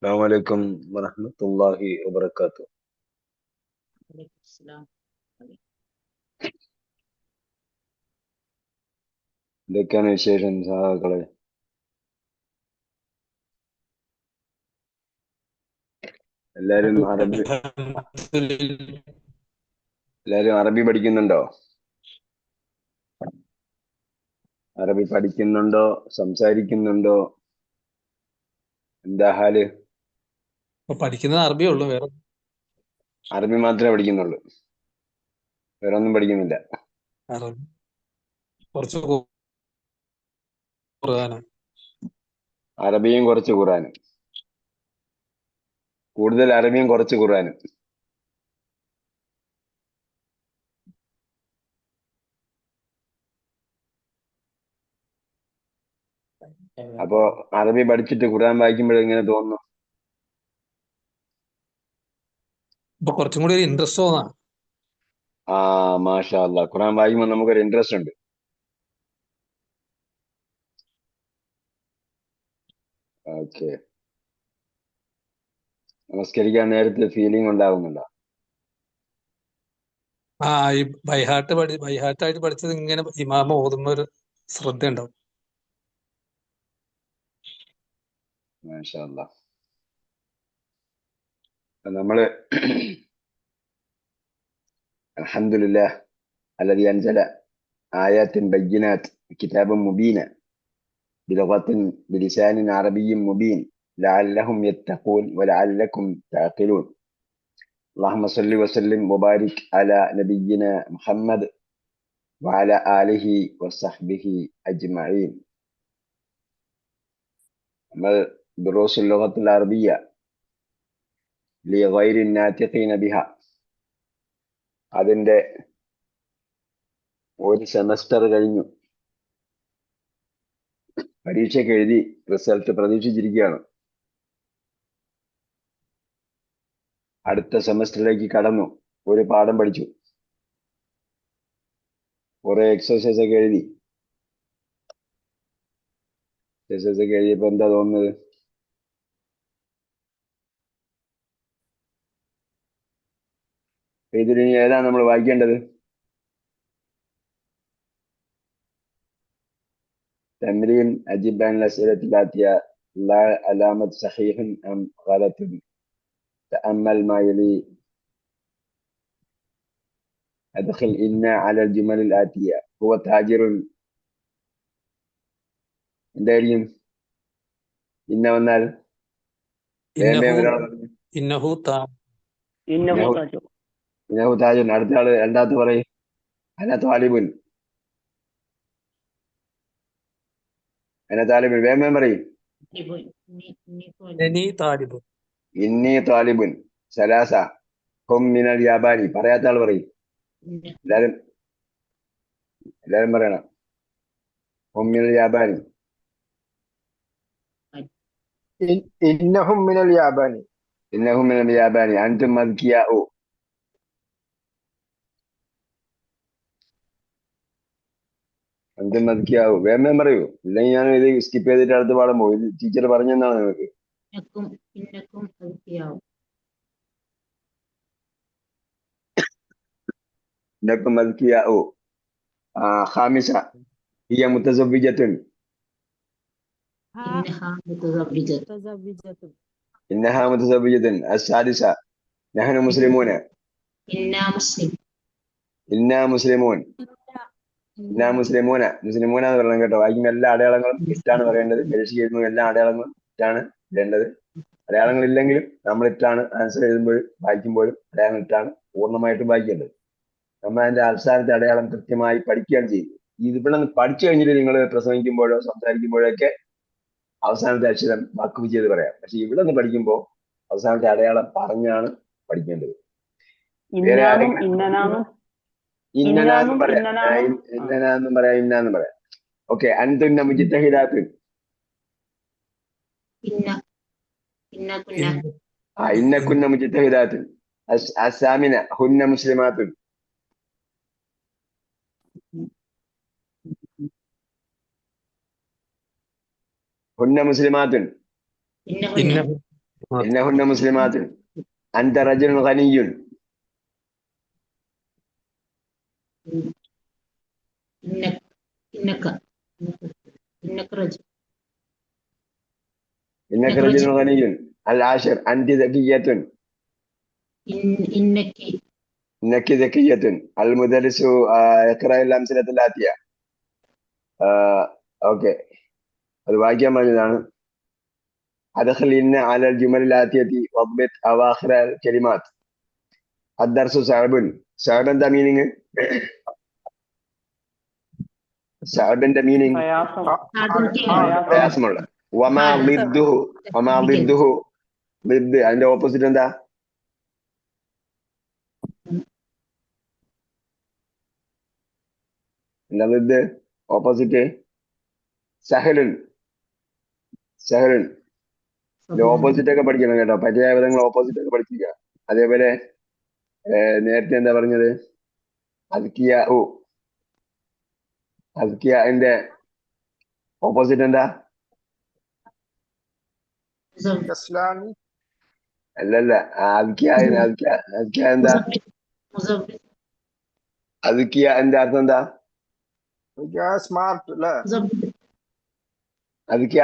السلام عليكم ورحمة الله وبركاته. عليكم السلام. എന്തൊക്കെയാണ് വിശേഷം സഹാക്കളെ? എല്ലാരും അറബി എല്ലാരും അറബി പഠിക്കുന്നുണ്ടോ? അറബി പഠിക്കുന്നുണ്ടോ? സംസാരിക്കുന്നുണ്ടോ? എന്താ ഹാല്? ഇപ്പൊ പഠിക്കുന്നത് അറബിയേ ഉള്ളൂ, വേറെ അറബി മാത്രമേ പഠിക്കുന്നുള്ളൂ, വേറെ ഒന്നും പഠിക്കുന്നില്ല. അറബി കുറച്ച് ഖുർആനും. അറബിയും കുറച്ച് ഖുറാനും, കൂടുതൽ അറബിയും കുറച്ച് ഖുറാനും. അപ്പോ അറബി പഠിച്ചിട്ട് ഖുറാൻ വായിക്കുമ്പോൾ എങ്ങനെ തോന്നുന്നു? ഇപ്പൊ കുറച്ചും കൂടി ഒരു ഇൻട്രസ്റ്റ് തോന്നാ. ആ, മാഷാ അല്ലാ, ഖുറാൻ വായിക്കുമ്പോൾ നമുക്കൊരു ഇൻട്രസ്റ്റ് ഉണ്ട്. ഓക്കെ. നമസ്കരിക്കാൻ നേരത്തെ ഫീലിംഗ് ഉണ്ടാകുന്നുണ്ടോ? ഈ ബൈഹാർട്ടായിട്ട് പഠിച്ചത് ഇങ്ങനെ ഇമാമ ഓതുമ്പോ ഒരു ശ്രദ്ധ ഉണ്ടാവും. മാഷാ അല്ലാ. നമ്മള് അൽഹംദുലില്ലാഹ് الذي أنزل آيات بينات كتابا مبينا بلسان عربي مبين لعلهم يتقون ولعلكم تعقلون. اللهم صل وسلم وبارك على نبينا محمد وعلى آله وصحبه أجمعين. دروس اللغة العربية لغير الناطقين بها അതിന്റെ ഒരു സെമസ്റ്റർ കഴിഞ്ഞു. പരീക്ഷയ്ക്ക് എഴുതി റിസൾട്ട് പ്രതീക്ഷിച്ചിരിക്കുകയാണ്. അടുത്ത സെമസ്റ്ററിലേക്ക് കടന്നു. ഒരു പാഠം പഠിച്ചു, കുറെ എക്സസൈസ് ഒക്കെ എഴുതി. എക്സസൈസ് ഒക്കെ എഴുതിയപ്പോ എന്താ തോന്നുന്നത്? ഇതിന് ഏതാണ് നമ്മൾ വായിക്കേണ്ടത്? تمرين أجب عن الأسئلة الآتية لا علامة صحيح أم غلط. تأمل ما يلي. أدخل إن على الجمل الآتية. هو تاجر. എന്തായിരിക്കും ഇന്ന വന്നാൽ? ഇന്നഹു താജുൻ. അടുത്ത ആള് രണ്ടാമത്തെ പറയും. അന താലിബുൻ. അന താലിബുൻ. വേഗം പറയും. ഇന്നി താലിബുൻ. സലാസ. ഹും മിനൽ യാബാനി. പറയാത്ത ആൾ പറയും. എല്ലാരും പറയണം. ഹും മിനൽ യാബാനി. إنهم من اليابان. إنهم من اليابان. أنتم أذكياء. അന്തും അധികാവും. വേഗം പറയൂ, ഇല്ലെങ്കിൽ ഞാൻ ഇത് സ്കിപ്പ് ചെയ്തിട്ട് അടുത്ത പാഠം പോകും. ഇത് ടീച്ചർ പറഞ്ഞെന്നാണ് നിങ്ങൾക്ക്. إنكم أذكياء. خامسة هي متزوجة. إنها متزوجة. السادسة نحن مسلمون. إنا مسلمون. മുസ്ലിമൂന എന്ന് പറയണം കേട്ടോ. വായിക്കുമ്പോൾ എല്ലാ അടയാളങ്ങളും ഇട്ടാണ് പറയേണ്ടത്. പരീക്ഷയ്ക്ക് എഴുതുമ്പോൾ എല്ലാ അടയാളങ്ങളും ഇട്ടാണ് ഇടേണ്ടത്. അടയാളങ്ങൾ ഇല്ലെങ്കിലും നമ്മൾ ഇട്ടാണ് ആൻസർ എഴുതുമ്പോഴും വായിക്കുമ്പോഴും അടയാളം ഇട്ടാണ് പൂർണ്ണമായിട്ടും വായിക്കേണ്ടത്. നമ്മൾ അതിന്റെ അവസാനത്തെ അടയാളം കൃത്യമായി പഠിക്കുകയാണ് ചെയ്യുന്നത്. ഇവിടെ നിന്ന് പഠിച്ചു കഴിഞ്ഞിട്ട് നിങ്ങൾ പ്രസംഗിക്കുമ്പോഴോ സംസാരിക്കുമ്പോഴോ ഒക്കെ അവസാനത്തെ അക്ഷരം വാക്ക് ചെയ്ത് പറയാം. പക്ഷെ ഇവിടെ നിന്ന് പഠിക്കുമ്പോൾ അവസാനത്തെ അടയാളം പറഞ്ഞാണ് പഠിക്കേണ്ടത്. വേറെ ആരെങ്കിലും ഇന്നനാന്നും പറയാം, ഇന്നനാന്നും പറയാം, ഇന്നാന്നും പറയാം. ഓക്കെ. അൻതുന്ന മുജിത്തഹിദാത്തുൻ. ഇന്നകുന്ന മുജിത്തഹിദാത്തുൻ. അസാമിന ഹുന്ന മുസ്ലിമാത്തുൻ. ഹുന്ന മുസ്ലിമാത്തുൻ. ഇന്നഹുന്ന മുസ്ലിമാത്തുൻ അൻത റജുലുൻ ഗനിയ്യുൻ إنك إنك إنك رجل ഇന്നക റജുലുൻ ഗനിയ്യുൻ അൽ ആഷിർ അൻതി ദകിയ്യത്തുൻ إنك ഇന്നക്കി ദകിയ്യത്തുൻ അൽ മുദരിസു ഇഖ്റഅൽ അംസലത്തുൽ ആതിയ ഓക്കെ അത് വായിക്കാൻ പറഞ്ഞതാണ് അദ്ഖിൽ ഇന്ന അലൽ ജുമലിൽ ആതിയതി വദ്ബിത് അവാഖിറ അൽ കലിമാത്ത് അദ്ദർസു സഅബുൻ സഅബ് എന്താ മീനിങ് സഅബിന്റെ മീനിങ് പ്രയാസമുള്ള വമാ ളിദ്ദുഹു ളിദ്ദ് അതിന്റെ ഓപ്പോസിറ്റ് എന്താ എന്താ ളിദ്ദ് ഓപ്പോസിറ്റ് സഹലുൻ ഓപ്പോസിറ്റ് ഒക്കെ പഠിക്കണം കേട്ടോ പര്യായപദങ്ങൾ ഓപ്പോസിറ്റ് ഒക്കെ പഠിക്കുക അതേപോലെ നേരത്തെ എന്താ പറഞ്ഞത് അതിന്റെ ഓപ്പോസിറ്റ് എന്താ ഇസ്ലാമി അല്ലല്ല എന്താ എന്റെ അർത്ഥം എന്താ സ്മാർട്ട് അല്ലേ അതിന്റെ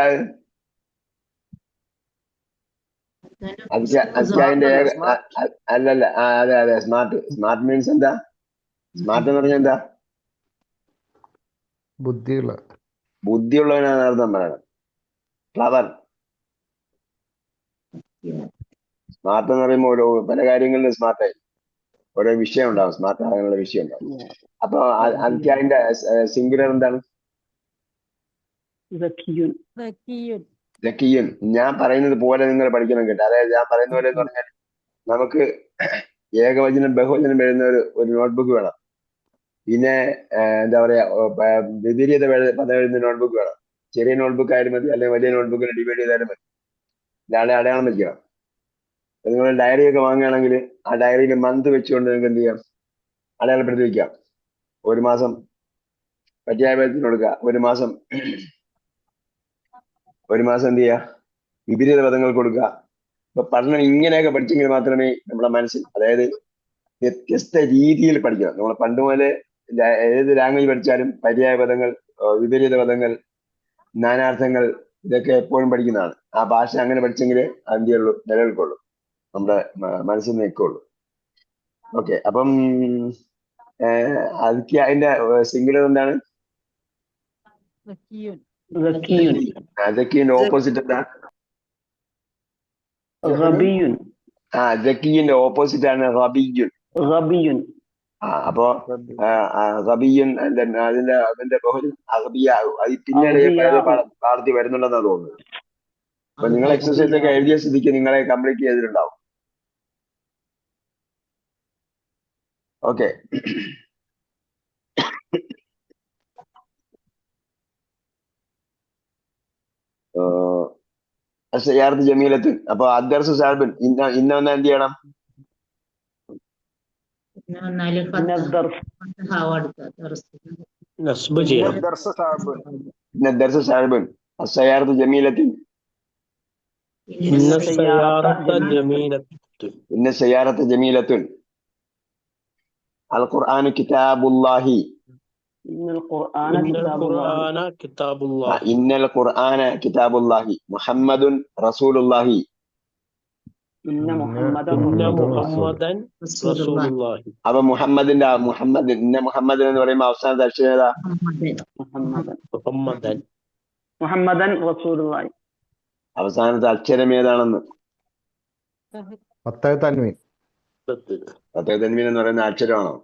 അല്ലല്ല അതെ സ്മാർട്ട് മീൻസ് എന്താ സ്മാർട്ട് എന്ന് പറഞ്ഞാൽ എന്താ ബുദ്ധിയുള്ളവനാണ് അർത്ഥം പറയണം ക്ലവർ സ്മാർട്ട് എന്ന് പറയുമ്പോൾ പല കാര്യങ്ങളിലും സ്മാർട്ടായി ഓരോ വിഷയം ഉണ്ടാവും സ്മാർട്ട് ആകാനുള്ള വിഷയം ഉണ്ടാവും അപ്പൊ അതിന്റെ സിംഗുലർ എന്താണ് ലക്കിയൻ ഞാൻ പറയുന്നത് പോലെ നിങ്ങൾ പഠിക്കണം കേട്ടോ അതായത് ഞാൻ പറയുന്ന പോലെ എന്ന് പറഞ്ഞാൽ നമുക്ക് ഏകവചനം ബഹുവചനം എഴുതുന്ന ഒരു നോട്ട്ബുക്ക് വേണം പിന്നെ എന്താ പറയാ വിപരീത പദം എഴുതുന്ന നോട്ട്ബുക്ക് വേണം ചെറിയ നോട്ട്ബുക്ക് ആയാലും മതി അല്ലെങ്കിൽ വലിയ നോട്ട്ബുക്കിൽ ഡിവൈഡ് ചെയ്താലും മതി ഇതാണ് അടയാളം വെക്കണം നിങ്ങൾ ഡയറി ഒക്കെ വാങ്ങുകയാണെങ്കിൽ ആ ഡയറിയിൽ മന്ത് വെച്ചുകൊണ്ട് നിങ്ങൾക്ക് എന്ത് ചെയ്യാം അടയാളപ്പെടുത്തി വെക്കാം ഒരു മാസം പര്യായത്തിന് കൊടുക്കുക ഒരു മാസം എന്ത് ചെയ്യുക വിപരീത പദങ്ങൾ കൊടുക്കുക ഇപ്പൊ പഠനം ഇങ്ങനെയൊക്കെ പഠിച്ചെങ്കിൽ മാത്രമേ നമ്മുടെ മനസ്സിൽ അതായത് വ്യത്യസ്ത രീതിയിൽ പഠിക്കണം നമ്മൾ പണ്ട് മുതലേ ഏത് ലാംഗ്വേജ് പഠിച്ചാലും പര്യായ പദങ്ങൾ വിപരീത പദങ്ങൾ നാനാർത്ഥങ്ങൾ ഇതൊക്കെ എപ്പോഴും പഠിക്കുന്നതാണ് ആ ഭാഷ അങ്ങനെ പഠിച്ചെങ്കിൽ എന്ത് ചെയ്യുള്ളൂ നിലനിൽക്കുള്ളൂ നമ്മുടെ മനസ്സിൽ നിൽക്കുള്ളൂ ഓക്കെ അപ്പം അതിന്റെ സിംഗുലർ എന്താണ് ജക്കീന്റെ ഓപ്പോസിറ്റ് എന്താ ജക്കീന്റെ ഓപ്പോസിറ്റ് ആണ് റബിയുൻ അപ്പോ റബിയുൻ അതിന്റെ ബഹുജൻ അറബിയ അത് പിന്നീട് പ്രാർത്ഥി വരുന്നുണ്ടെന്നാണ് തോന്നുന്നത് അപ്പൊ നിങ്ങൾ എക്സസൈസ് ഒക്കെ എഴുതിയ സ്ഥിതിക്ക് നിങ്ങളെ കംപ്ലീറ്റ് ചെയ്തിട്ടുണ്ടാവും ഓക്കെ സയ്യാറത്ത് ജമീലത്ത് അപ്പൊ അദ്ദർസു സാഹിബിൻ ഇന്ന വന്നാൽ എന്ത് ചെയ്യണം الدرس صعب السيارة جميلة إن السيارة جميلة القرآن كتاب الله إن القرآن كتاب الله محمد رسول الله അപ്പൊ മുഹമ്മദ് എന്ന് പറയുമ്പോ അവസാനത്തെ അക്ഷരം ഏതാ അവസാനത്തെ അക്ഷരം ഏതാണെന്ന് തൻവീൻ എന്ന് പറയുന്ന അക്ഷരമാണോ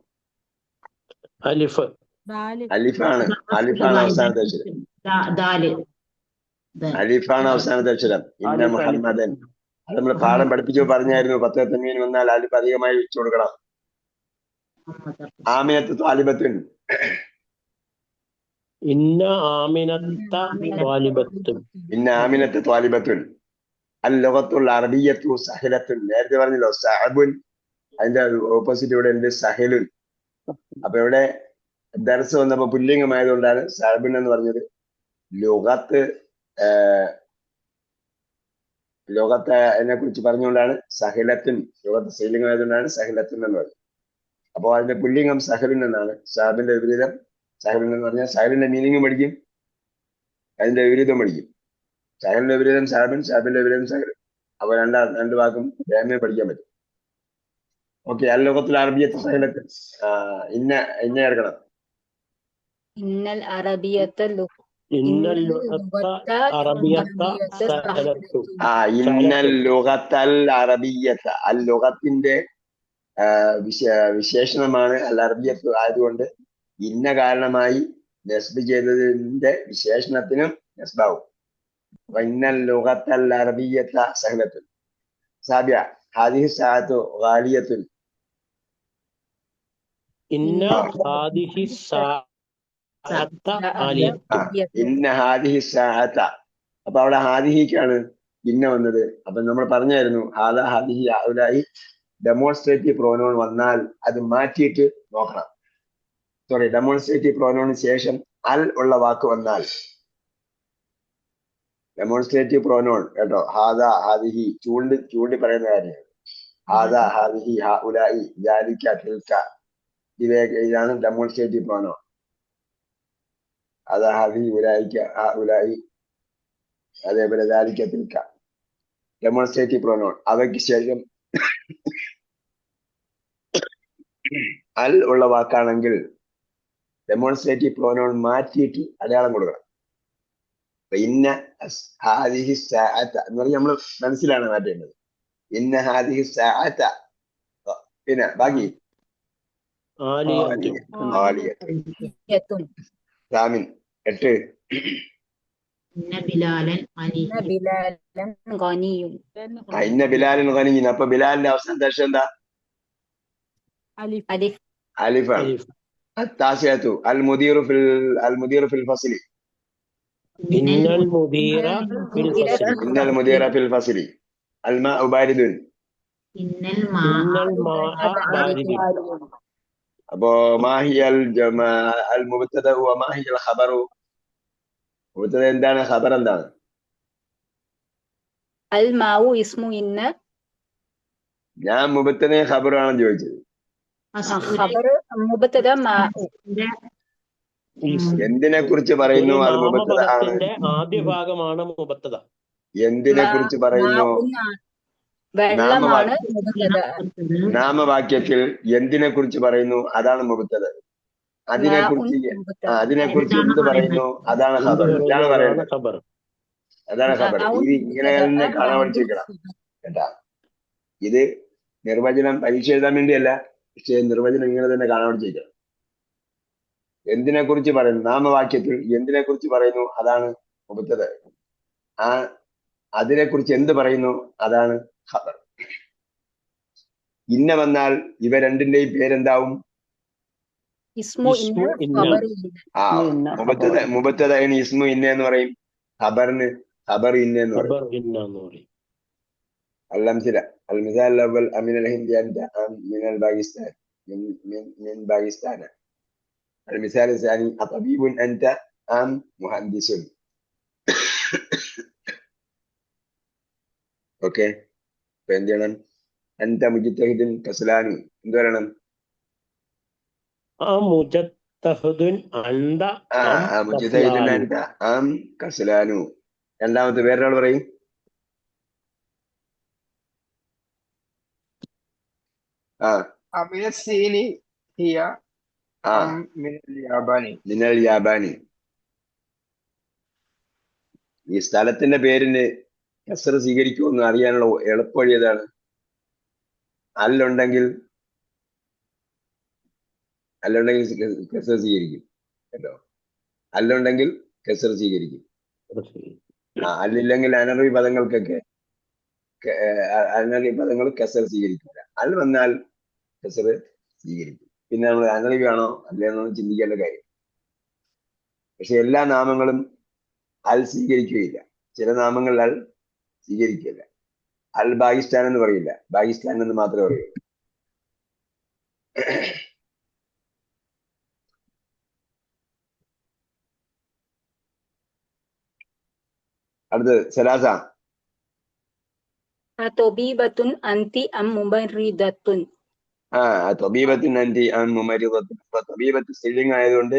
അലിഫാണ് അവസാനത്തെ അക്ഷരം അലിഫാണ് അവസാനത്തെ അക്ഷരം ഇന്ന മുഹമ്മദൻ അത് നമ്മൾ പാഠം പഠിപ്പിച്ചു പറഞ്ഞായിരുന്നു 10 തൻവീൻ വന്നാൽ അലിഫ് അധികമായി വെച്ചു കൊടുക്കണം ആമിനത്ത് ത്വാലിബത്തുൻ ഇന്ന ആമിനത്ത് ത്വാലിബത്തുൻ അൽ ലുഗത്തുൽ അറബിയ്യത്തു സഹലത്തുൻ നേരത്തെ പറഞ്ഞല്ലോ സഅബുൻ അതിന്റെ ഓപ്പോസിറ്റ് ഇവിടെ ഉണ്ട് സഹലുൻ അപ്പൊ ഇവിടെ ദർസ് വന്നപ്പോ പുല്ലിംഗമായതുകൊണ്ടാണ് സഅബുൻ എന്ന് പറഞ്ഞത് ലുഗത്ത് ലോകത്തിനെ കുറിച്ച് പറഞ്ഞുകൊണ്ടാണ് സഹിലത്തുൻ, ലോകത്ത് സ്ത്രീലിംഗം ആയതുകൊണ്ടാണ് സഹിലത്തുൻ എന്ന് പറയുന്നത്. അപ്പോൾ അതിന്റെ പുല്ലിംഗം സഹലുൻ എന്നാണ്. സാബിന്റെ വിപരീതം സഹലുൻ എന്ന് പറഞ്ഞാൽ സഹലിന്റെ മീനിങ് പഠിക്കും, അതിന്റെ വിപരീതം പഠിക്കും. സഹലിന്റെ വിപരീതം സാബിൻ, സാബിന്റെ വിപരീതം സഹൽ. അപ്പൊ രണ്ട് വാക്കും വേഗമേ പഠിക്കാൻ പറ്റും. ഓക്കെ, അല്ലോകത്തിൽ അറബിയത്ത് സഹലത്ത് ഇന്ന എടുക്കണം. ഇന്നൽ അറബിയത്ത ഇന്നൽ ലുഗത്ത അറബിയത്ത സഹലത്തു. ഇന്നൽ ലുഗത്തൽ അറബിയത്ത്, അൽ ലുഗത്തിന്റെ വിശേഷണമാണ് അൽ അറബിയത്ത് ആയതുകൊണ്ട് ഇന്ന കാരണമായി നസ്ബ് ചെയ്തതിന്റെ വിശേഷണത്തിനും നസ്ബാവും. അപ്പൊ ഇന്നൽ ലുഗത്തൽ അറബിയത്ത സഹലത്തുൻ. സാബിയ ഹാദിഹി സഅതു ഗാലിയത്തുൻ. ഇന്ന ഹാദിഹി സഅത ആലിയത്തുൻ. ഇന്ന ഹാദിഹി സഅത. അപ്പൊ അവിടെ ഹാദിഹിക്കാണ് ഇന്ന വന്നത്. അപ്പൊ നമ്മൾ പറഞ്ഞായിരുന്നു ഹാദ ഹാദിഹി ഹൗലായി ഡെമോൺസ്ട്രേറ്റീവ് പ്രോനോൺ വന്നാൽ അത് മാറ്റിയിട്ട് നോക്കണം. സോറി, ഡെമോൺസ്ട്രേറ്റീവ് പ്രോനോണിന് ശേഷം അൽ ഉള്ള വാക്ക് വന്നാൽ, ഡെമോൺസ്ട്രേറ്റീവ് പ്രോനോൺ കേട്ടോ, ഹാദ ഹാദിഹി ചൂണ്ടി പറയുന്ന കാര്യമാണ്. ഹാദ ഹാദിഹി ഹൗലായി ജാലിക തിൽക, ഇതാണ് ഡെമോൺസ്ട്രേറ്റീവ് പ്രോനോൺ. ഹാദ ഹാദിഹി ഉലായിക ഹൗലായി, അതേപോലെ ജാലിക തിൽക, ഡെമോൺസ്ട്രേറ്റീവ് പ്രോനോൺ. അവയ്ക്ക് ശേഷം അൽ ഉള്ള വാക്കാണെങ്കിൽ ഡെമോൺസ്ട്രേറ്റീവ് പ്രോനോൺ മാറ്റിയിട്ട് അടയാളം കൊടുക്കണം. ഇന്ന ഹാദിഹി സഅത എന്ന് പറഞ്ഞാൽ നമ്മൾ മനസ്സിലാണ് മാറ്റേണ്ടത്. ഇന്ന ഹാദിഹി സഅത. പിന്നെ ബാക്കി സാമിൻ 8. ഇന്ന ബിലാലൻ ഗനിയും. ഇന്ന ബിലാലൻ ഗനിയും. അപ്പൊ ബിലാലിന്റെ അവസാനത്തെ അക്ഷരം എന്താ? അലിഫാണ്. അത്താസിയത്തു അൽ മുദീറു ഫിൽ ഫസ്ലി. ഇന്നൽ മുദീറ ഫിൽ ഫസ്ലി. അൽ മാഉ ബാരിദുൻ. ഇന്നൽ മാഅ ബാരിദുൻ. അപ്പോ മാഹിയൽ അൽ മുബ്തദ വ മാഹിയൽ ഖബറു. മുബ്തദ എന്താണ്, ഖബർ എന്താണ്? അൽ മാഉ ഇസ്മു ഇന്ന. ഞാൻ മുബ്തദയെ ഖബറാണെന്ന് ചോദിച്ചത്. ഖബർ മുബ്തദ മാഉ. എന്തിനെ കുറിച്ച് പറയുന്നു? അത് മുബ്തദ ആണ്. ആദ്യ ഭാഗമാണ് മുബ്തദ. എന്തിനെ കുറിച്ച് പറയുന്നു? വെള്ളമാണ് നാമവാക്യത്തിൽ എന്തിനെ കുറിച്ച് പറയുന്നു? അതാണ് മുബ്തദ. അതിനെ കുറിച്ച് എന്ത് പറയുന്നു? അതാണ് ഖബർ. ഇതാണ് പറയുന്നത്, അതാണ് ഖബർ. ഇത് ഇങ്ങനെ തന്നെ കാണാൻ പഠിച്ചിരിക്കണം കേട്ടാ. ഇത് നിർവചനം പരീക്ഷ എഴുതാൻ വേണ്ടിയല്ല, പക്ഷേ നിർവചനം ഇങ്ങനെ തന്നെ കാണാൻ പഠിച്ചിരിക്കണം. എന്തിനെ കുറിച്ച് പറയുന്നു? നാമവാക്യത്തിൽ എന്തിനെ കുറിച്ച് പറയുന്നു? അതാണ് മുബ്തദ. അതിനെ കുറിച്ച് എന്ത് പറയുന്നു? അതാണ് ഖബർ. ഇന്ന വന്നാൽ ഇവ രണ്ടിന്റെയും പേരെന്താവും? മുബത്തദന് ഇസ്മു ഇന്ന എന്ന് പറയും, ഖബറിന് ഖബർ ഇന്ന എന്ന് പറയും. അല്ലംസില അൽ മിസാൽ അവൽ അമിനൽ ഹിന്ദി അൻത മിനൽ പാകിസ്ഥാൻ മിൻ പാകിസ്ഥാൻ. അൽ മിസാൽ സാനി അതബീബുൻ അൻത ആം മുഹദ്ദിസുൻ. ഓക്കെ, അപ്പൊ എന്ത് ചെയ്യണം? അൻത മുജ്തഹിദുൻ കസ്ലാനു. എന്ത് പറയണം? മുജ്തഹിദുൻ അൻത ആം കസ്ലാനു. രണ്ടാമത്തെ വേറൊരാൾ പറയും. മിനൽ യാബാനി. ഈ സ്ഥലത്തിന്റെ പേരിന് കസർ സ്വീകരിക്കുമെന്ന് അറിയാനുള്ള എളുപ്പവഴി ഏതാണ്? അല്ലുണ്ടെങ്കിൽ കസർ സ്വീകരിക്കും കേട്ടോ. അല്ലുണ്ടെങ്കിൽ കസർ സ്വീകരിക്കും. അല്ലില്ലെങ്കിൽ അനർവി പദങ്ങൾക്കൊക്കെ അനർവി പദങ്ങൾ കസർ സ്വീകരിക്കില്ല. അൽ വന്നാൽ കസർ സ്വീകരിക്കും. പിന്നെ നമ്മൾ അനർവി ആണോ അല്ലെന്നൊന്നും ചിന്തിക്കേണ്ട കാര്യം. പക്ഷെ എല്ലാ നാമങ്ങളും അൽ സ്വീകരിക്കുകയില്ല. ചില നാമങ്ങൾ അൽ സ്വീകരിക്കില്ല. അൽ പാകിസ്ഥാൻ എന്ന് പറയില്ല, പാകിസ്ഥാൻ എന്ന് മാത്രമേ പറയൂ. അടുത്തത് സലാസ. അതൊബീബത്തുൻ അന്തി അം മുബരിദത്തുൻ. തൊബീബത്തിൻ അന്തി മുമരിദത്തുൻ. അപ്പൊ തൊബീബത്ത് സ്ത്രീലിംഗം ആയതുകൊണ്ട്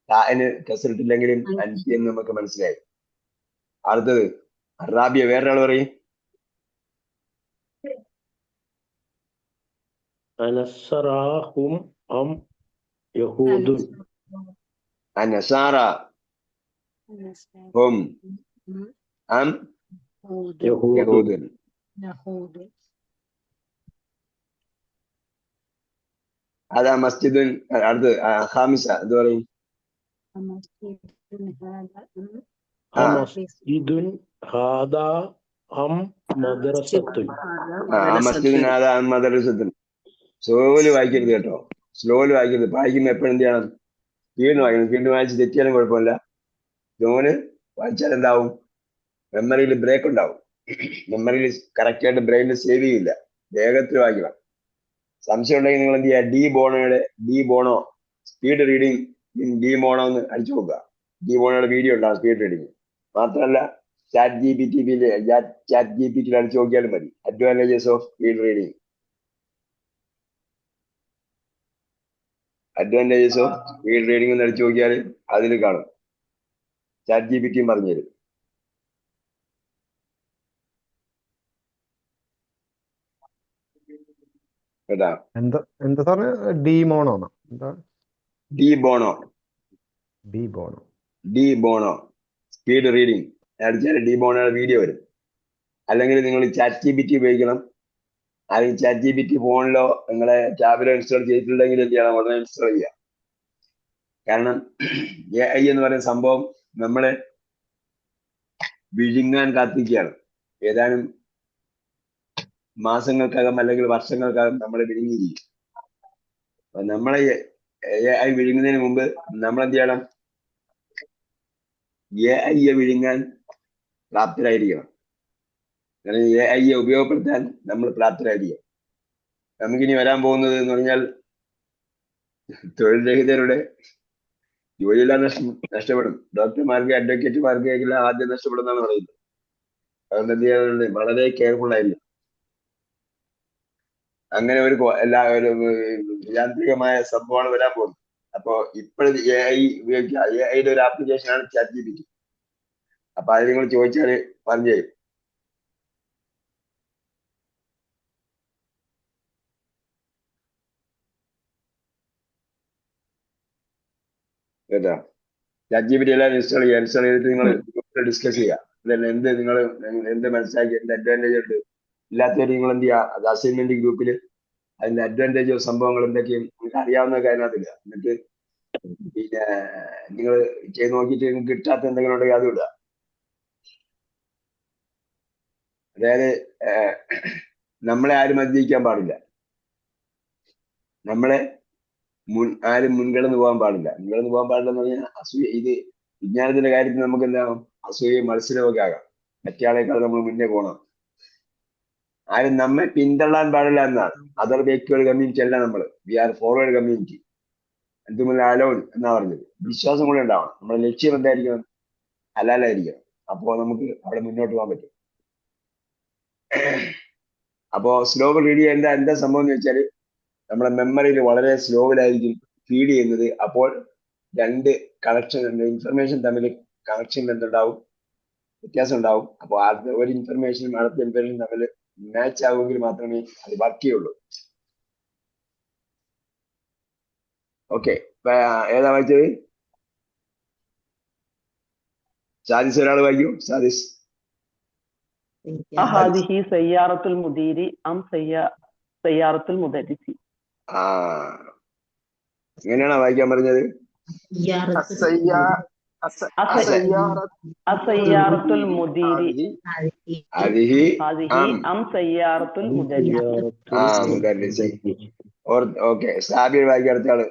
താന് കസറിട്ടില്ലെങ്കിലും അന്തി എന്ന് നമുക്ക് മനസ്സിലായി. അടുത്തത് റാബിയ, വേറൊരാൾ പറയും. അനസ്സറാഹും അം യഹൂദുൻ. അനസാറ ഹും അം യഹൂദുൻ. യഹൂദുൻ. അതാ മസ്ജിദുൻ. അടുത്ത് ഖാമിസ എന്ത് പറയും? മസ്ജിദുൻ ഹാദാ അം മദ്രസത്തുൻ. മസ്ജിദുൻ ഹാദാ അം മദ്രസത്തുൻ. സ്ലോയില് വായിക്കരുത് കേട്ടോ, സ്ലോയില് വായിക്കരുത്. വായിക്കുമ്പോ എപ്പോഴും എന്ത് ചെയ്യണം? സ്പീഡിന് വായിക്കണം. സ്പീഡിന് വായിച്ച് തെറ്റിയാലും കുഴപ്പമില്ല. സ്ലോന് വായിച്ചാൽ എന്താവും? മെമ്മറിയിൽ ബ്രേക്ക് ഉണ്ടാവും. മെമ്മറിയിൽ കറക്റ്റ് ആയിട്ട് ബ്രെയിനിൽ സേവ് ചെയ്യില്ല. വേഗത്തിൽ വായിക്കണം. സംശയം ഉണ്ടെങ്കിൽ നിങ്ങൾ എന്ത് ചെയ്യുക? De Bono speed reading de Bono എന്ന് അടിച്ചു നോക്കുക. ഡി ബോണോയുടെ വീഡിയോ ഉണ്ടാവും സ്പീഡ് റീഡിങ്. മാത്രമല്ല ചാറ്റ് ജി പി ടിയിൽ അടിച്ചു നോക്കിയാലും മതി. Advantages of speed reading. Advantages of speed reading എന്ന് അടിച്ചു നോക്കിയാൽ അതിൽ കാണും. ചാറ്റ് ജി പി ടിയും പറഞ്ഞുതരും. കേട്ടാ? എന്താ പറഞ്ഞ? ഡി മോണോ എന്താ? ഡി ബോണോ സ്പീഡ് റീഡിങ് അടിച്ചാൽ ഡി ബോണോയുടെ വീഡിയോ വരും. അല്ലെങ്കിൽ നിങ്ങൾ ചാറ്റ് ജി പി ടി ഉപയോഗിക്കണം. അല്ലെങ്കിൽ ചാറ്റ് ജി പി ടി ഫോണിലോ നിങ്ങളെ ടാബിലോ ഇൻസ്റ്റാൾ ചെയ്തിട്ടുണ്ടെങ്കിൽ എന്ത് ചെയ്യണം? ഉടനെ ഇൻസ്റ്റാൾ ചെയ്യുക. കാരണം AI എന്ന് പറയുന്ന സംഭവം നമ്മളെ വിഴുങ്ങാൻ കാത്തിരിക്കുകയാണ്. ഏതാനും മാസങ്ങൾക്കകം അല്ലെങ്കിൽ വർഷങ്ങൾക്കകം നമ്മളെ വിഴുങ്ങിയിരിക്കും. അപ്പൊ നമ്മളെ AI വിഴുങ്ങുന്നതിന് മുമ്പ് നമ്മൾ എന്ത് ചെയ്യണം? AI വിഴുങ്ങാൻ പ്രാപ്തരായിരിക്കണം. കാരണം AI ഉപയോഗപ്പെടുത്താൻ നമ്മൾ പ്രാപ്തരായിരിക്കണം. നമുക്കിനി വരാൻ പോകുന്നത് എന്ന് പറഞ്ഞാൽ തൊഴിൽ രഹിതരുടെ ജോലിയെല്ലാം നഷ്ടപ്പെടും. ഡോക്ടർമാർക്ക്, അഡ്വക്കേറ്റുമാർക്ക് എല്ലാം ആദ്യം നഷ്ടപ്പെടുന്നതാണ് പറയുന്നത്. അതുകൊണ്ട് എന്ത് ചെയ്യാനുണ്ട്? വളരെ കെയർഫുൾ ആയിരിക്കും. അങ്ങനെ ഒരു യാന്ത്രികമായ സംഭവമാണ് വരാൻ പോകുന്നത്. അപ്പോ ഇപ്പോഴും AI ഉപയോഗിക്കുക. AIയുടെ ഒരു ആപ്ലിക്കേഷനാണ് ചാറ്റ് ജി പി ടി. അപ്പൊ അത് നിങ്ങൾ ചോദിച്ചാല് പറഞ്ഞു തരും. കേട്ടോ? ചാറ്റ് ജി പി ടി എല്ലാം ഇൻസ്റ്റാൾ ചെയ്തിട്ട് നിങ്ങൾ ഡിസ്കസ് ചെയ്യുക. ഇതല്ല എന്ത് മനസ്സിലാക്കി, എന്ത് അഡ്വാൻറ്റേജ് ഉണ്ട്. ഇല്ലാത്തവർ നിങ്ങൾ എന്ത് ചെയ്യുക? അത് അസൈൻമെന്റ് ഗ്രൂപ്പിൽ അതിന്റെ അഡ്വാൻറ്റേജ് സംഭവങ്ങൾ എന്തൊക്കെയും നിങ്ങൾക്ക് അറിയാവുന്ന കാര്യത്തില്ല. എന്നിട്ട് പിന്നെ നിങ്ങൾ ചെയ്ത് നോക്കിയിട്ട് നിങ്ങൾക്ക് കിട്ടാത്ത എന്തെങ്കിലും ഉണ്ടെങ്കിൽ അത് വിടുക. അതായത് നമ്മളെ ആരും അതിജയിക്കാൻ പാടില്ല. നമ്മളെ ആരും മുൻകടന്ന് പോകാൻ പാടില്ല. മുൻകടന്ന് പോകാൻ പാടില്ല എന്ന് പറഞ്ഞാൽ അസൂയ. ഇത് വിജ്ഞാനത്തിന്റെ കാര്യത്തിൽ നമുക്ക് എന്താകും? അസൂയ, മത്സരമൊക്കെ ആകാം. മറ്റേയാളേക്കാൾ നമ്മൾ മുന്നേ പോകണം. ആരും നമ്മെ പിന്തള്ളാൻ പാടില്ല എന്നാണ്. അതർ ബാക്ക്വേർഡ് കമ്മ്യൂണിറ്റി അല്ല നമ്മൾ. We are forward community. എന്തുമില്ല അലോൺ എന്നാ പറഞ്ഞത്. വിശ്വാസം കൂടെ ഉണ്ടാവണം. നമ്മുടെ ലക്ഷ്യം എന്തായിരിക്കണം? ഹലാലായിരിക്കണം. അപ്പോൾ നമുക്ക് അവിടെ മുന്നോട്ട് പോകാൻ പറ്റും. അപ്പോ സ്ലോ റീഡ് ചെയ്യാൻ എന്താ സംഭവം എന്ന് വെച്ചാൽ നമ്മുടെ മെമ്മറിയിൽ വളരെ സ്ലോവിലായിരിക്കും ഫീഡ് ചെയ്യുന്നത്. അപ്പോൾ രണ്ട് കണക്ഷൻ, ഇൻഫർമേഷൻ തമ്മിൽ കണക്ഷൻ എന്തുണ്ടാവും? വ്യത്യാസം ഉണ്ടാവും. അപ്പോൾ ഒരു ഇൻഫർമേഷനും അടുത്ത ഇൻഫർമേഷൻ തമ്മിൽ മാച്ച് ആവുമെങ്കിൽ മാത്രമേ അത് വർക്ക് ചെയ്യുള്ളൂ. ഓക്കെ, ഏതാ വായിച്ചത്? സാദിസ് ഒരാൾ വായിക്കൂ. സാദിസ്. ഹാദിഹി സയ്യാറത്തുൽ മുദീരി അം സയ്യാറത്തുൽ മുദരിസി. എങ്ങനെയാണോ വായിക്കാൻ പറഞ്ഞത്? അസയ്യാറത്തുൽ മുദീരി ഹാദിഹി അം സയ്യാറത്തുൽ മുദരിസി. ഓക്കെ, സാബിർ വായിക്കാൻ അടുത്ത ആള്.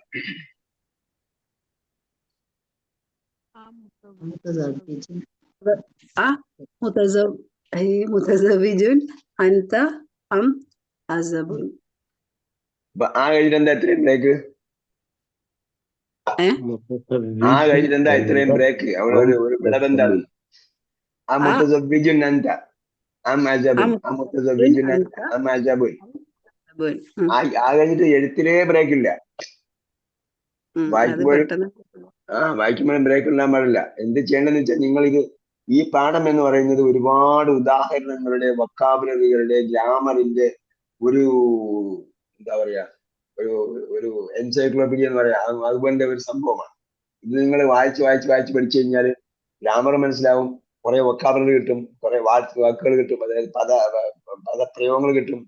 മുതസവ്വിജുൻ അൻത അം അസബുൻ. ആ കഴിഞ്ഞിട്ട് എന്താ ഇത്രയും ബ്രേക്ക്? ആ കഴിഞ്ഞിട്ട് എന്താ ഇത്രയും ബ്രേക്ക്? അവിടെ ഒരു വിടബന്ധാണ്. ആ മുതസവ്വിജുൻ അൻത. അം അജബുൻ അം അം മുത്തസവ്വിജുൻ അൻത അം അജബുൻ. അസബുൻ. ആ കഴിഞ്ഞിട്ട് എഴുത്തിലേ ബ്രേക്ക് ഇല്ല. അത് വായിക്കുമ്പോഴും പെട്ടെന്ന് വായിക്കുമ്പോഴും ബ്രേക്ക് ഉണ്ടാകാൻ പാടില്ല. എന്ത് ചെയ്യേണ്ടതെന്ന് വെച്ചാൽ നിങ്ങൾ ഇത് ഈ പാഠം എന്ന് പറയുന്നത് ഒരുപാട് ഉദാഹരണങ്ങളുടെ വൊക്കാബുലറികളുടെ ഗ്രാമറിന്റെ ഒരു എന്താ പറയാ ഒരു ഒരു എൻസൈക്ലോപീഡിയ എന്ന് പറയാ അതുപോലത്തെ ഒരു സംഭവമാണ്. ഇത് നിങ്ങൾ വായിച്ച് പഠിച്ചു കഴിഞ്ഞാൽ ഗ്രാമർ മനസ്സിലാവും, കുറെ വൊക്കാബുലറി കിട്ടും, കുറെ വാക്കുകൾ കിട്ടും, അതായത് പദപ്രയോഗങ്ങൾ കിട്ടും,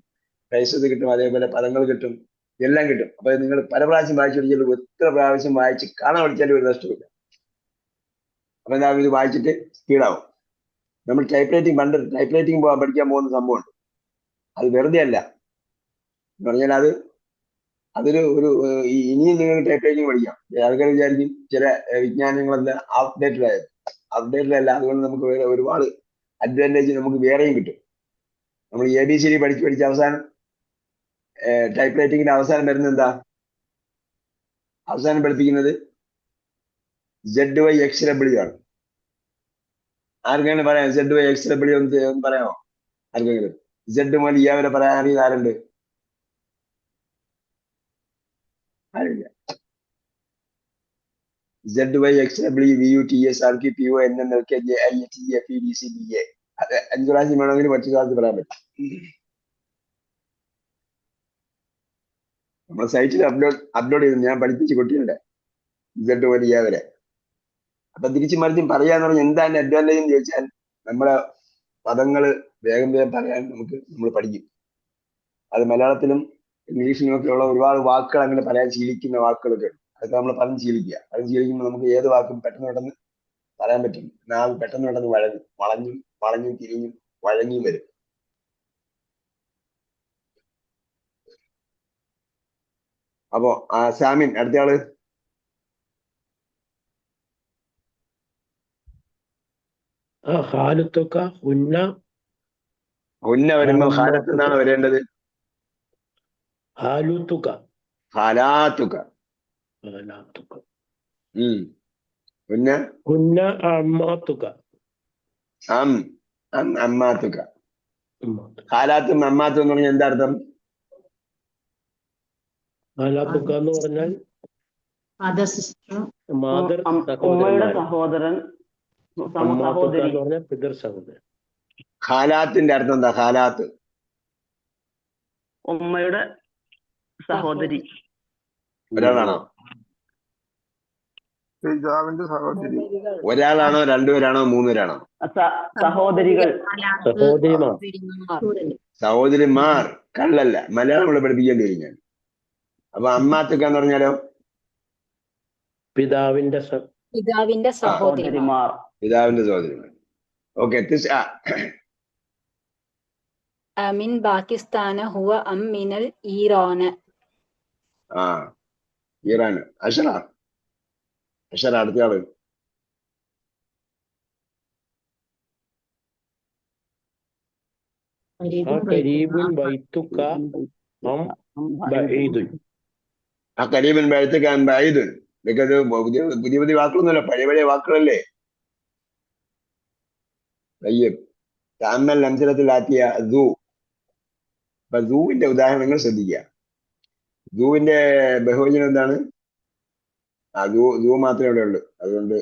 ഫ്രേസസ് കിട്ടും, അതേപോലെ പദങ്ങൾ കിട്ടും, എല്ലാം കിട്ടും. അപ്പൊ നിങ്ങൾ പല പ്രാവശ്യം വായിച്ചു പഠിച്ചാലും എത്ര പ്രാവശ്യം വായിച്ച് കാണാൻ പഠിച്ചാലും ഒരു നഷ്ടമില്ല. അപ്പൊ എന്താ ഇത് വായിച്ചിട്ട് സ്പീഡാവും. നമ്മൾ ടൈപ്പ് റൈറ്റിംഗ് പഠിക്കാൻ പോകുന്ന സംഭവമുണ്ട്. അത് വെറുതെ അല്ല എന്ന് പറഞ്ഞാൽ അതൊരു ഇനിയും നിങ്ങൾ ടൈപ്പ് റൈറ്റിംഗ് പഠിക്കാം. ആൾക്കാർ വിചാരിക്കും ചില വിജ്ഞാനങ്ങളെല്ലാം ഔട്ട്ഡേറ്റഡ് അല്ല. അതുകൊണ്ട് നമുക്ക് വേറെ ഒരുപാട് അഡ്വാൻറ്റേജ് നമുക്ക് വേറെയും കിട്ടും. നമ്മൾ ABCD പഠിച്ച് അവസാനം ടൈപ്പ് റൈറ്റിംഗിന്റെ അവസാനം വരുന്നത് എന്താ? അവസാനം പഠിപ്പിക്കുന്നത് ZYXW ആണ്. ആർക്കെങ്കിലും പറയാം ZYXW ഒന്ന് പറയാമോ? ആർക്കെങ്കിലും Z മുതൽ E വരെ പറയാൻ അറിയുന്ന ആരുണ്ട്? ആരില്ല. ZYXW VUTS RQPO NNLKJIHEFEDCBA. അത് 5 പ്രാവശ്യം വേണമെങ്കിൽ മറ്റു കാലത്ത് പറയാൻ പറ്റും. നമ്മുടെ സൈറ്റിൽ അപ്ലോഡ് ചെയ്തു. ഞാൻ പഠിപ്പിച്ച് കുട്ടികളുടെ Z മുതൽ E വരെ. അപ്പൊ തിരിച്ചു മറിച്ചും പറയാന്ന് പറഞ്ഞാൽ എന്താണ് അഡ്വാൻറ്റേജ് എന്ന് ചോദിച്ചാൽ നമ്മുടെ പദങ്ങൾ വേഗം പറയാൻ നമ്മൾ പഠിക്കും. അത് മലയാളത്തിലും ഇംഗ്ലീഷിലും ഒക്കെ ഉള്ള ഒരുപാട് വാക്കുകൾ അങ്ങനെ പറയാൻ ശീലിക്കുന്ന വാക്കുകളൊക്കെ ഉണ്ട്. അതൊക്കെ നമ്മൾ പറഞ്ഞ് ശീലിക്കുമ്പോൾ നമുക്ക് ഏത് വാക്കും പെട്ടെന്ന് പറയാൻ പറ്റും. നാം പെട്ടെന്ന് വളഞ്ഞും തിരിഞ്ഞും വഴങ്ങിയും വരും. അപ്പോ സാമിൻ അടുത്തയാള്. ഹാലുത്തുക ഉന്ന വരുമ്പോ ഹാലത്ത് എന്നാണ് വരേണ്ടത്. ഹാലുത്തുക ഹാലാത്തുക. ഉന്ന അമ്മാത്തുക അമ്മാത്തുക. ഹാലാത്തും അമ്മാത്തും എന്ന് പറഞ്ഞാൽ എന്താ അർത്ഥം? ഹാലാത്തുക എന്ന് പറഞ്ഞാൽ ഉമ്മയുടെ സഹോദരൻ സഹോദരി. പിതൃ സഹോദരൻ. ഹാലാത്തിന്റെ അർത്ഥം എന്താ? ഹാലാത്ത് ഉമ്മയുടെ സഹോദരി. ഒരാളാണോ? പിതാവിന്റെ സഹോദരി. ഒരാളാണോ, രണ്ടുപേരാണോ, മൂന്നുപേരാണോ? സഹോദരികൾ. സഹോദരിമാർ. കള്ളല്ല, മലയാളം ഇവിടെ പഠിപ്പിക്കേണ്ടി വരും ഞാൻ. അപ്പൊ അമ്മാത്തുക എന്ന് പറഞ്ഞാലോ? പിതാവിന്റെ സഹോദരിമാർ. പിതാവിന്റെ സഹോദരിമാർ. ഓക്കെ. മിൻ പാകിസ്ഥാന ഹുവ അം മിനൽ ഈറാന്. ഈറാൻ. അഷറ അടുത്തയാള്. കരീബുൻ ബൈത്തുക അം ബഈദുൻ. കരീബുൻ ബൈത്തുക അം ബഈദുൻ. ഇതൊക്കെ പുതിയ വാക്കുകളൊന്നുമല്ല, പഴയ വാക്കുകളല്ലേ. താമൽ അംസലത്തിലാക്കിയ സൂ. അപ്പൊ സൂവിന്റെ ഉദാഹരണങ്ങൾ ശ്രദ്ധിക്കുക. സൂവിന്റെ ബഹുവചനം എന്താണ്? സൂ മാത്രമേ ഇവിടെ ഉള്ളൂ, അതുകൊണ്ട്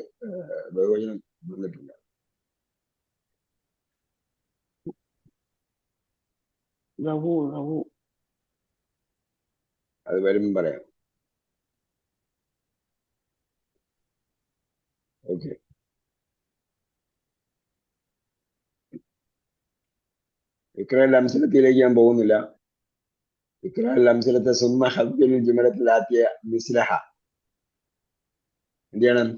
ബഹുവചനം വന്നിട്ടില്ല. അത് വരുമ്പം പറയാം. ഓക്കെ. ഇക്റൽ അംസലത്തിലേക്ക് ഞാൻ പോകുന്നില്ല. ഇക്റൽ അംസലത്തെ സുമ്മ ഹദ്ദിൽ ജുമലത്തിലാക്കിയ മിസ്ലഹ. എന്ത് ചെയ്യണം?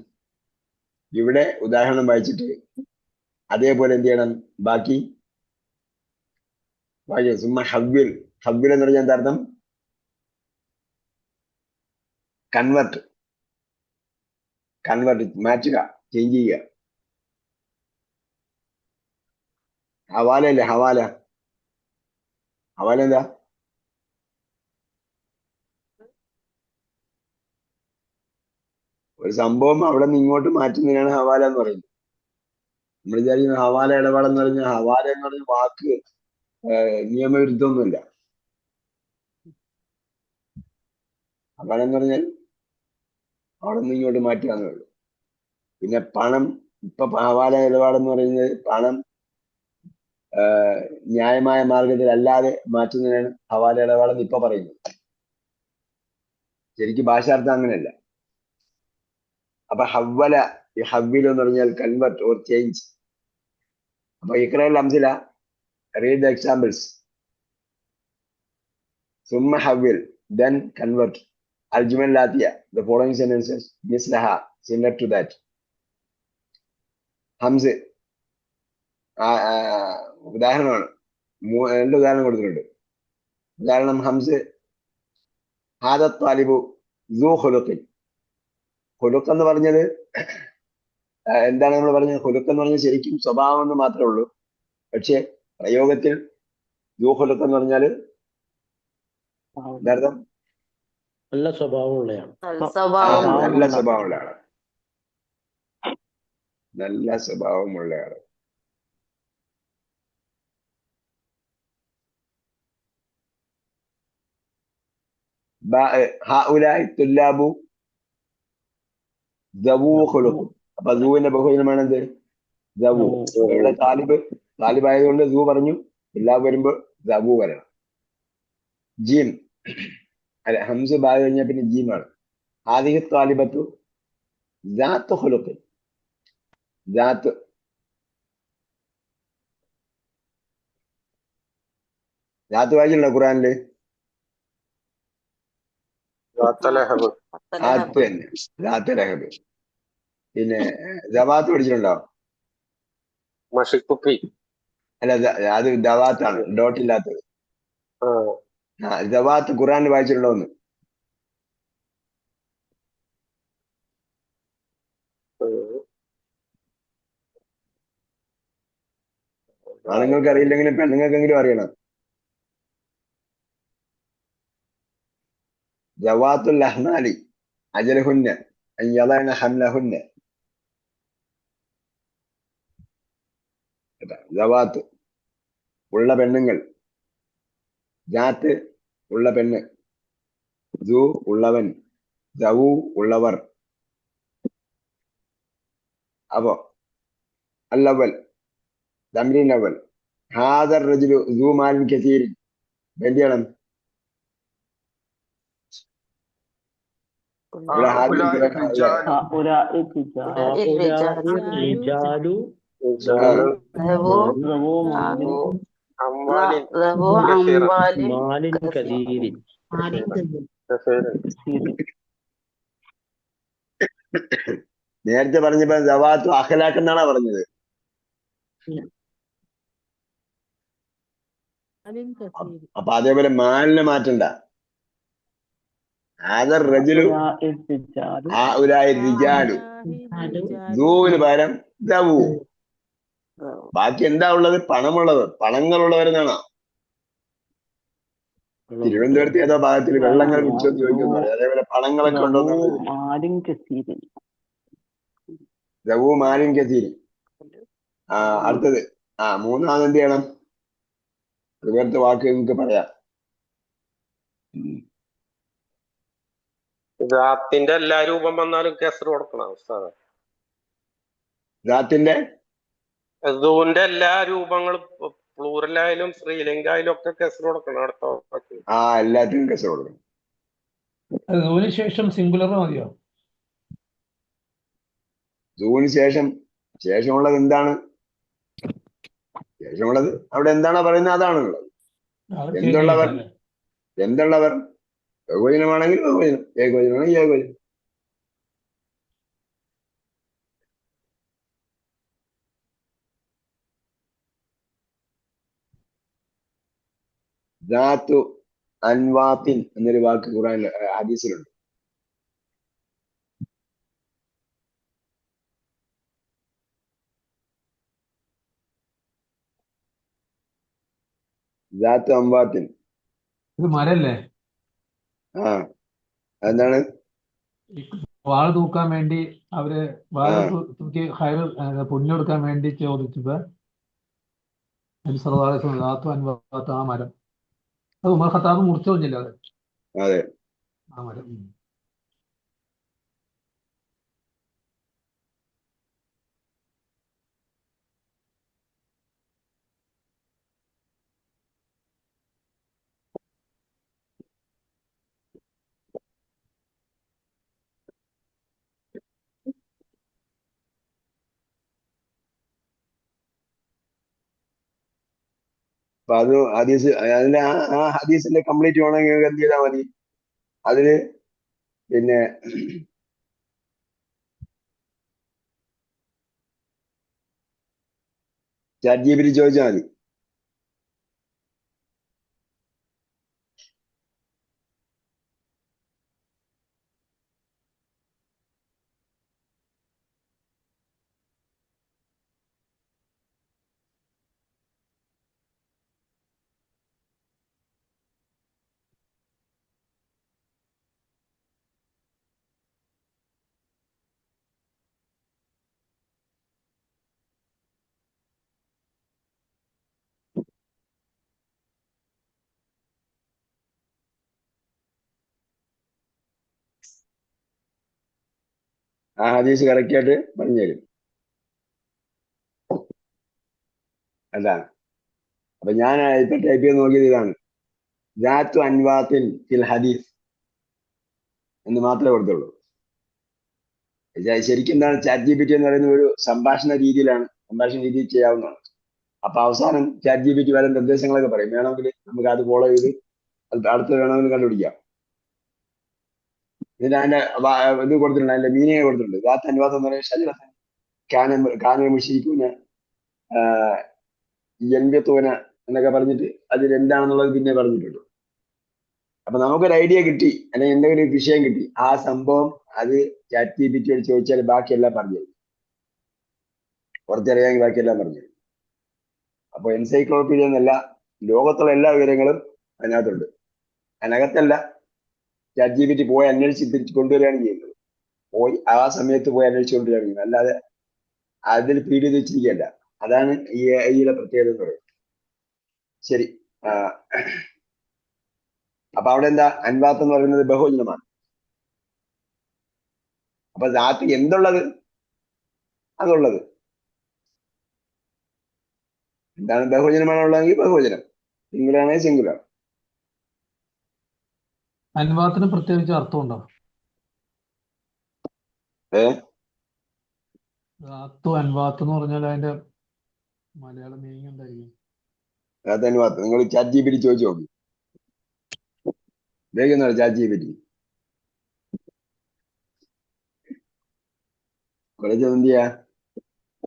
ഇവിടെ ഉദാഹരണം വായിച്ചിട്ട് അതേപോലെ എന്ത് ചെയ്യണം? ബാക്കി സുമ്മ ഹവ്വിൽ. ഹവ്വിൽ എന്ന് പറഞ്ഞാൽ എന്താ അർത്ഥം? കൺവെർട്ട്, മാറ്റുക, ചേഞ്ച് ചെയ്യുക. ഹവാല അല്ലേ? ഹവാല എന്താ? ഒരു സംഭവം അവിടെ നിന്ന് ഇങ്ങോട്ട് മാറ്റുന്നതിനാണ് ഹവാല എന്ന് പറയുന്നത്. നമ്മൾ വിചാരിക്കുന്ന ഹവാല ഇടപാടെന്ന് പറഞ്ഞാൽ ഹവാല എന്ന് പറഞ്ഞ വാക്ക് നിയമവിരുദ്ധമൊന്നുമില്ല. ഹവാല എന്ന് പറഞ്ഞാൽ അവിടെ നിന്ന് ഇങ്ങോട്ട് മാറ്റുകയെന്നേ ഉള്ളൂ. പിന്നെ പണം, ഇപ്പൊ ഹവാല ഇടപാടെന്ന് പറയുന്നത് പണം ന്യായമായ മാർഗത്തിൽ അല്ലാതെ മാറ്റുന്നതിനാണ് ഹവാല ഇടപാടെന്ന് ഇപ്പൊ പറയുന്നത്. ശരിക്കും ഭാഷാർത്ഥം അങ്ങനെയല്ല. അപ്പൊ ഹവ്വല, ഈ ഹവ്വിൽ എന്ന് പറഞ്ഞാൽ കൺവെർട്ട് ഓർ ചേഞ്ച്. അപ്പൊ ഇഖ്റൽ അംസില, read the examples. Summa hawil, then convert. Al-Jumal Latiya, the following sentences, mislaha, similar to that. Hamze, ഉദാഹരണമാണ്. 2 ഉദാഹരണം കൊടുത്തിട്ടുണ്ട്. ഉദാഹരണം ഹംസ്, ഹാദ താലിബു സൂ ഖുലുഖിൻ. ഖുലുഖ് എന്ന് പറഞ്ഞത് എന്താണ് നമ്മൾ പറഞ്ഞത്? ഖുലുഖ് എന്ന് പറഞ്ഞാൽ ശരിക്കും സ്വഭാവം എന്ന് മാത്രമേ ഉള്ളൂ. പക്ഷെ പ്രയോഗത്തിൽ സൂ ഖുലുഖ് എന്ന് പറഞ്ഞാല് എന്താർത്ഥം? നല്ല സ്വഭാവമുള്ളയാണ്. നല്ല സ്വഭാവമുള്ള ആള്, നല്ല സ്വഭാവമുള്ള ആള്. ഹഉലാഇ തുല്ലാബു ദവൂ ഖുലുഖ്. അപ്പൊ സൂവിന്റെ ബഹുവചനമാണ് എന്ത്? ദവൂ. ഇവിടെ താലിബ് ആയതുകൊണ്ട് സൂ പറഞ്ഞു. തുല്ലാബ് വരുമ്പോ ദവൂ വരണം. ജീം, അല്ല ഹംസ് ബാഗ് കഴിഞ്ഞാൽ പിന്നെ ജീമാണ്. ഹാദിഹി താലിബത്തു ദാത്ത് ഖുലുഖിൻ. ദാത്ത് വായിച്ചിട്ടുണ്ടോ ഖുറാനില്? ദാത്ത് തന്നെ, ദാത്ത് ലഹബ്. പിന്നെ ദവാത്ത് പഠിച്ചിട്ടുണ്ടോ? അല്ല, അത് ദവാത്താണ്, ഡോട്ട് ഇല്ലാത്തത്. ദവാത്ത് ഖുറാനിൽ വായിച്ചിട്ടുണ്ടോ എന്ന്? ആണുങ്ങൾക്ക് അറിയില്ലെങ്കിലും പെണ്ണുങ്ങൾക്കെങ്കിലും അറിയണം. ജവാത്തുൽ അഹ്മാലി അജലഹുന്ന അയ്യദന ഹംലഹുന്ന. ജവാത്ത് ഉള്ള പെണ്ണുങ്ങൾ, ജാത്ത് ഉള്ള പെണ്ണ്, ജൂ ഉള്ളവൻ, ജവു ഉള്ളവർ. അപ്പോ അല്ലവൽ തംരീൻ അവൽ, ഹാദർ റജുലു സൂ മാലിൻ കസീരിൻ. എന്ത് ചെയ്യണം? നേരത്തെ പറഞ്ഞപ്പോ ജവാത്തു അഖലാഖ് എന്നാണോ പറഞ്ഞത്? അപ്പൊ അതേപോലെ മാലിനെ മാറ്റണ്ട. ആദർ റജുലു റിജാലു, ദൂവിന് പകരം ദവു. ബാക്കി എന്താ ഉള്ളത്? പണമുള്ളവർ, പണങ്ങളുള്ളവരെന്നാണോ? തിരുവനന്തപുരത്ത് ഏതോ ഭാഗത്തിൽ വെള്ളങ്ങൾ വിളിച്ചോ ചോദിക്കുന്നു. അതേപോലെ പണങ്ങളൊക്കെ ഉണ്ടോ? ദവു മാലിൻ കസീരി. അടുത്തത് മൂന്നാമത് എന്ത് ചെയ്യണം? ഇവിടുത്തെ വാക്ക് നിങ്ങൾക്ക് പറയാം. ദാത്തിന്റെ എല്ലാ രൂപം വന്നാലും കെസർ കൊടുക്കണം. ദാത്തിന്റെ എല്ലാ രൂപങ്ങളും പ്ലൂറലായാലും സ്ത്രീലിംഗായാലും ഒക്കെ കെസർ കൊടുക്കണം. അടുത്ത എല്ലാത്തിനും കെസർ കൊടുക്കണം. സൂവിന് ശേഷം സിംഗുലർ മതിയോ? സൂവിന് ശേഷമുള്ളത് എന്താണ്? ശേഷമുള്ളത് അവിടെ എന്താണോ പറയുന്നത് അതാണുള്ളത്. എന്തുള്ളവർ ബഹുവചനമാണെങ്കിൽ ബഹുവചനം, ഏകവചനമാണെങ്കിൽ ഏകവചനം. ദാത്തു അൻവാത്തിൻ എന്നൊരു വാക്ക് ഖുർആനിൽ ഹദീസിലുണ്ട്. ദാത്തു അംവാത്തിൻ മരല്ലേ? എന്താണ്? വാള് തൂക്കാൻ വേണ്ടി അവര് വാള് തൂക്കി പുണ്യം കൊടുക്കാൻ വേണ്ടി ചോദിച്ചപ്പോ നബി സല്ലല്ലാഹു അലൈഹി വസല്ലം ലാത്തു അൻവാത്ത് ആ മരം അത് ഉമർ ഖത്താബ് മുറിച്ചു കളഞ്ഞില്ല അത് അതെ. ആ മരം. അപ്പൊ അത് ഹദീസ് അതിന്റെ ആ ഹദീസിന്റെ കംപ്ലീറ്റ് വേണമെങ്കിൽ എന്ത് ചെയ്താൽ മതി, അതിന് പിന്നെ ChatGPT ചോദിച്ചാൽ മതി. ആ ഹദീസ് കറക്റ്റ് ആയിട്ട് പറഞ്ഞു തരും. അല്ല അപ്പൊ ഞാൻ ഇപ്പൊ ടൈപ്പ് ചെയ്ത് നോക്കിയത് ഇതാണ്, ദാത്തു അൻവാത്തിൻ ഫിൽ ഹദീസ് എന്ന് മാത്രമേ കൊടുത്തുള്ളൂ. ശരിക്കും എന്താണ് ChatGPT എന്ന് പറയുന്ന ഒരു സംഭാഷണ രീതിയിൽ ചെയ്യാവുന്നതാണ്. അപ്പൊ അവസാനം ChatGPT പല നിർദ്ദേശങ്ങളൊക്കെ പറയും, വേണമെങ്കിൽ നമുക്ക് അത് ഫോളോ ചെയ്ത് അടുത്ത് വേണമെങ്കിൽ കണ്ടുപിടിക്കാം. ഇതിന് അതിന്റെ ഇത് കൊടുത്തിട്ടുണ്ട്, അതിന്റെ മീനിങ് കൊടുത്തിട്ടുണ്ട്. ദാത്ത് അൻവാത്ത് എന്ന് പറയുന്നത് ശരീരത്തിന് കാന മുഷിരിക്കുന്ന എൺപത്തോന എന്നൊക്കെ പറഞ്ഞിട്ട് അതിൽ എന്താണെന്നുള്ളത് പിന്നെ പറഞ്ഞിട്ടുണ്ട്. അപ്പൊ നമുക്കൊരു ഐഡിയ കിട്ടി, അല്ലെങ്കിൽ എന്തെങ്കിലും ഒരു വിഷയം കിട്ടി, ആ സംഭവം അത് ChatGPT ചോദിച്ചാൽ ബാക്കിയെല്ലാം പറഞ്ഞു തരും. കുറച്ചറിയാമെങ്കിൽ ബാക്കിയെല്ലാം പറഞ്ഞു തരും. അപ്പൊ എൻസൈക്ലോപീഡിയ എന്നല്ല, ലോകത്തുള്ള എല്ലാ വിവരങ്ങളും അതിനകത്തുണ്ട്. അതിനകത്തല്ല, ChatGPT പോയി അന്വേഷിച്ച് തിരിച്ച് കൊണ്ടുവരികയാണ് ചെയ്യുന്നത്. ആ സമയത്ത് പോയി അന്വേഷിച്ച് കൊണ്ടുവരികയാണ് ചെയ്യുന്നത്, അല്ലാതെ അതിൽ ഫീഡ് ചെയ്ത് വെച്ചിരിക്കുകയല്ല. അതാണ് ഈ AI-യുടെ പ്രത്യേകത എന്ന് പറയുന്നത്. ശരി. അപ്പൊ അവിടെ എന്താ, അൻവാത്ത് എന്ന് പറയുന്നത് ബഹുവചനമാണ്. അപ്പൊ ദാത്ത് എന്തുള്ളത്, അതുള്ളത് എന്താണ്, ബഹുവചനമാണുള്ളതെങ്കിൽ ബഹുവചനം, സിംഗുലർ ആണെങ്കിൽ സിംഗുലർ. അൻവാത്തിന് പ്രത്യേകിച്ച് അർത്ഥമുണ്ടോ? ധാത്തു അൻവാത്ത് എന്ന് പറഞ്ഞാൽ അതിന്റെ മലയാളം മീനിങ് എന്തായിരിക്കും? അൻവാത്ത് നിങ്ങൾ ChatGPT ചോദിച്ചു നോക്കി, വേഗം ChatGPT കുറച്ച് എന്ത് ചെയ്യാ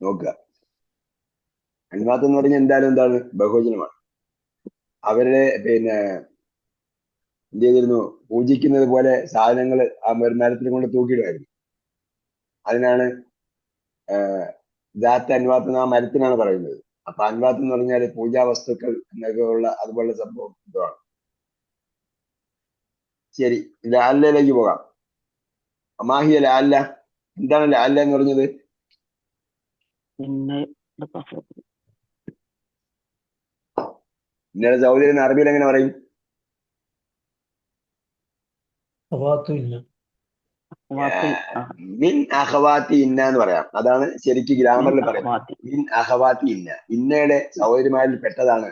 നോക്കുക. അൻവാത്ത് എന്ന് പറഞ്ഞാൽ എന്തായാലും എന്താണ്, ബഹുവചനമാണ്. അവരുടെ പിന്നെ എന്ത് ചെയ്തിരുന്നു, പൂജിക്കുന്നത് പോലെ സാധനങ്ങൾ ആ മരത്തിൽ കൊണ്ട് തൂക്കിയിടുമായിരുന്നു. അതിനാണ് ദാത്ത് അൻവാത്ത് ആ മരത്തിനാണ് പറയുന്നത്. അപ്പൊ അൻവാത്ത് എന്ന് പറഞ്ഞാൽ പൂജാ വസ്തുക്കൾ എന്നൊക്കെ ഉള്ള അതുപോലെ സംഭവം ഇതാണ്. ശരി, ലാല്ലയിലേക്ക് പോകാം. അമാഹിയ ലാല്ല, എന്താണ് ലാല്ല എന്ന് പറഞ്ഞത്? ഇന്നലെ സൗദി അറബിയിൽ എങ്ങനെ പറയും? മിൻ അഹവാത്തി ഇന്ന എന്ന് പറയാം. അതാണ് ശരിക്കും ഗ്രാമറിൽ പറയുന്നത്. മിൻ അഹവാത്തി ഇന്ന, ഇന്നയുടെ സഹോദരിമാരിൽ പെട്ടതാണ്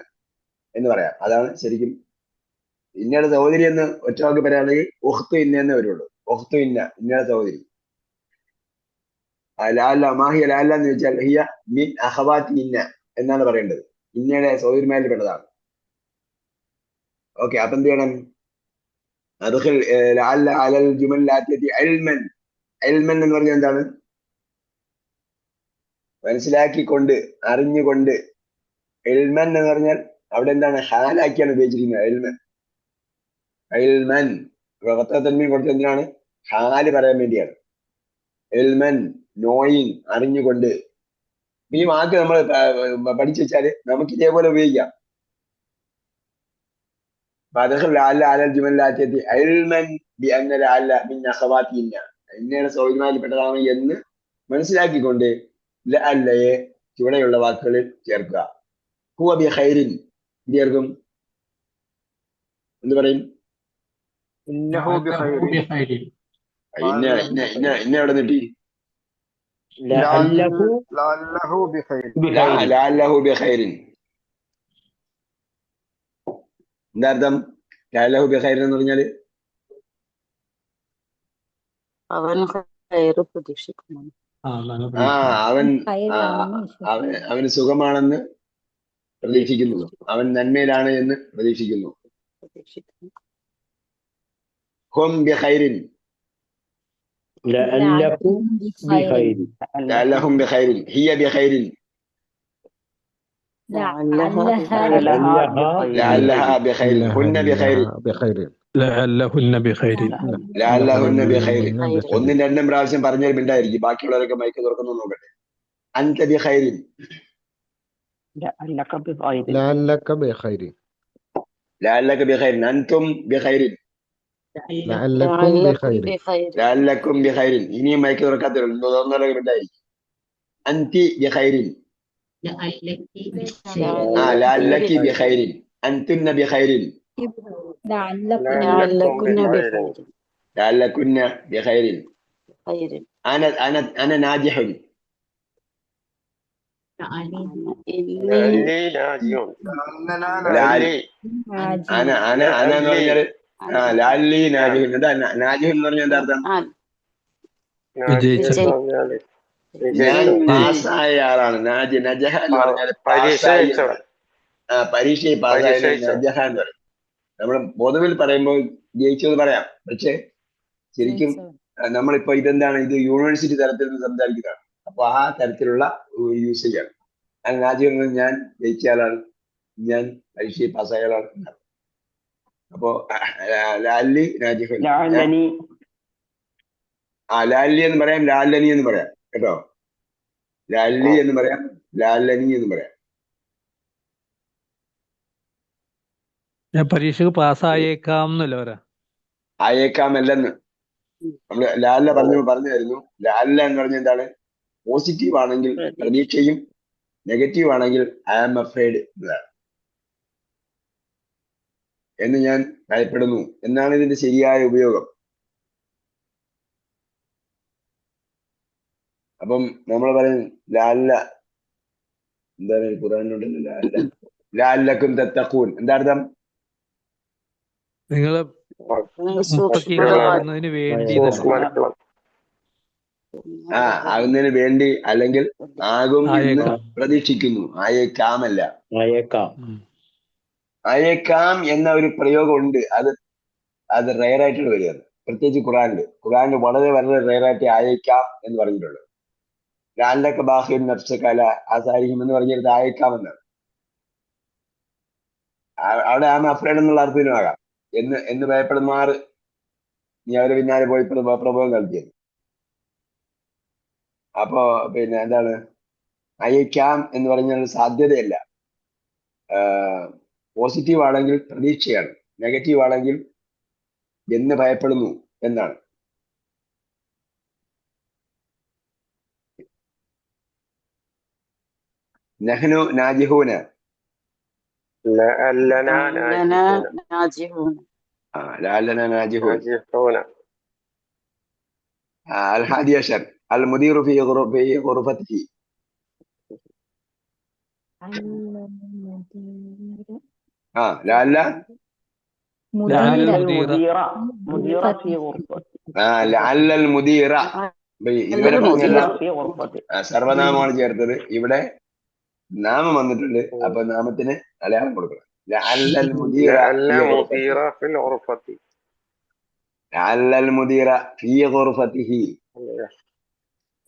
എന്ന് പറയാം. അതാണ് ശരിക്കും ഇന്നയുടെ സഹോദരി എന്ന് ഒറ്റവാക്കി പറയുകയാണെങ്കിൽ ഉഖ്തു ഇന്ന എന്നേ വരുള്ളൂ. ഉഖ്തു ഇന്ന, ഇന്നയുടെ സഹോദരി. ലാല്ല മാഹിയ ലാല്ല എന്ന് ചോദിച്ചാൽ ഹിയ മിൻ അഹവാത്തി ഇന്ന എന്നാണ് പറയേണ്ടത്. ഇന്നയുടെ സഹോദരിമാരിൽ പെട്ടതാണ്. ഓക്കെ, അപ്പൊ എന്ത് ചെയ്യണം? എന്ന് പറഞ്ഞാൽ എന്താണ്? മനസ്സിലാക്കിക്കൊണ്ട്, അറിഞ്ഞുകൊണ്ട്. എൽമൻ എന്ന് പറഞ്ഞാൽ അവിടെ എന്താണ്, ഹാലാക്കിയാണ് ഉപയോഗിച്ചിരിക്കുന്നത്. എൽമൻ തന്മീൻ കൊടുത്ത എന്തിനാണ്? ഹാല് പറയാൻ വേണ്ടിയാണ്. എൽമൻ നോയിങ്, അറിഞ്ഞുകൊണ്ട്. ഈ വാക്ക് നമ്മൾ പഠിച്ചു വെച്ചാല് നമുക്ക് ഇതേപോലെ ഉപയോഗിക്കാം. ഇന്നയുടെ സൗകര്യമായിൽപ്പെട്ടതാണ് എന്ന് മനസ്സിലാക്കിക്കൊണ്ട് ലഅല്ലയെ ചുവടെയുള്ള വാക്കുകളിൽ ചേർക്കുക. ഹുവ ബി ഖൈരിൻ എന്ത് ചേർക്കും? എന്ത് പറയും? ഇന്നഹു ബിഖൈരി ഇന്ന എവിടെ നിട്ടി? ലഅല്ലഹു ലഅല്ലഹു ബിഖൈരി ലഅല്ലഹു ബി ഖൈരിൻ. എന്താ അർത്ഥം? ലഅല്ലഹു ബി ഖൈരിൻ എന്ന് പറഞ്ഞാല് അവൻ ഖൈറ് പ്രതീക്ഷിക്കുന്നു. അവന് സുഖമാണെന്ന് പ്രതീക്ഷിക്കുന്നു, അവൻ നന്മയിലാണ് എന്ന് പ്രതീക്ഷിക്കുന്നു. ഹും ബി ഖൈരിൻ ലഅല്ലഹും ബിഖൈരി ലഅല്ലഹും ബി ഖൈരിൻ ഹിയ ബി ഖൈരിൻ ലഅല്ലഹാ ബി ഖൈരിൻ ഹുന്ന ബി ഖൈരിൻ ലഅല്ലഹുന്ന ബിഖൈരിൻ ലഅല്ലഹുന്ന ബി ഖൈരിൻ. ഒന്നും രണ്ടും പ്രാവശ്യം പറഞ്ഞാൽ മിണ്ടായിരിക്കും. ബാക്കിയുള്ളവരൊക്കെ മൈക്ക് തുറക്കുന്നു നോക്കട്ടെ. അൻത ബി ഖൈരിൻ ലഅല്ലക ബിഖൈരിൻ ലഅല്ലക ബി ഖൈരിൻ അൻതും ബി ഖൈരിൻ ലഅല്ലക്കും ബി ഖൈരിൻ. ഇനിയും മൈക്ക് തുറക്കാത്തവരുണ്ട്, ഒന്നര മിണ്ടായിരിക്കും. അൻതി ബി ഖൈരിൻ ലഅല്ലക്കി ബി ഖൈരിൻ അൻതുന്ന ബി ഖൈരിൻ ലഅല്ലകുന്ന ബി ഖൈരിൻ അന നാജിഹുൻ അന എന്ന് പറഞ്ഞാല് ലാലി നാജിഹുൻ. എന്താ നാജിഹുൻ എന്ന് പറഞ്ഞാൽ എന്താ അർത്ഥം? ഞാൻ പാസ്സായ ആളാണ്. നജഹ എന്ന് പറഞ്ഞാൽ പരീക്ഷയിൽ പാസ്സായ നജഹ എന്ന് പറയും. നമ്മൾ പൊതുവിൽ പറയുമ്പോൾ ജയിച്ചത് പറയാം, പക്ഷെ ശരിക്കും നമ്മളിപ്പോ ഇതെന്താണ്, ഇത് യൂണിവേഴ്സിറ്റി തലത്തിൽ നിന്ന് സംസാരിക്കുന്നതാണ്. അപ്പൊ ആ തരത്തിലുള്ള യൂസേജ് ആണ്. നാജിഹുൻ ഞാൻ ജയിച്ച ആളാണ്, ഞാൻ പരീക്ഷയിൽ പാസ്സായ ആളാണ്. അപ്പോ ലാലി നാജിഹുൻ ലാലി എന്ന് പറയാം, ലാലനി എന്ന് പറയാം കേട്ടോ. ലാലി എന്ന് പറയാം, ലാലനി എന്ന് പറയാം. ഞാൻ പരീക്ഷക്ക് പാസ്സായേക്കാം എന്നല്ലേ പറയാ? ആയേക്കാമല്ലെന്ന് നമ്മള് ലാല പറഞ്ഞായിരുന്നു. ലാല എന്ന് പറഞ്ഞ എന്താണ്? പോസിറ്റീവ് ആണെങ്കിൽ പ്രതീക്ഷയും, നെഗറ്റീവ് ആണെങ്കിൽ ഐ ആം അഫ്രൈഡ് എന്നതാണ്. എന്ന് ഞാൻ ഭയപ്പെടുന്നു എന്നാണ് ഇതിന്റെ ശരിയായ ഉപയോഗം. അപ്പം നമ്മൾ പറയും ലാല, എന്താണ് ഖുർആനിലുണ്ടല്ലോ ലാല ലാലക്കും തത്തഖൂൻ. എന്താ അർത്ഥം? നിങ്ങള് മുത്തഖീങ്ങളാകുന്നതിന് വേണ്ടി ആകുന്നതിന് വേണ്ടി അല്ലെങ്കിൽ ആകും എന്ന് പ്രതീക്ഷിക്കുന്നു. ആയേക്കാമല്ല, ആയേക്കാം എന്ന ഒരു പ്രയോഗം ഉണ്ട്. അത് റയറായിട്ട് വരികയാണ്. പ്രത്യേകിച്ച് ഖുർആനിൽ വളരെ വളരെ റയറായിട്ട് ആയേക്കാം എന്ന് പറഞ്ഞിട്ടുള്ളത്. ലാലൊക്കെ ബാഹ്യൻ നഫ്സകല ആസാരിഹിം എന്ന് പറഞ്ഞിട്ട് ആയേക്കാം എന്നാണ്. അവിടെ ആമ അഫ്രൈഡ് എന്നുള്ള അർത്ഥത്തിനുമാകാം. എന്ന് ഭയപ്പെടുമാറ് നീ അവരെ പിന്നാലെ പോയി പ്രബോധം നടത്തിയത്. അപ്പോ പിന്നെ എന്താണ് അയക്കാം എന്ന് പറഞ്ഞാൽ സാധ്യതയല്ല. പോസിറ്റീവ് ആണെങ്കിൽ പ്രതീക്ഷയാണ്, നെഗറ്റീവ് ആണെങ്കിൽ എന്ന് ഭയപ്പെടുന്നു എന്നാണ്. നഹ്നു നാജിഹൂന ലഅല്ലനാ നാജിഹൂൻ الحادي عشر المدير في غرفته. لعل لعل المدير ഇതുവരെ പറഞ്ഞല്ല സർവനാമമാണ് ചേർത്തത്. ഇവിടെ നാമം വന്നിട്ടുണ്ട്, അപ്പൊ നാമത്തിന് അടയാളം കൊടുക്കണം. لعل المدير في غرفته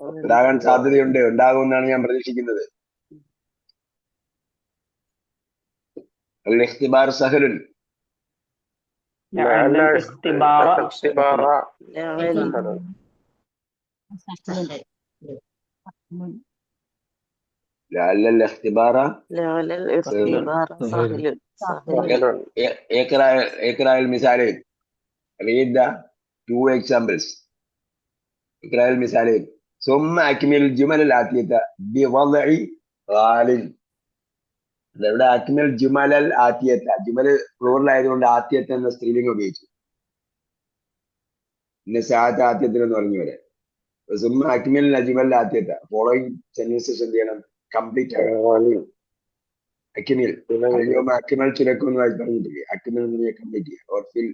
ഉണ്ടാകാൻ സാധ്യതയുണ്ട്, ഉണ്ടാകുമെന്നാണ് ഞാൻ പ്രതീക്ഷിക്കുന്നത്. الاختبار سهل لعل الاختبار سهل. اقرأ المثالين. Read the two examples. ഇക്രാൽ മിസാലൈൻ സുമ്മ അക്മിൽ ജുമൽ ആത്തിയത ബിവളഇ ഗാലിൻ. ഇവിടെ അക്മിൽ ജുമലൽ ആത്തിയത്ത, ജുമൽ പ്ലൂറൽ ആയതുകൊണ്ട് ആത്തിയത്ത എന്ന സ്ത്രീലിംഗം ഉപയോഗിച്ചു. പിന്നെ സാത്ത് ആത്തിയത്തിൽ എന്ന് പറഞ്ഞു വരെ സുമ്മ അക്മിൽ ജുമൽ ആത്തിയത്ത. ഫോളോയിങ് സെന്റൻസസ് എന്ത് ചെയ്യണം? കംപ്ലീറ്റ് ആകണം. അക്മിൽ അക്മിൽ ചുരക്കും എന്ന് പറഞ്ഞിട്ടില്ലേ? അക്മിൽ എന്ന് കംപ്ലീറ്റ് ചെയ്യുക. ഓർ ഫിൽ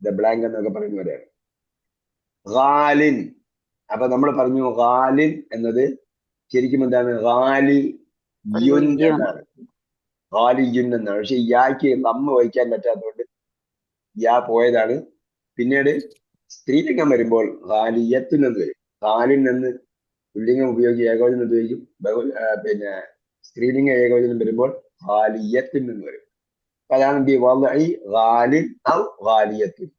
ദ ബ്ലാങ്ക് എന്നൊക്കെ പറയുന്ന പോലെയാണ്. ഗാലിൻ. അപ്പൊ നമ്മൾ പറഞ്ഞു ഗാലിൻ എന്നത് ശരിക്കും എന്താണ്? ഗാലി യുൻ എന്നാണ്. ഗാലി യുൻ എന്നാണ്. പക്ഷെ യാക്ക് നമ്മ വഹിക്കാൻ പറ്റാത്തതുകൊണ്ട് യാ പോയതാണ്. പിന്നീട് സ്ത്രീലിംഗം വരുമ്പോൾ ഗാലിയത്തുൻ എന്ന് വരും. ഗാലിൻ എന്ന് പുല്ലിംഗം ഉപയോഗിക്കും, ഏകവചനം ഉപയോഗിക്കും. പിന്നെ സ്ത്രീലിംഗ ഏകവചനം വരുമ്പോൾ ഗാലിയത്തുൻ എന്ന് വരും. അപ്പൊ അതാണ് ബിവളഇ ഗാലിൻ ഔ ഗാലിയത്തുൻ.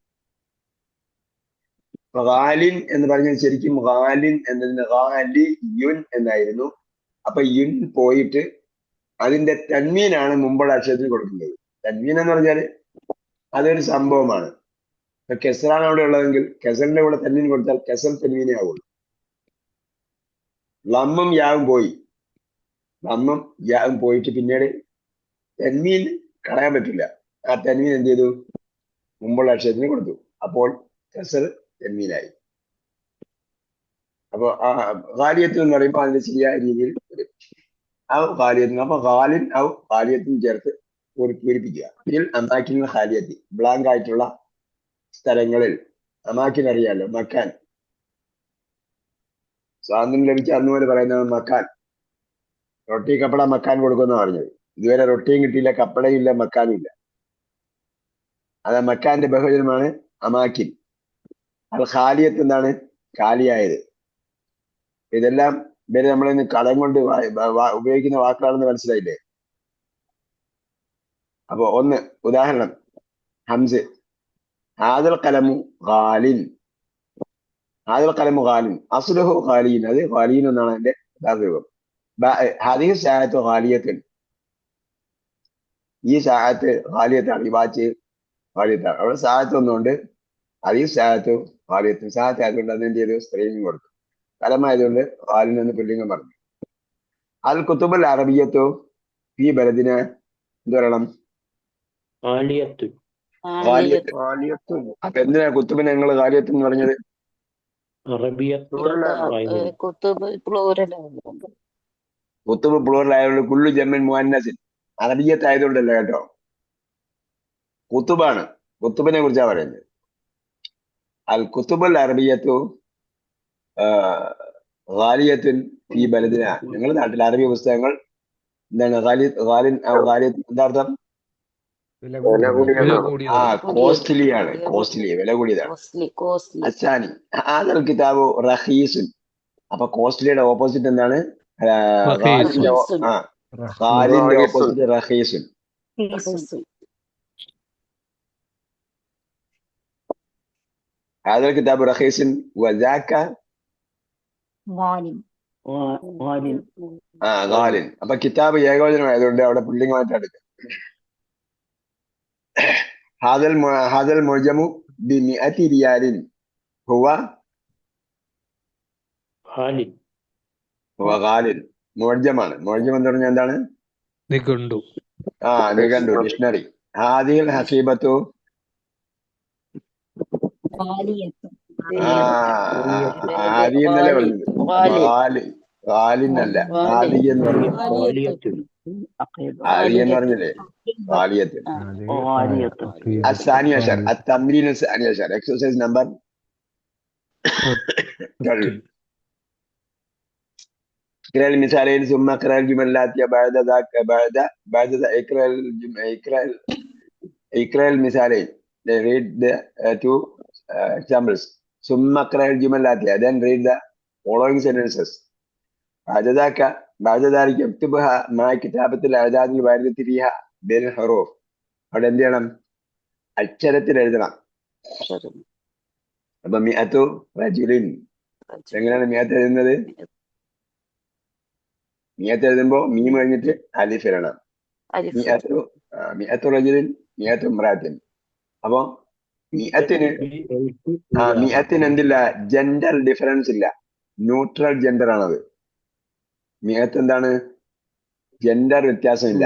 ഗാലിൻ എന്ന് പറഞ്ഞത് ശരിക്കും ഗാലിൻ എന്നതിന് ഗാലി യുൻ എന്നായിരുന്നു. അപ്പൊ യുൻ പോയിട്ട് അതിന്റെ തൻവീനാണ് മുമ്പുള്ള അക്ഷരത്തിന് കൊടുക്കുന്നത്. തൻവീൻ എന്ന് പറഞ്ഞാൽ അതൊരു സംഭവമാണ്. കെസറാണ് അവിടെ ഉള്ളതെങ്കിൽ കെസറിന്റെ കൂടെ തൻവീൻ കൊടുത്താൽ കെസർ തൻവീനേ ആവുള്ളൂ. ലമ്മും യാവും പോയി. ലമ്മും യാവും പോയിട്ട് പിന്നീട് തൻവീൻ കളയാൻ പറ്റില്ല. ആ തൻവീൻ എന്ത് ചെയ്തു? മുമ്പുള്ള അക്ഷരത്തിന് കൊടുത്തു. അപ്പോൾ കെസർ തൻവീനായി. അപ്പൊ ഗാലിയത്ത് എന്ന് പറയുമ്പോൾ അതിന്റെ ശരിയായ രീതിയിൽ വരും. ഔ ഗാലിയത്ത്. അപ്പൊ ഗാലിൻ ഔ ഗാലിയത്തും ചേർത്ത് പൂരിപ്പിക്കുക. ഇതിൽ അമാക്കിൻ ഖാലിയത്തി, ബ്ലാങ്ക് ആയിട്ടുള്ള സ്ഥലങ്ങളിൽ. അമാക്കിൻ അറിയാലോ, മക്കാൻ. സ്വാതന്ത്ര്യം ലഭിച്ച അന്നുപോലെ പറയുന്നത് മക്കാൻ. റൊട്ടി കപ്പട മക്കാൻ കൊടുക്കുന്ന പറഞ്ഞത്. ഇതുവരെ റൊട്ടിയും കിട്ടിയില്ല, കപ്പടയും ഇല്ല, മക്കാനും ഇല്ല. അത് മക്കാന്റെ ബഹുവചനമാണ് അമാക്കിൻ. അത് ഖാലിയത്ത് എന്താണ്? കാലിയായത്. ഇതെല്ലാം ഇവര് നമ്മളിന്ന് കടം കൊണ്ട് ഉപയോഗിക്കുന്ന വാക്കുകളാണെന്ന് മനസ്സിലായില്ലേ? അപ്പൊ ഒന്ന് ഉദാഹരണം, ഹംസ് ഹാദൽ കലമു ഖാലിൻ. ഹാദൽ കലമു ഖാലിൻ അസ്ലുഹു ഖാലിൻ. അത് ഖാലിൻ എന്നാണ് അതിന്റെ രൂപം. ഹാദിഹി സാഅത്തു ഖാലിയത്തുൻ. ഈ സാഅത്ത് ഖാലിയത്താണ്. ഈ വാച്ച് ഖാലിയത്താണ്. അവിടെ സാഅത്ത് ഒന്നുകൊണ്ട് ഹാദിഹി സാഅത്തു ഖാലിയത്തുൻ. സാഅത്ത് ആയതുകൊണ്ട് അതിന്റെ ഒരു സ്ത്രീലിംഗം കൊടുത്തു. കലമായതുകൊണ്ട് ഖാലിൻ എന്ന് പുല്ലിംഗം പറഞ്ഞു. അൽ കുത്തുബുൽ അറബിയത്തു ഈ ബലദിന എന്ത് പറയണം? അപ്പൊ എന്തിനാ കുത്തുബിനെ നിങ്ങൾ ഖാലിയത്ത് എന്ന് പറഞ്ഞത്? കുത്തുബ് പ്ലൂറൽ ആയതുകൊണ്ട് കുല്ലു ജമ്മൻ മുഅന്നസിൻ. അറബിയത്ത് ആയതുകൊണ്ടല്ല കേട്ടോ, കുത്തുബാണ്. കുത്തുബിനെ കുറിച്ചാ പറയുന്നത്. അൽ കുത്തുബുൽ അറബിയത്തു ഖാലിയത്തുൻ ഫീ ബലദിന. നിങ്ങളുടെ നാട്ടിൽ അറബി പുസ്തകങ്ങൾ എന്താണ്? ഖാലിയത്ത് എന്താ അർത്ഥം? കോസ്റ്റ്ലി ആണ്. കോസ്റ്റ്ലി, വില കൂടിയതാണ്. അസാനി ആദൽ കിതാബു റഖീസുൻ. അപ്പൊ കോസ്റ്റ്ലിയുടെ ഓപ്പോസിറ്റ് എന്താണ്? ഖാലിന്റെ ഓപ്പോസിറ്റ് റഖീസുൻ. ആദൽ കിതാബു റഖീസുൻ വദാക ഗാലിൻ. അപ്പൊ കിതാബ് ഏകവചനം ആയതുകൊണ്ട് അവിടെ പുല്ലിംഗമായിട്ട് എടുക്കുക. ഹാദൽ മുഅ്ജമു ബിമിഅതി റിയാലിൻ ഹുവ ഗാലിൻ. മുഅ്ജമാണ്. മുഅ്ജം എന്ന് പറഞ്ഞാൽ എന്താണ്? നിഘണ്ടു. നിഘണ്ടു, ഡിക്ഷണറി. ഹാദിൽ ഹസീബത്തു ആദി എന്നല്ലേ പറഞ്ഞത്? ഖാലിനല്ല, ആദി എന്ന് പറഞ്ഞു. ആദി എന്ന് പറഞ്ഞില്ലേ? ഖാലിയത്ത്. الثاني عشر التمرين الثاني عشر exercise number 12. اقرأ المثالين ثم اقرأ الجمل التي بعد ذاك. بعد اقرأ المثالين. Read the two examples. ثم اقرأ الجمل التي. Then read the following sentences. بعد ذلك اكتبها مع كتابة الأعداد الواردة فيها بين الحروف. അവിടെ എന്ത് ചെയ്യണം? അക്ഷരത്തിൽ എഴുതണം. അപ്പൊ മിഅത്തു റജുലിൻ. എങ്ങനെയാണ് മിഅത്ത് എഴുതുന്നത്? മിഅത്ത് എഴുതുമ്പോ മീം കഴിഞ്ഞിട്ട് അലിഫ് ഇടണം. മിഅത്തു റജുലിൻ മിഅത്തു ഇംറാത്തിൻ. അപ്പൊ മിഅത്തിന് മിഅത്തിന് എന്തില്ല, ജെൻഡർ ഡിഫറൻസ് ഇല്ല, ന്യൂട്രൽ ജെൻഡർ ആണത്. മിഅത്ത് എന്താണ്, ജെൻഡർ വ്യത്യാസമില്ല.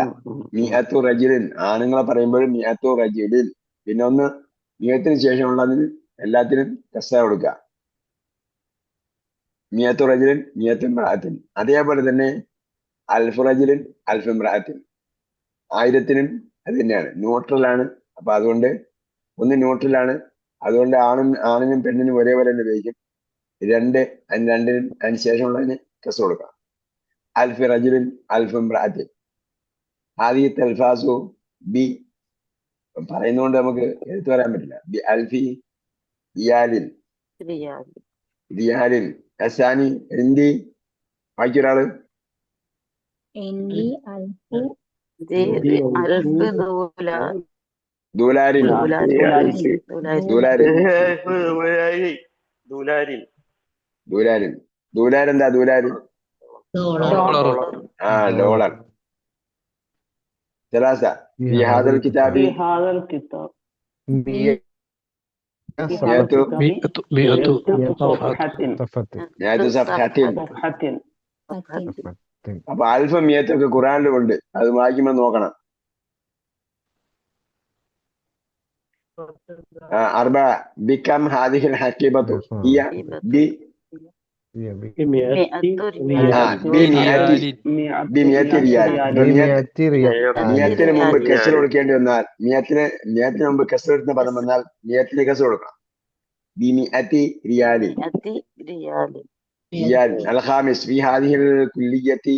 മിഅത്തു റജിലിൻ ആണുങ്ങളെ പറയുമ്പോൾ മിഅത്തു റജിലിൻ, പിന്നെ ഒന്ന് മിഅത്തിന് ശേഷമുള്ളതിന് എല്ലാത്തിനും കസ്ര കൊടുക്കുക. മിയത്തു റജുലിൻ മിയത്തു ഇംറഅത്തിൻ. അതേപോലെ തന്നെ അൽഫു റജുലിൻ അൽഫു ഇംറഅത്തിൻ, 1000-നും അത് തന്നെയാണ്, ന്യൂട്രലാണ്. അപ്പൊ അതുകൊണ്ട് ഒന്ന് ന്യൂട്രലാണ്, അതുകൊണ്ട് ആണിനും പെണ്ണിനും ഒരേപോലെ തന്നെ ഉപയോഗിക്കും. രണ്ടിനും അതിന് ശേഷമുള്ളതിന് കസ് കൊടുക്കാം. അൽഫി റജുലിൻ അൽഫു ഇംറഅത്തിൻ. ആദ്യത്തെ അൽഫാസു ബി പറയുന്നതുകൊണ്ട് നമുക്ക് എടുത്തു പറയാൻ പറ്റില്ല. ബി അൽഫി റിയാലിൻ റിയാലിൻ. അസാനി എന്തി വായിക്കൊരാള്. ദൂലാരിൻ ദൂലാരിൻ ദൂലാരെന്താ ദൂലാരിൻ? ഡോളർ. ثلاثة في هذا الكتاب مئة صفحة. അപ്പൊ അൽഫ മിയത്തൊക്കെ ഖുറാനിലുണ്ട്, അത് വായിക്കുമ്പോ നോക്കണം. അർബ ബികം ഹാദിഹിൽ ഹക്കീബത്തു ഹിയ ബി മിയത്തിന് മുമ്പ് കെസർ കൊടുക്കേണ്ടി വന്നാൽ, മിയത്തിന് മുമ്പ് കെസർ എടുക്കുന്ന പദം വന്നാൽ മിയത്തിന് കെസർ കൊടുക്കണം. ബിമിഅത്തി റിയാലി റിയാൽ. അൽഖാമിസ് ഫി ഹാദിഹിൽ കുല്ലിയത്തി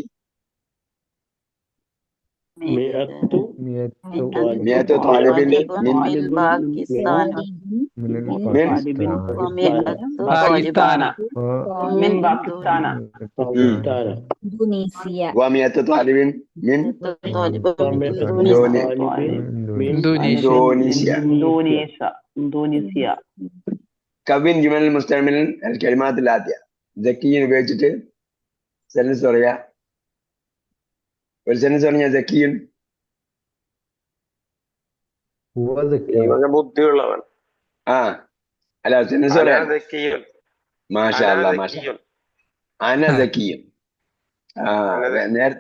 മിഅത്തു താലിബിൻ മിൻ ومئة طالب من ഇന്തോനേഷ്യ. കവിൻ ജുമൽ മുസ്തമിൽ കലിമാത്ത് ലാത്തിയ. ജക്കിൻ ഉപയോഗിച്ചിട്ട് സെൻസ് പറയാ. ഒരു സെൻസ് പറഞ്ഞ ജക്കിൻ ബുദ്ധിയുള്ളവൻ. അല്ല സെൻസ് പറയാ. മാഷാ അല്ലാഹ് മാഷാ. അന ജക്കിൻ.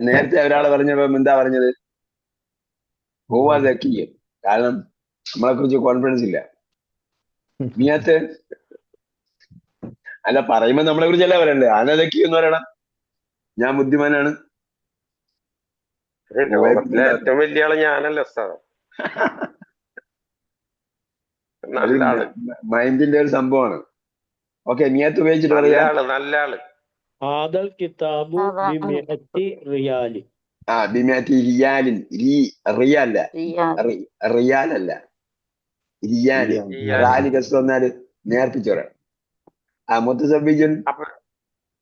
നേരത്തെ ഒരാള് പറഞ്ഞപ്പോ എന്താ പറഞ്ഞത്? ഹുവ ജക്കിൻ. കാരണം നമ്മളെ കുറിച്ച് കോൺഫിഡൻസ് ഇല്ല. മിയത്ത് അല്ല പറയുമ്പോ നമ്മളെ കുറിച്ച് അല്ല പറയണ്ടേ. അന ജക്കിൻ എന്ന് പറയണം. ഞാൻ ബുദ്ധിമാനാണ്. ഏറ്റവും വലിയ ആള് ഞാനല്ല സാർ. മൈൻഡിന്റെ ഒരു സംഭവമാണ്. ഓക്കെ, മിയത്ത് ഉപയോഗിച്ചിട്ട് പറയാ. നല്ല ആള്. ബിമിഅത്തി റിയാലിൻ. റിയാലല്ല റിയാലല്ല റിയാല്. റാലി കസ് വന്നാല് നേർപ്പിച്ചു പറയാം. മുത്തസബ്ബിജുൻ.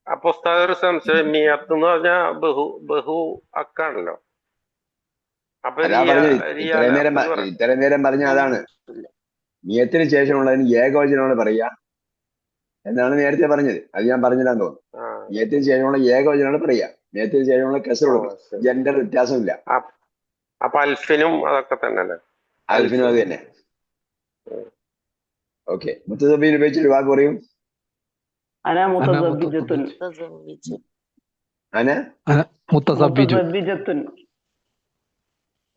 അപ്പൊ ഒരു സംശയം, മിയത്ത് എന്ന് പറഞ്ഞാ ബഹു അക്കാണല്ലോ. ഇത്രയും നേരം പറഞ്ഞ അതാണ്. മിയത്തിന് ശേഷമുള്ളതിന് ഏകവചനമാണ് പറയുക എന്നാണ് നേരത്തെ പറഞ്ഞത്. അത് ഞാൻ പറഞ്ഞില്ലാന്ന് തോന്നുന്നു. മിയത്തിന് ശേഷമുള്ള ഏകവചനമാണ് പറയുക. മിയത്തിന് ശേഷമുള്ള കസറുള്ളൂ. ജെൻഡർ വ്യത്യാസമില്ല. അപ്പൊ അൽഫിനും അതൊക്കെ തന്നെ. അൽഫിനും അത് തന്നെ. ഓക്കെ, മുത്തസബ്ബീൻ ഉപയോഗിച്ചൊരു വാക്ക് പറയും.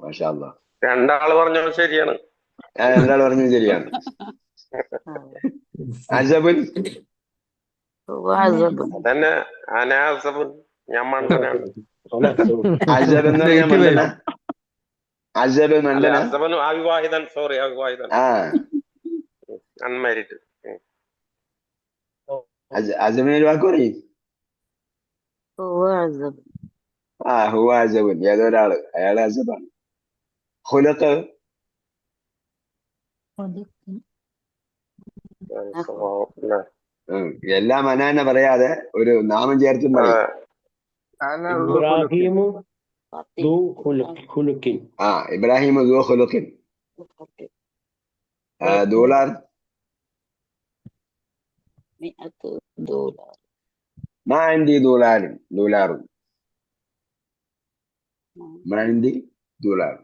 മാഷാ അല്ലാഹ്. രണ്ടാള് പറഞ്ഞത് ശരിയാണ്. രണ്ടാള് പറഞ്ഞത് ശരിയാണ്. അസബുൻ അതന്നെ. അനാസബുൻ. ഞാൻ മണ്ടനാണ്. അസബ് എന്ന് പറഞ്ഞാൽ മണ്ടന. അസബ് മണ്ടന. അവിവാഹിതൻ. സോറി, അവിവാഹിതൻ. അൺമാരിഡ്. അസബിന് ഒരു വാക്ക് പറയും. ഹുവ അസബുൻ. ഏതൊരാള്, അയാള് അസബാണ്. ഖുലഖ് എല്ലാം അനാന പറയാതെ ഒരു നാമം ചേർത്തും പറയും. ഇബ്രാഹിം ദു ഖുലുഖിൻ. ദോലാർ ما عندي دولار. ما عندي دولار.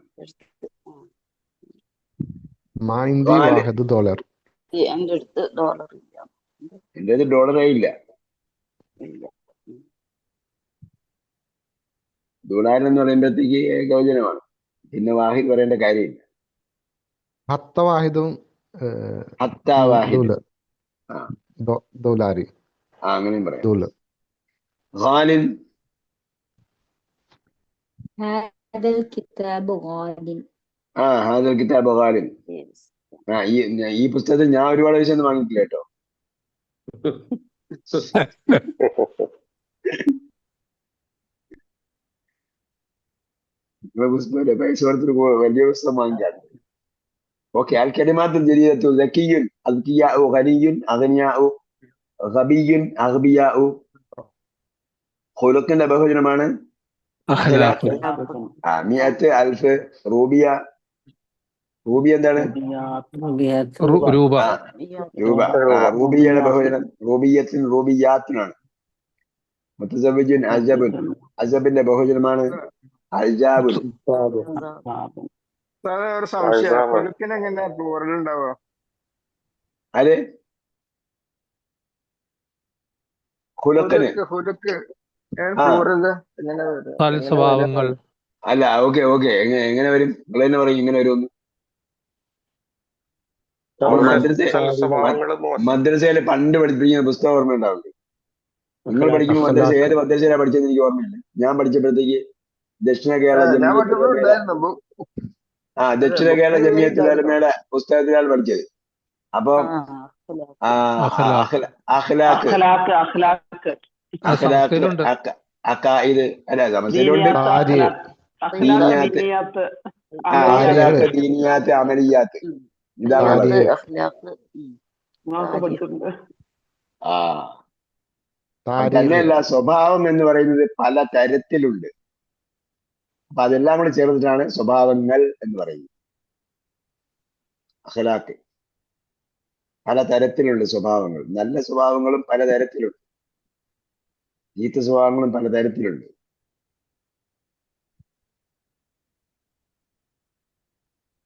ما عندي $1. എന്റെ അടുത്ത് ഡോളർ ഇല്ല. എൻ്റെ അടുത്ത് ഡോളറേ ഇല്ല. ഇല്ല. ദുലാൻ എന്ന് പറയുമ്പോഴത്തേക്ക് ഏകവചനമാണ്, പിന്നെ വാഹിദ് പറയേണ്ട കാര്യമില്ല. ഹത്ത വാഹിദും ഹത്താ വാഹിദ്, ദൂല ആ ദൗലാരി അങ്ങനെയും പറയാം. ദൂല. ഖാലിൻ, ഹാദൽ കിതാബ് ഗാലിൻ. ഹാദൽ കിതാബ് ഖാലിൻ. Yes. ഈ പുസ്തകത്തിൽ ഞാൻ ഒരുപാട് പൈസ ഒന്നും വാങ്ങിയിട്ടില്ല കേട്ടോ. പൈസ കൊടുത്തിട്ട് വലിയ പുസ്തകം വാങ്ങിക്കാറ്. ഓക്കെ. അൽ കലിമാത്തുൽ ജദീദത്തു സക്കിയുൻ അദ്കിയാഉ ഖനിയുൻ അഗ്നിയാഉ ഗബിയുൻ അഗ്ബിയാഉ. ഖുലുഖിന്റെ ബഹുവചനമാണ് അഖ്ലാഖ്. മിഅത്ത്, അൽഫ്, റൂബിയ. റൂബിയ എന്താണ്? രൂപ. രൂപ. റൂബിയയുടെ ബഹുവചനം റൂബിയത്തിൻ റൂബിയാത്തിനാണ്. മുതസവ്വിജുൻ അജബുൻ. അജബിന്റെ ബഹുവചനമാണ് അൽജാബുൻ. ഒരു സംശയം, കൊലുക്കിന് എങ്ങനെ പ്ലൂറൽ ഉണ്ടാവുക? അതെ, ഖുലുഖിന് ഹുലുക്ക് പ്ലൂറൽ എങ്ങനെ വരും? സൽസ്വഭാവങ്ങൾ. അല്ല. Okay okay. എങ്ങനെ വരും? നിങ്ങൾ തന്നെ പറയും ഇങ്ങനെ വരുമെന്ന്. മദ്രസയില് പണ്ട് പഠിപ്പിക്കുന്ന പുസ്തകം ഓർമ്മ ഉണ്ടാവില്ല. നിങ്ങൾ പഠിക്കുമ്പോൾ മദ്രസ ഏത് മദ്രസയിലാണ് പഠിച്ചതെന്ന് എനിക്ക് ഓർമ്മയില്ല. ഞാൻ പഠിച്ചപ്പോഴത്തേക്ക് ദക്ഷിണ കേരള ദക്ഷിണ കേരള ജമിയത്തുൽ ഉലമയുടെ പുസ്തകത്തിലാണ് പഠിച്ചത്. അപ്പൊ അഖലാഖ് അല്ല, സമസ്യയിലുണ്ട്. ദീനിയാത്ത്, അമലിയാത്ത്, ഇതാണ്. തന്നെയല്ല, സ്വഭാവം എന്ന് പറയുന്നത് പല തരത്തിലുണ്ട്. അപ്പൊ അതെല്ലാം കൂടി ചേർന്നിട്ടാണ് സ്വഭാവങ്ങൾ എന്ന് പറയുന്നത്. അഖലാഖ് പല തരത്തിലുള്ള സ്വഭാവങ്ങൾ, നല്ല സ്വഭാവങ്ങളും പല തരത്തിലുണ്ട്, ചീത്ത സ്വഭാവങ്ങളും പല തരത്തിലുണ്ട്.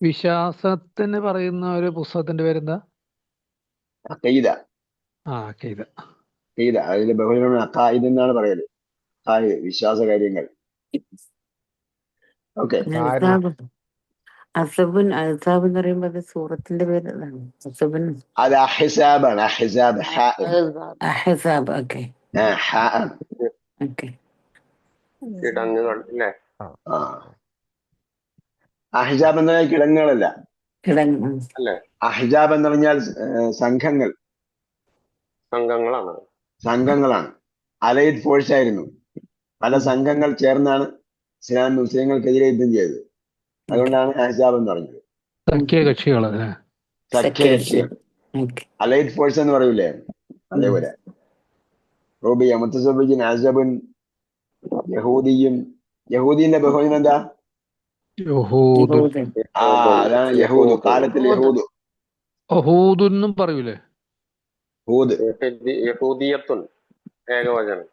വിശ്വാസത്തിന് പറയുന്ന ഒരു പുസ്തകത്തിന്റെ പേരെന്താ? അഖീദ. അഖീദ. അതിന്റെ ബഹുവചനം അഖായിദ് എന്നാണ് പറയല്. വിശ്വാസ കാര്യങ്ങൾ. ഓക്കെ. അസബുൻ അസാബ് എന്ന് പറയുമ്പോ അത് സൂറത്തിന്റെ പേര് അസബുൻ. അത് അഹ്സാബാണ്. അഹ്സാബ്. അഹ്സാബ്. ഓക്കെ. ഓക്കെ. അഹ്സാബ് എന്ന് പറഞ്ഞാൽ കിടങ്ങുകളല്ല. അഹ്സാബ് എന്ന് പറഞ്ഞാൽ സംഘങ്ങളാണ്. അലൈഡ് ഫോഴ്സ് ആയിരുന്നു. പല സംഘങ്ങൾ ചേർന്നാണ് മുസ്ലിങ്ങൾക്കെതിരെ യുദ്ധം ചെയ്തത്. അതുകൊണ്ടാണ് അഹ്സാബ് എന്ന് പറഞ്ഞത്. സഖ്യകക്ഷികൾ. അലൈഡ് ഫോഴ്സ് എന്ന് പറയൂലേ, അതേപോലെ. റൂബിയ, മുത്തസവ്വിജുൻ, അസബുൻ, യഹൂദിയും. യഹൂദിന്റെ ബഹുവചനം എന്താ? അതാണ് യഹൂദ്. കാലത്തിൽ യഹൂദ് പറയൂലേ. യഹൂദിയത്തുൻ ഏകവചനം,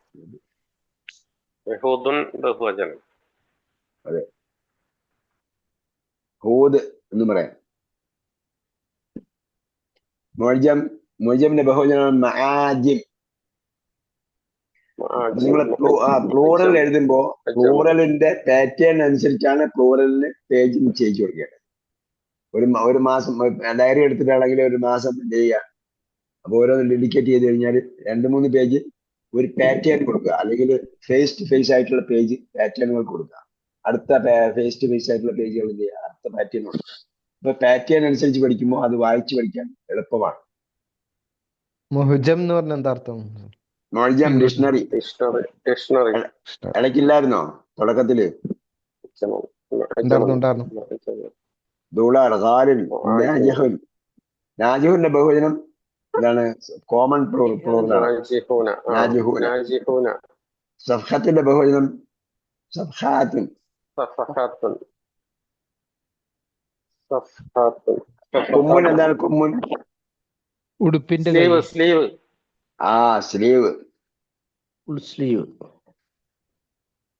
യഹൂദുൻ ബഹുവചനം. അതെ, ഹൂദ് എന്ന് പറയാം. മുഅ്ജമിന്റെ ബഹുവചനം മആജിം. നിങ്ങൾ പ്ലൂറൽ എഴുതുമ്പോ പ്ലൂറലിന്റെ പാറ്റേൺ അനുസരിച്ചാണ് പ്ലൂറലിന് പേജ് നിശ്ചയിച്ചു കൊടുക്കേണ്ടത്. ഒരു മാസം ഡയറി എടുത്തിട്ടാണെങ്കിൽ ഒരു മാസം എന്ത് ചെയ്യുക, അപ്പൊ ഓരോന്ന് ഡെഡിക്കേറ്റ് ചെയ്ത് കഴിഞ്ഞാൽ 2-3 പേജ് ഒരു പാറ്റേൺ കൊടുക്കുക, അല്ലെങ്കിൽ ഫേസ് ടു ഫേസ് ആയിട്ടുള്ള പേജ് പാറ്റേണുകൾ കൊടുക്കുക. അടുത്ത ഫേസ് ടു ഫേസ് ആയിട്ടുള്ള പേജുകൾ എന്ത് ചെയ്യുക, അടുത്ത പാറ്റേൺ കൊടുക്കുക. അപ്പൊ പാറ്റേൺ അനുസരിച്ച് പഠിക്കുമ്പോൾ അത് വായിച്ചു പഠിക്കാൻ എളുപ്പമാണ്. മുഹ്ജം എന്ന് പറഞ്ഞ എന്താ അർത്ഥം? മുഅ്ജം ഡിക്ഷണറി. ഇടയ്ക്കില്ലായിരുന്നോ തുടക്കത്തില്? ദുളാർ, ഖാലിൻ, നാജിഹുൻ. നാജിഹുന്റെ ബഹുവചനം എന്താണ്? കോമൺ പ്ലൂറലാണ്. സഫഹത്തിന്റെ ബഹുവചനം സഫഹാത്തുൻ. കുമ്മുൻ എന്താണ്? കുമ്മുൻ ഉടുപ്പിന്റെ സ്ലീവ്. സ്ലീവ്. Full sleeve.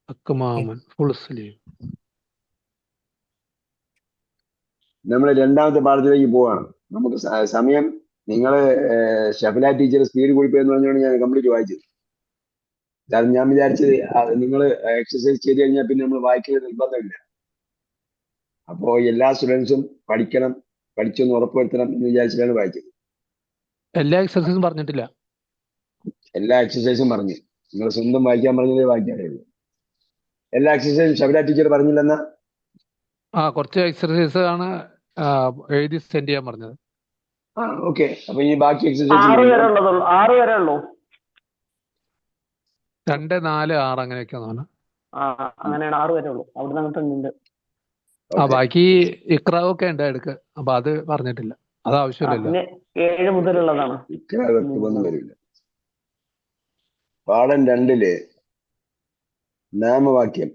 അക്മാമൻ ഫുൾ സ്ലീവ്. നമ്മൾ രണ്ടാമത്തെ പാഠത്തിലേക്ക് പോവാണ്. നമുക്ക് സമയം നിങ്ങൾ ഷഫല ടീച്ചർ സ്പീഡ് കൂടിപ്പോയെന്ന് പറഞ്ഞുകൊണ്ട് ഞാൻ കംപ്ലീറ്റ് വായിച്ചത്. കാരണം ഞാൻ വിചാരിച്ചത് നിങ്ങൾ എക്സസൈസ് ചെയ്ത് കഴിഞ്ഞാൽ പിന്നെ നമ്മൾ വായിക്കുന്നത് നിർബന്ധമില്ല. അപ്പോൾ എല്ലാ സ്റ്റുഡൻസും പഠിച്ചൊന്ന് ഉറപ്പുവരുത്തണം എന്ന് വിചാരിച്ചിട്ടാണ് വായിച്ചത്. എല്ലാ എക്സസൈസും പറഞ്ഞിട്ടില്ല. എല്ലാ എക്സസൈസും പറഞ്ഞു. നിങ്ങൾ സ്വന്തം വായിക്കാൻ പറഞ്ഞതേ വായിക്കാറുള്ളൂ. എല്ലാ എക്സസൈസും ഷബില ടീച്ചർ പറഞ്ഞില്ലെന്നാ? കുറച്ച് എക്സസൈസ് ആണ് എഴുതി സെൻഡ് ചെയ്യാൻ പറഞ്ഞത്. ഓക്കെ. അപ്പൊ ഈ ബാക്കി 6 വരെ ഉള്ളതുള്ളൂ, 6 വരെ ഉള്ളൂ. 2, 4, 6 അങ്ങനെയൊക്കെയാണ്. അങ്ങനെയാണ്, 6 വരെ ഉള്ളൂ. അവിടെ ഉണ്ട്. ബാക്കി ഇക്രാവൊക്കെ ഉണ്ട് എടുക്ക്. അപ്പൊ അത് പറഞ്ഞിട്ടില്ല, അത് ആവശ്യമില്ലല്ലോ. പിന്നെ 7 മുതലുള്ളതാണ്. ഒന്നും വരില്ല. പാഠം 2 നാമവാക്യം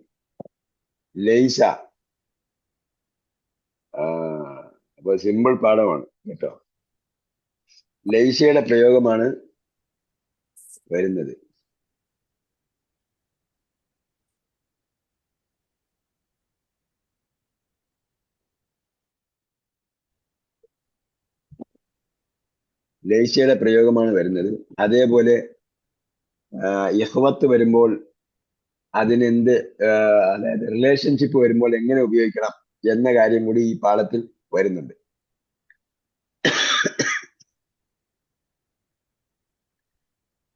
ലൈസ. അപ്പൊ സിമ്പിൾ പാഠമാണ് കേട്ടോ. ലൈസയുടെ പ്രയോഗമാണ് വരുന്നത്. ലൈസയുടെ പ്രയോഗമാണ് വരുന്നത്. അതേപോലെ ഇഖ്വത്ത് വരുമ്പോൾ അതിനെന്ത്, അതായത് റിലേഷൻഷിപ്പ് വരുമ്പോൾ എങ്ങനെ ഉപയോഗിക്കണം എന്ന കാര്യം കൂടി ഈ പാഠത്തിൽ വരുന്നുണ്ട്.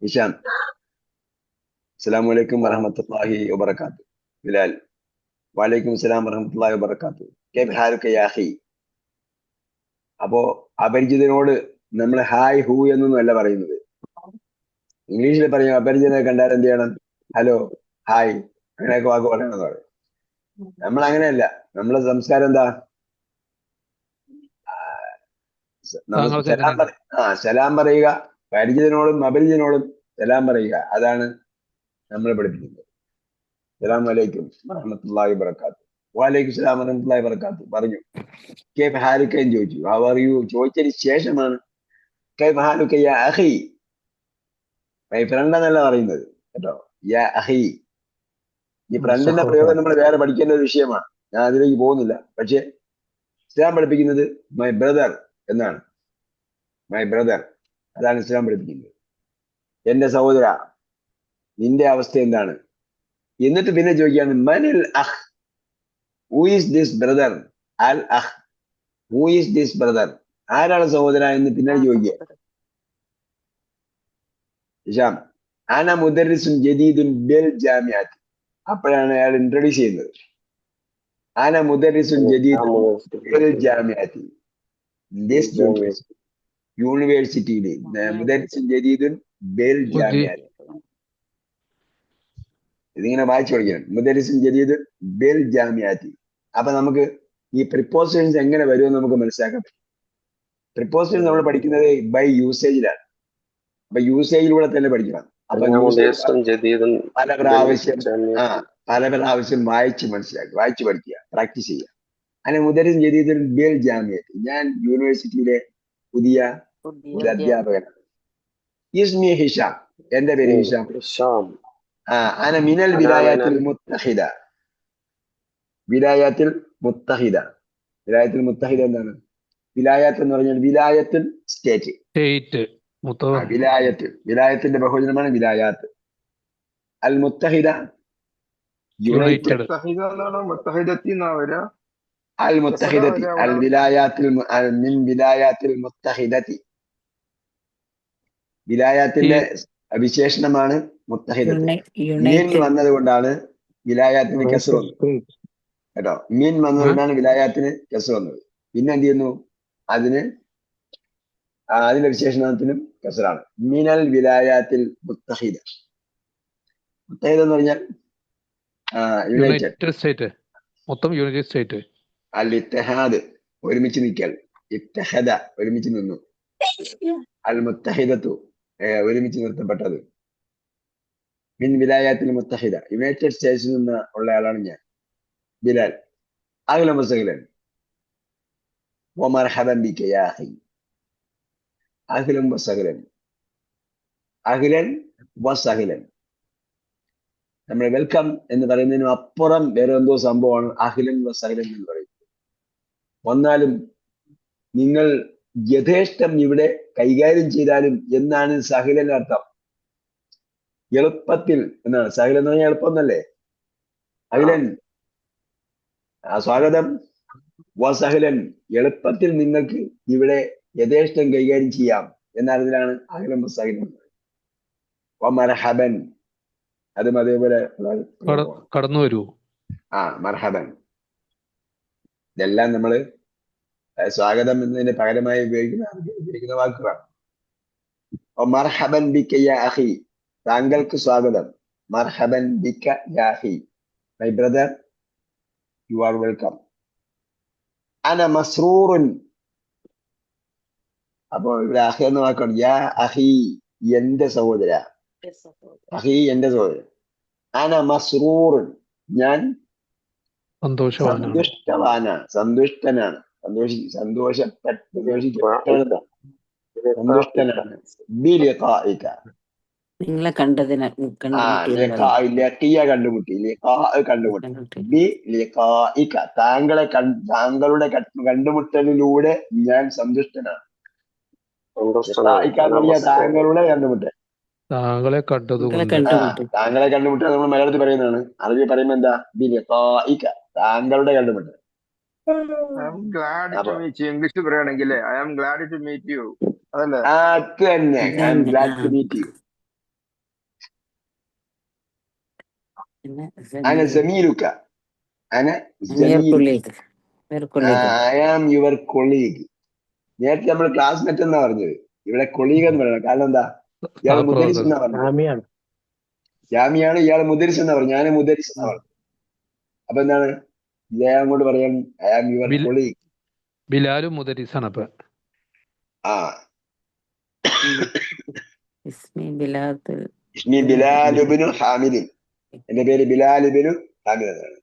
ഇഷാൻ, അസ്സലാമു അലൈക്കും വറഹ്മത്തുള്ളാഹി വബറകാതുഹു. ബിലാൽ, വലൈക്കും അസ്സലാം വറഹ്മത്തുള്ളാഹി വബറകാതുഹു. കൈഫ ഹാലുക യാ അഖി. അപ്പോ അപരിചിതനോട് നമ്മൾ ഹായ് ഹൂ എന്നൊന്നും അല്ല പറയുന്നത്. ഇംഗ്ലീഷിൽ പറയും അപരിചിതനെ കണ്ടാൽ എന്ത് ചെയ്യണം? ഹലോ, ഹായ്, അങ്ങനെയൊക്കെ വാക്ക് പറയണമെന്ന് പറയും. നമ്മൾ അങ്ങനെയല്ല. നമ്മളെ സംസ്കാരം എന്താ? സലാം പറയുക. പരിചിതനോടും അപരിചിതനോടും സലാം പറയുക. അതാണ് നമ്മൾ പഠിപ്പിക്കുന്നത്. സലാം അലൈക്കും വറഹ്മത്തുള്ളാഹി വബറകാതുഹു. വലൈക്കും സലാം വറഹ്മത്തുള്ളാഹി വബറകാതുഹു പറഞ്ഞു. കൈഫ ഹാലുക എന്ന് ചോദിച്ചു. ഹൗ ആർ യു ചോദിച്ചതിന് ശേഷമാണ് കൈഫ ഹാലുക യാ അഖി, മൈ ഫ്രണ്ട് എന്നല്ല പറയുന്നത് കേട്ടോ. യാ അഖി. ഈ ഫ്രണ്ടിന്റെ പ്രയോഗം നമ്മൾ വേറെ പഠിക്കേണ്ട ഒരു വിഷയമാണ്. ഞാൻ അതിലേക്ക് പോകുന്നില്ല. പക്ഷെ ഇസ്ലാം പഠിപ്പിക്കുന്നത് മൈ ബ്രദർ എന്നാണ്. മൈ ബ്രദർ, അതാണ് ഇസ്ലാം പഠിപ്പിക്കുന്നത്. എന്റെ സഹോദര, നിന്റെ അവസ്ഥ എന്താണ്? എന്നിട്ട് പിന്നെ ചോദിക്കുകയാണ് മനിൽ അഖ്, ഹൂ ഈസ് ദിസ് ബ്രദർ? അൽ അഖ്, ഹൂ ഈസ് ദിസ് ബ്രദർ? ആരാണ് സഹോദര എന്ന് പിന്നെ ചോദിക്കുക. ഇഷാം, അന മുദർരിസുൻ ജദീദുൻ ബിൽ ജാമിഅത്ത്. അപ്പോഴാണ് അയാൾ ഇൻട്രൊഡ്യൂസ് ചെയ്യുന്നത്. അന മുദർരിസുൻ ജദീദുൻ ബിൽ ജാമിഅത്ത്. ദിസ് യൂണിവേഴ്സിറ്റിയിൽ മുദർരിസുൻ ജദീദുൻ ബിൽ ജാമിഅത്ത്. ഇതിങ്ങനെ വായിച്ചു പഠിക്കണം. മുദർരിസുൻ ജദീദുൻ ബിൽ ജാമിഅത്ത്. അപ്പൊ നമുക്ക് ഈ പ്രിപ്പോസിഷൻസ് എങ്ങനെ വരുമെന്ന് നമുക്ക് മനസ്സിലാക്കാൻ പറ്റും. പ്രിപ്പോസിഷൻ നമ്മൾ പഠിക്കുന്നത് ബൈ യൂസേജിലാണ്. അപ്പൊ യൂസേജിലൂടെ തന്നെ പഠിക്കണം. അപ്പൊ പല പ്രാവശ്യം വായിച്ച് മനസ്സിലാക്കി, വായിച്ച് പഠിക്കുക, പ്രാക്ടീസ് ചെയ്യുക. അങ്ങനെ മുദരിസ് ജദീദുൻ ബിൽ ജാമിഅത്ത്. ഞാൻ യൂണിവേഴ്സിറ്റിയിലെ പുതിയ ഒരു അധ്യാപകനാണ്. ഇസ്മി ഹിഷാം, എന്റെ പേര് ഹിഷാം. അന മിനൽ വിലായത്തുൽ മുത്തഹിദ. വിലായത്തുൽ മുത്തഹിദ. വിലായത്തുൽ മുത്തഹിദ എന്താണ്? വിലായത്ത് എന്ന് പറഞ്ഞാൽ വിലായത്തുൽ സ്റ്റേറ്റ്. വിലായത്ത്, വിലായത്തിന്റെ ബഹുവചനമാണ് വിലായാത്ത്. അൽ മുത്തഹിദ യുണൈറ്റഡ്. അൽ മുത്തഹിദത്തി, അൽ വിലായാത്തിൽ, മിൻ വിലായാത്തിൽ മുത്തഹിദത്തി. വിലായാത്തിന്റെ വിശേഷണമാണ് മുത്തഹിദത്ത്. മീൻ വന്നത് കൊണ്ടാണ് വിലായാത്തിന് കെസ്ർ വന്നത് കേട്ടോ. മീൻ വന്നതുകൊണ്ടാണ് വിലായാത്തിന് കെസ്ർ വന്നത്. പിന്നെ എന്ത് ചെയ്യുന്നു? അതിന്റെ വിശേഷണത്തിനും കെസ്റാണ്. മിനൽ വിലായാത്തിൽ മുത്തഹിദ. മുത്തഹിദ എന്ന് പറഞ്ഞാൽ യുണൈറ്റഡ് സ്റ്റേറ്റ്, മൊത്തം യുണൈറ്റഡ് സ്റ്റേറ്റ്. അൽ ഇത്തിഹാദ്, ഒരുമിച്ച് നിൽക്കൽ. ഇത്തിഹദ, ഒരുമിച്ച് നിന്നു. അൽ മുത്തഹിദത്തു, ഒരുമിച്ച് നിർത്തപ്പെട്ടത്. മിൻ വിലായാത്തിൽ മുത്തഹിദ, യുണൈറ്റഡ് സ്റ്റേറ്റ്സിൽ നിന്ന് ഉള്ള ആളാണ് ഞാൻ, ബിലാൽ. അഹ്ലൻ വസഹ്ലൻ വമർഹബൻ ബിക യാ അഖി. അഹ്ലൻ വസഹ്ലൻ, അഹ്ലൻ വസഹ്ലൻ. നമ്മൾ വെൽക്കം എന്ന് പറയുന്നതിനും അപ്പുറം വേറെ എന്തോ സംഭവമാണ് അഹ്ലൻ വസഹ്ലൻ എന്ന് പറയുന്നത്. വന്നാലും നിങ്ങൾ യഥേഷ്ടം ഇവിടെ കൈകാര്യം ചെയ്താലും എന്നാണ് സഹിലന്റെ അർത്ഥം. എളുപ്പത്തിൽ എന്നാണ്. സഹിലൻ എന്ന് പറഞ്ഞാൽ എളുപ്പം എന്നല്ലേ? അഖിലൻ സ്വാഗതം. വസഹിലൻ എളുപ്പത്തിൽ നിങ്ങൾക്ക് ഇവിടെ യഥേഷ്ടം കൈകാര്യം ചെയ്യാം എന്നതിലാണ് അഖിലൻ സഹിലൻ. മർഹബൻ അതും അതേപോലെ കടന്നു വരൂ. മർഹബൻ. ഇതെല്ലാം നമ്മള് സ്വാഗതം എന്നതിന് പകരമായി ഉപയോഗിക്കുന്ന വാക്കുകളാണ്. മർഹബൻ ബിക യാ അഖി, താങ്കൾക്ക് സ്വാഗതം. മർഹബൻ ബിക യാ അഖി, my brother, you are welcome. അന മസ്റൂറുൻ, അപ്പൊ ഇവിടെ അഖി എന്ന വാക്കാണ്. യാ അഖി, എന്റെ സഹോദര. അഖി, എന്റെ സഹോദരൻ. അന മസ്റൂറുൻ, ഞാൻ സന്തുഷ്ടനാണ്. സന്തുഷ്ടനാണ്. ബിലിഖാഇക, നിങ്ങളെ കണ്ടതിന് കണ്ടുമുട്ടി. ബിലിഖാഇക, താങ്കളുടെ കണ്ടുമുട്ടലിലൂടെ ഞാൻ സന്തുഷ്ടനാണ്. താങ്കളുടെ കണ്ടുമുട്ടൽ, താങ്കളെ കണ്ടതുകൊണ്ട്. താങ്കളെ കണ്ടുമുട്ടൽ നമ്മൾ മലയാളത്തിൽ പറയുന്നതാണ്. അറബി പറയുമ്പോ എന്താ? ബിലിഖാഇക, താങ്കളുടെ കണ്ടുമുട്ടൽ. ഇംഗ്ലീഷ് പറയുകയാണെങ്കിൽ I am glad to meet you, അതല്ലേ? അത് തന്നെ, I am glad to meet you. അന സമീലുക, അന ഐ ആം യുവർ കൊളീഗ്. നേരത്തെ നമ്മൾ ക്ലാസ്മേറ്റ് എന്നാ പറഞ്ഞത്, ഇവിടെ കൊളീഗ് എന്ന് പറയണം. കാരണം എന്താ? ഇയാള് മുദരിസ് എന്നാ പറഞ്ഞത്. ജാമിയാണ്, ഇയാള് മുദരിസ് എന്നാ പറഞ്ഞു. ഞാൻ മുദരിസ് എന്നാ പറഞ്ഞു. അപ്പൊ എന്താണ് ഇദ്ദേഹം കൊണ്ട് പറയാൻ? I am your colleague. ബിലാലും മുദരിസാണ്. അപ്പൊ ഇസ്മി ബിലാൽ ഇബ്നു ഹാമിദ്, എന്റെ പേര് ബിലാൽ ഇബ്നു ഹാമിദ് എന്നാണ്.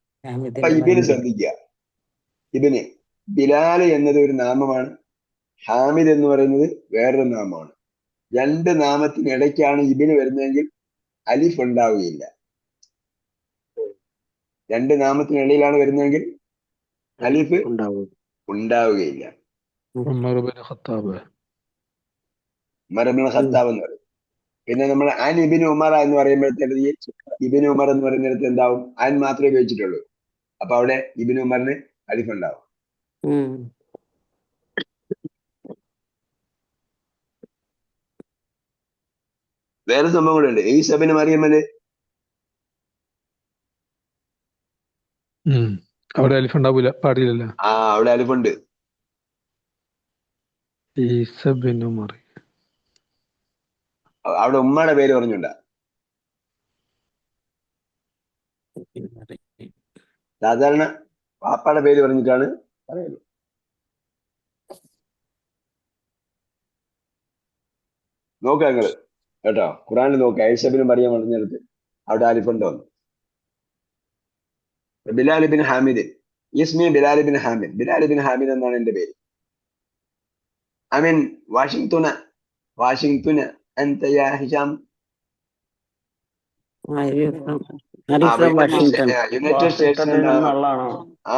അപ്പൊ ഇബിന് ശ്രദ്ധിക്കുക. ഇബിന് ബിലാൽ എന്നത് ഒരു നാമമാണ്, ഹാമിദ് എന്ന് പറയുന്നത് വേറൊരു നാമമാണ്. രണ്ട് നാമത്തിനിടയ്ക്കാണ് ഇബിന് വരുന്നതെങ്കിൽ അലിഫ് ഉണ്ടാവുകയില്ല. രണ്ട് നാമത്തിനിടയിലാണ് വരുന്നതെങ്കിൽ അലിഫ് ഉണ്ടാവുകയില്ല. ഉമർ ഇബ്നു ഖത്താബ് എന്ന് പറയും. പിന്നെ നമ്മൾ അൻ ഇബിന് ഉമർ എന്ന് പറയുമ്പോഴത്തേക്ക് ഇബിന് ഉമർ എന്ന് പറയുന്നിടത്ത് എന്താവും? അൻ മാത്രമേ ഉപയോഗിച്ചിട്ടുള്ളൂ. അപ്പൊ അവിടെ ഇബിന് ഉമറിന് അലിഫ് ഉണ്ടാവും. വേറെ സംഭവം കൂടെ ഉണ്ട്. ഈസ ഇബ്നു മറിയമിന് അവിടെ അലിഫ് ഉണ്ടാവില്ല, പാടില്ലല്ലോ. അവിടെ അലിഫുണ്ട്. ഈസ ഇബ്നു മറിയം, അവിടെ ഉമ്മയുടെ പേര് പറഞ്ഞുണ്ട. സാധാരണ പാപ്പയുടെ പേര് പറഞ്ഞിട്ടാണ് പറയുന്നത്. നോക്കുക നിങ്ങള് കേട്ടോ, ഖുറാനിൽ നോക്കുക. ഈസ ഇബ്നു മറിയം പറഞ്ഞെടുത്ത് അവിടെ അലിഫുണ്ടോ? ബിലാൽ ഇബ്നു ഹാമിദ്, ഇസ്മി ബിലാൽ ഇബ്നു ഹാമിദ്. ബിലാൽ ഇബ്നു ഹാമിദ് എന്നാണ് എന്റെ പേര്. I mean Washington. أنت يا هشام؟ United States.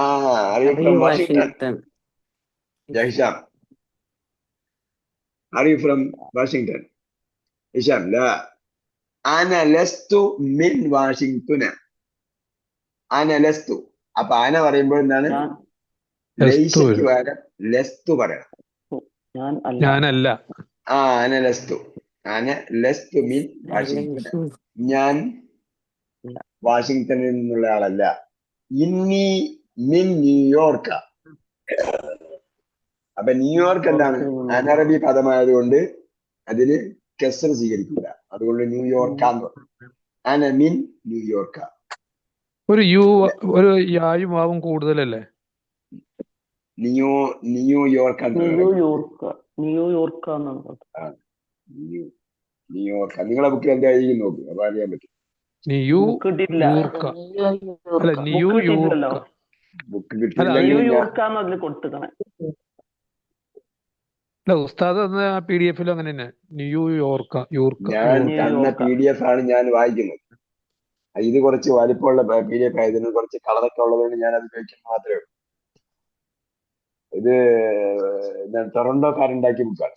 Are you from Washington? Yeah, Hisham. Are you from Washington? Hisham, لا. أنا لست من واشنطن. أنا لست. അപ്പൊ അന പറയുമ്പോൾ എന്താണ്? ലൈസയ്ക്ക് പകരം ലസ്തു പറയണം. ഞാനല്ല. അന ലസ്തു. അന ലസ്തു മിൻ വാഷിംഗ്ടൺ. ഞാൻ വാഷിംഗ്ടണിൽ നിന്നുള്ള ആളല്ല. ഇന്നി മിൻ ന്യൂയോർക്ക്. അപ്പൊ ന്യൂയോർക്ക് എന്താണ്? അനറബി പദമായതുകൊണ്ട് അതിന് കെസർ സ്വീകരിക്കില്ല. അതുകൊണ്ട് ന്യൂയോർക്കാന്ന് പറഞ്ഞു. അന മിൻ ന്യൂയോർക്ക. ഒരു യായും വാവും കൂടുതലല്ലേ? ന്യൂയോർക്ക്. നിങ്ങളെ ബുക്കിൽ എന്താ എഴുതി നോക്കും, അപ്പൊ അറിയാൻ പറ്റും. ബുക്ക് കിട്ടിയില്ല. ഉസ്താദ് PDF അങ്ങനെ തന്നെ ന്യൂയോർക്ക്. ഞാൻ തന്ന PDF ആണ് ഞാൻ വായിക്കുന്നത്. ഇത് കുറച്ച് വലിപ്പമുള്ള PDF ആയതിന് കുറച്ച് കളറൊക്കെ ഉള്ളതുകൊണ്ട് ഞാൻ അത് ഉപയോഗിക്കുന്നത് മാത്രമേ ഉള്ളൂ. ഇത് ടൊറന്റോക്കാരുണ്ടാക്കിയ ബുക്കാണ്.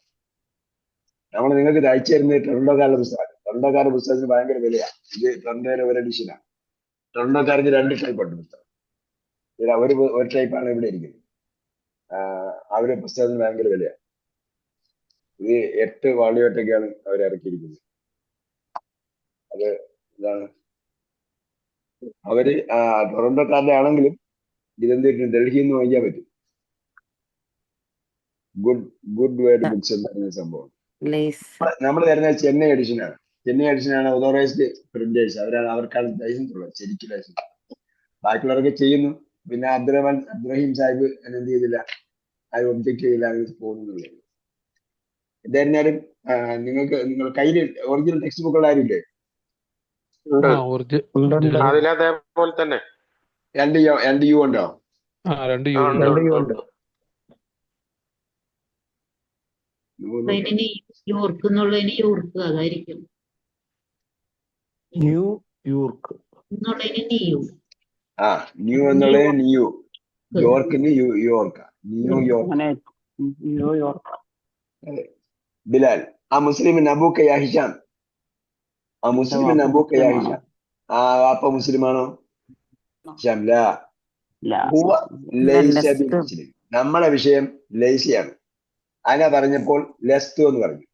നമ്മൾ നിങ്ങൾക്ക് ഇത് അയച്ചു തരുന്നത് ടൊറന്റോക്കാരുടെ പുസ്തകമാണ്. ടൊറന്റോക്കാരുടെ പുസ്തകത്തിന് ഭയങ്കര വിലയാണ്. ഇത് ടൊറന്റോയുടെ ഒരു എഡിഷനാണ്. ടൊറന്റോക്കാർക്ക് 2 ടൈപ്പ് ഉണ്ട് പുസ്തകം. ഇതിൽ ഒരു ടൈപ്പാണ് ഇവിടെ ഇരിക്കുന്നത്. അവരുടെ പുസ്തകത്തിന് ഭയങ്കര വിലയാണ്. ഇത് 8 വാള്യമായിട്ടൊക്കെയാണ് അവർ ഇറക്കിയിരിക്കുന്നത്. അത് ഇതാണ് അവര് ടൊറന്റോക്കാരുടെ ആണെങ്കിലും ഇതെന്ത് ഡൽഹിയിൽ നിന്ന് വാങ്ങിക്കാൻ പറ്റും. ഗുഡ് വേർഡ് ബുക്സ് എന്ന് പറയുന്ന സംഭവം നമ്മൾ തരുന്ന ചെന്നൈ എഡിഷനാണ്. ചെന്നൈ എഡിഷനാണ് ഓതോറൈസ്ഡ് പ്രിന്റേഴ്സ്. അവർക്കാണ് ലൈസൻസ് ഉള്ളത്, ശരിക്കും ലൈസൻസ്. ബാക്കിയുള്ളവരൊക്കെ ചെയ്യുന്നു. പിന്നെ അബ്ദുറഹീം സാഹിബ് എന്ത് ചെയ്തില്ല, അത് ഒബ്ജക്ട് ചെയ്തില്ല, അങ്ങനെ പോകുന്നുള്ളൂ. എന്തായിരുന്നാലും നിങ്ങൾ കയ്യിൽ ഒറിജിനൽ ടെക്സ്റ്റ് ബുക്കുകൾ ആരുമില്ലേ? അതിലതേപോലെ തന്നെ 2 യു ഉണ്ടോ? 2 യു ഉണ്ട്. ന്യൂയോർക്ക് എന്നുള്ളതിന് യൂർക്ക് അതായിരിക്കും. ന്യൂയോർക്ക് എന്നുള്ളതിന് നിയു. ന്യൂ എന്നുള്ളത് ന്യൂ, യോർക്കിന് യോർക്ക, ന്യൂയോർക്ക്. ബിലാൽ മുസ്ലിമിൻ അബൂക്ക യാ ഹിഷാം, മുസ്ലിമിൻ അബൂക്ക യാ ഹിഷാം. വാപ്പ മുസ്ലിമാണോ? ഹിഷാം ലാ ഹുവ ലൈസ ബി മുസ്ലിം. നമ്മളെ വിഷയം ലൈസയാണ്. അന പറഞ്ഞപ്പോൾ ലസ്തു എന്ന് പറഞ്ഞു.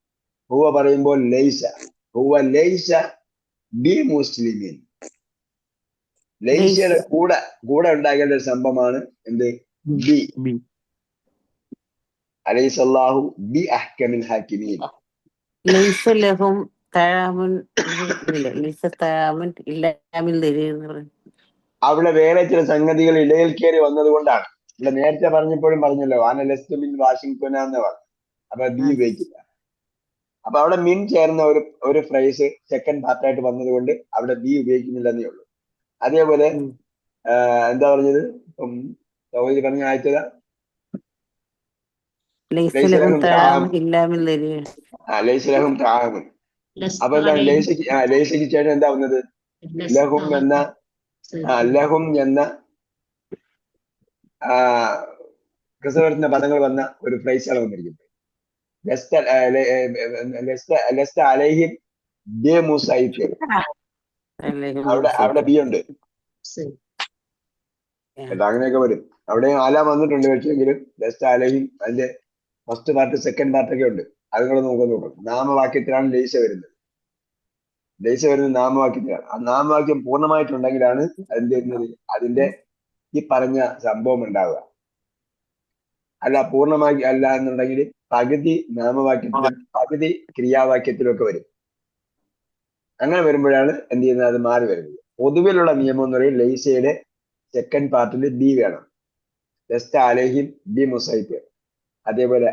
ഹുവ പറയുമ്പോൾ ലൈസ. ഹുവ ലൈസ ബി മുസ്ലിമിൻ. ലൈസയുടെ കൂടെ ഉണ്ടാകേണ്ട ഒരു സംഭവമാണ് എന്ത്? ബി. അലൈസല്ലാഹു ബി അഹ്കമിൽ ഹാക്കിമീൻ. ലൈസ ലഹും തആമുൻ ലൈസ തആമുൻ ഇല്ലാ മിൻ ദരീർ. അവിടെ വേറെ ചില സംഗതികൾ ഇടയിൽ കയറി വന്നത് കൊണ്ടാണ്. ഇവിടെ നേരത്തെ പറഞ്ഞപ്പോഴും പറഞ്ഞല്ലോ, അനലസ്തു മിൻ വാഷിംഗ്ടൺ എന്ന് പറഞ്ഞു. അപ്പൊ ബി ഉപയോഗിക്കില്ല. അപ്പൊ അവിടെ മിൻ ചേർന്ന ഒരു ഫ്രൈസ് സെക്കൻഡ് പാർട്ടായിട്ട് വന്നത് കൊണ്ട് അവിടെ ബി ഉപയോഗിക്കുന്നില്ലെന്നേ ഉള്ളൂ. അതേപോലെ എന്താ പറഞ്ഞത്? സൗദി പറഞ്ഞ ആഴ്ച ലൈസലഹും താമുൻ. അപ്പൊ എന്താണ് ലൈസയ്ക്ക് ചേട്ടൻ എന്താ വന്നത്? ലഹും എന്ന ക്രിസ്തുവിന്റെ പദങ്ങൾ വന്ന ഒരു ഫ്രൈസാണ് വന്നിരിക്കുന്നത്. അലൈഹിം ബി മുസൈഫ്. അവിടെ ബി ഉണ്ട്. അങ്ങനെയൊക്കെ വരും. അവിടെ ആല വന്നിട്ടുണ്ട്. പക്ഷെങ്കിലും ലസ്റ്റ് അലൈഹിം അതിന്റെ ഫസ്റ്റ് പാർട്ട് സെക്കൻഡ് പാർട്ടൊക്കെ ഉണ്ട്. അതുകൂടെ നോക്കാം. നാമവാക്യത്തിലാണ് ലൈസ വരുന്നത്. ലൈസ വരുന്നത് നാമവാക്യത്തിലാണ്. ആ നാമവാക്യം പൂർണ്ണമായിട്ടുണ്ടെങ്കിലാണ് എന്ത് വരുന്നത്? അതിന്റെ ഈ പറഞ്ഞ സംഭവം ഉണ്ടാവുക. അല്ല പൂർണ്ണമായി അല്ല എന്നുണ്ടെങ്കിൽ പകുതി നാമവാക്യത്തിലും പകുതി ക്രിയാവാക്യത്തിലും ഒക്കെ വരും. അങ്ങനെ വരുമ്പോഴാണ് എന്ത് ചെയ്യുന്നത്? അത് മാറി വരുന്നത്. പൊതുവിലുള്ള നിയമം എന്ന് പറയും ലൈസയുടെ സെക്കൻഡ് പാർട്ടിൽ ബി വേണം. ലസ്ത അലൈഹിം ബി മുസൈഫ്. അതേപോലെ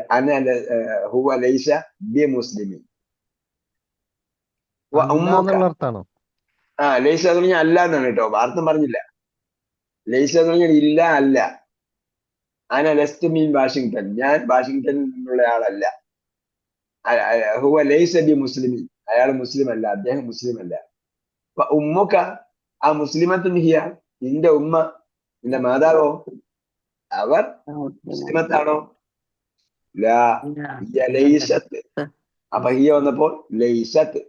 ഹുവ ലൈസ ബി മുസ്ലിമീൻ. ലൈസ എന്ന് പറഞ്ഞാൽ അല്ല എന്നാണ് കേട്ടോ, അർത്ഥം പറഞ്ഞില്ല. ലൈസ എന്ന് പറഞ്ഞാൽ ഇല്ല, അല്ല. ലസ്റ്റ് മീൻ വാഷിംഗ്ടൺ, ഞാൻ വാഷിംഗ്ടണിൽ നിന്നുള്ള ആളല്ല. ഹുവ ലൈസ ബി മുസ്ലിമീൻ, അയാൾ മുസ്ലിം അല്ല, അദ്ദേഹം മുസ്ലിം അല്ല. ഉമ്മുക്ക മുസ്ലിമത്തുൻ ഹിയ, നിന്റെ ഉമ്മ, നിന്റെ മാതാവോ അവർ മുസ്ലിമത്താണോ? ലാ ലൈസത്ത്. അപ്പൊ ഹിയ വന്നപ്പോൾ ലൈസത്ത്.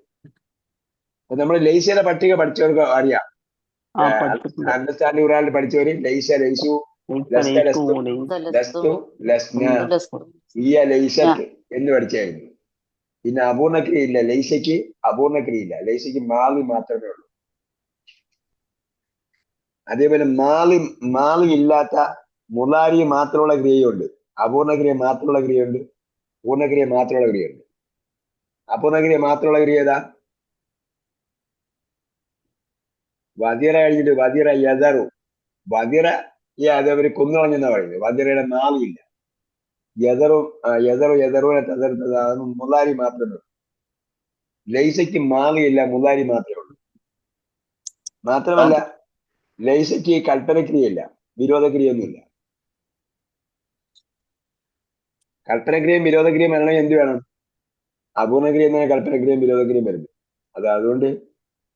നമ്മൾ ലൈസയുടെ പട്ടിക പഠിച്ചവർക്ക് അറിയാം. അണ്ടർസ്റ്റാൻഡിംഗ് ഖുർആനിൽ പഠിച്ചവര് ലൈസ ലൈസു ലസ്തു ലസ്ന ഹിയ ലൈസത്ത് എന്ന് പഠിച്ചായിരുന്നു. പിന്നെ അപൂർണക്രിയ ഇല്ല ലൈസയ്ക്ക്, അപൂർണക്രിയ ഇല്ല. ലൈസയ്ക്ക് മാളി മാത്രമേ ഉള്ളൂ. അതേപോലെ മാളി ഇല്ലാത്ത മുലാരി മാത്രമുള്ള ക്രിയയുണ്ട്. അപൂർണക്രിയ മാത്രമുള്ള ക്രിയയുണ്ട്, പൂർണ്ണക്രിയ മാത്രമുള്ള ക്രിയയുണ്ട്. അപൂർണക്രിയ മാത്രമുള്ള ക്രിയ ഏതാ? വദിറ കഴിഞ്ഞിട്ട് വദിറ യദറു. വദിറ അതേപോലെ കൊന്നുകളഞ്ഞെന്നാ പറയുന്നത്. വദിറയുടെ മാളിയില്ല. യദറുവിനെ തകർത്തത് അതൊന്നും മുലാരി മാത്രമേ ഉള്ളൂ. ലൈസയ്ക്ക് മാളിയില്ല, മുലാരി മാത്രമേ ഉള്ളൂ. മാത്രമല്ല ലൈസയ്ക്ക് കൽപ്പനക്രിയയില്ല, വിരോധക്രിയൊന്നുമില്ല. കൽപ്പനക്രിയയും വിരോധക്രിയയും വരണമെങ്കിൽ എന്ത് വേണം? അപൂർണക്രിയ എന്നാണ് കൽപ്പനക്രിയയും വിരോധക്രിയയും വരുന്നത്. അതുകൊണ്ട്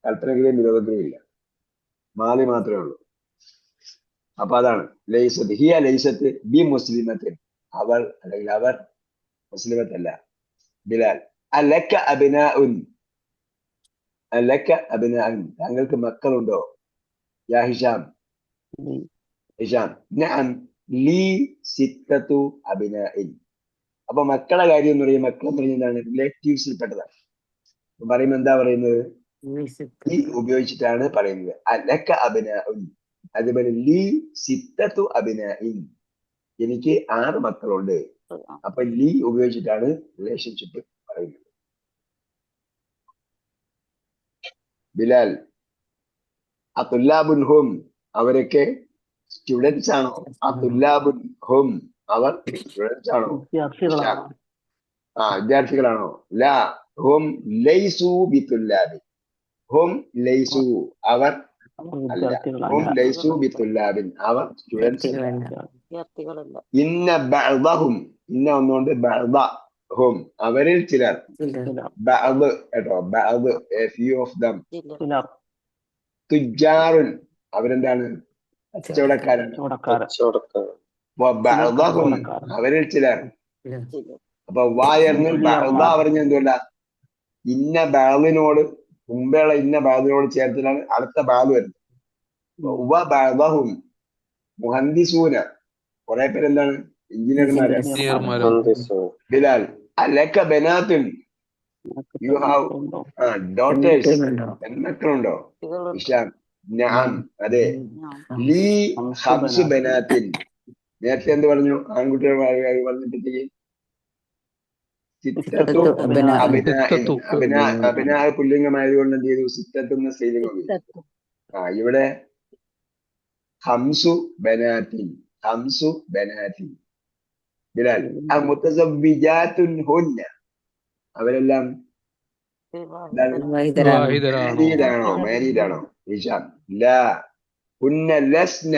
കൽപ്പനക്രിയയും വിരോധക്രിയയും ഇല്ല, മാലി മാത്രമേ ഉള്ളൂ. അപ്പൊ അതാണ് ലൈസത്ത്. ഹിയ ലൈസത്ത് ബി മുസ്ലിമത്തിൻ, അവൾ അല്ലെങ്കിൽ അവർ മുസ്ലിമത്തല്ല. ബിലാൽ അലക്ക അബിനാഉൻ, അലക്ക അബിനാഉൻ, താങ്കൾക്ക് മക്കളുണ്ടോ? യാ ഹിഷാം, ഹിഷാം നഅം ലീ സിത്തത്തു അബിനാഇൻ. അപ്പൊ മക്കളെ കാര്യം എന്ന് പറയുന്നത്, മക്കളെന്ന് പറയുന്നത് എന്താണ്? റിലേറ്റീവ്സിൽ പെട്ടതാണ്. അപ്പൊ പറയുമ്പോൾ എന്താ പറയുന്നത്? ഈ ഉപയോഗിച്ചിട്ടാണ് പറയുന്നത്. അലക്ക അബിനാഉൻ, അതുപോലെ ലീ സിത്തത്തു അബിനാഇൻ, എനിക്ക് 6 മക്കളുണ്ട്. അപ്പൊ ലീ ഉപയോഗിച്ചിട്ടാണ് റിലേഷൻഷിപ്പ് പറയുന്നത്. ബിലാൽ അതുല്ലാബുൻ ഹും, അവരൊക്കെ സ്റ്റുഡൻസ് ആണോ? അതുല്ലാബുൻ ഹും, അവർ സ്റ്റുഡൻസ് ആണോ? വിദ്യാർത്ഥികളാണോ? ലാ ഹും ലൈസു ബിതുല്ലാബി, ഹും ലൈസു, അവർ അല്ല. ഹും ലൈസു ബിതുല്ലാബിൻ, അവർ സ്റ്റുഡൻസ് അല്ല. ഇന്ന ബഅദഹും, ഇന്ന ഒന്നുകൊണ്ട് ബഅദ, ഹും അവരിൽ ചിലർ, ബഅദ് കേട്ടോ, ബഅദ് എ ഫ്യൂ ഓഫ് ദം. തുജാറുൻ, അവരെന്താണ്? കച്ചവടക്കാരാണ്. ബഅദഹും അവരിൽ ചിലർ. അപ്പൊ വായർന്ന് ബഅദ പറഞ്ഞ എന്തുകൊണ്ട? ഇന്ന ബഅദിനോട് മുമ്പേയുള്ള ഇന്ന ബഅദിനോട് ചേർത്തിട്ടാണ് അടുത്ത ബഅദ് വരുന്നത്. ബഅദഹും മുഹന്ദിസൂന, കുറെ പേര് എന്താണ്? എഞ്ചിനീയർമാരാണ്. ബിലാൽ അലക്ക ബനാത്തുൻ, യു ഹാവ് ഡോട്ടേഴ്സ്, പെൺമക്കളുണ്ടോ? ഇഷാം നഅം, അതെ. ലീ ഖംസു ബനാത്തിൻ, നേരത്തെ എന്ത് പറഞ്ഞു? ആൺകുട്ടികൾ പറഞ്ഞിട്ട് സിത്തത്തു അബിനാ പുല്ലിംഗമായതുകൊണ്ട് എന്ത് ചെയ്തു? സിത്തത്തുന്ന സ്ത്രീലിംഗം. ഇവിടെ ഹംസു ബനാത്തിൻ, ഹംസു ബനാത്തിൻ. ബിലാൽ മുതസവ്വിജാത്തുൻ ഹുന്ന, അവരെല്ലാം മാരീഡാണോ? ഹിഷാം ലാ ഹുന്ന ലസ്ന,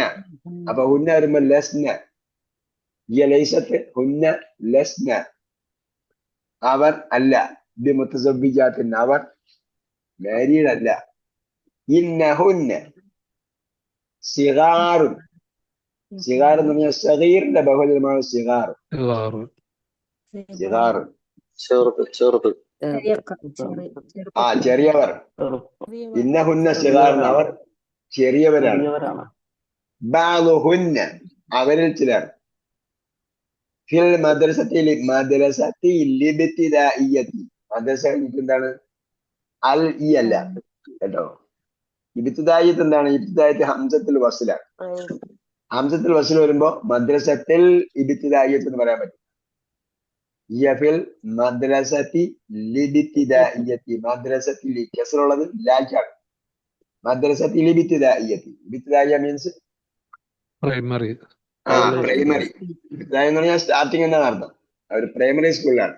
അപ്പൊ ഹുന്ന വരുമ്പോ ലസ്ന, ലൈസത്ത് ഹുന്ന ലസ്ന, അവർ അല്ല. ബി മുതസവ്വിജാത്തിൻ, അവർ മാരീഡ് അല്ല. ഇന്നഹുന്ന സിഗാറുൻ, സിഗാർ എന്ന് പറഞ്ഞാൽ സഗീറിന്റെ ബഹുജനമാണ് സിഗാർ. സിഗാർ ചെറിയവർ. ഇന്നഹുന്ന സിഗാർ, അവർ ചെറിയവരാണ്. ബഅദുഹുന്ന, അവരിൽ ചിലർ. ഫിൽ മദ്രസത്തി ലിബ്തിദാഇയ്യത്തി, മദ്രസ എന്താണ്? അൽ ഇ അല്ല കേട്ടോ. ഇബ്തിദായിയത്ത് എന്താണ്? ഇബ്തിദായിയത്ത് ഹംസത്തുൽ വസ്ലാണ്. ഹംസത്തുൽ വസ്ൽ വരുമ്പോ മദ്രസത്തിൽ ഇബ്തിദായിയത്ത് എന്ന് പറയാൻ പറ്റും. ഫിൽ മദ്രസത്തി ലിബ്തിദാഇയ്യത്തി, മദ്രസത്തിൽ കസറുള്ളത് ലാക്കാണ്. മദ്രസത്തി ലിബ്തിദായിയത്തി, ഇബ്തിദായിയ മീൻസ് പ്രൈമറി. പ്രൈമറി. ഇബ്തിദായ എന്ന് പറഞ്ഞാൽ സ്റ്റാർട്ടിംഗ് എന്നാണ് അർത്ഥം. അവർ പ്രൈമറി സ്കൂളിലാണ്.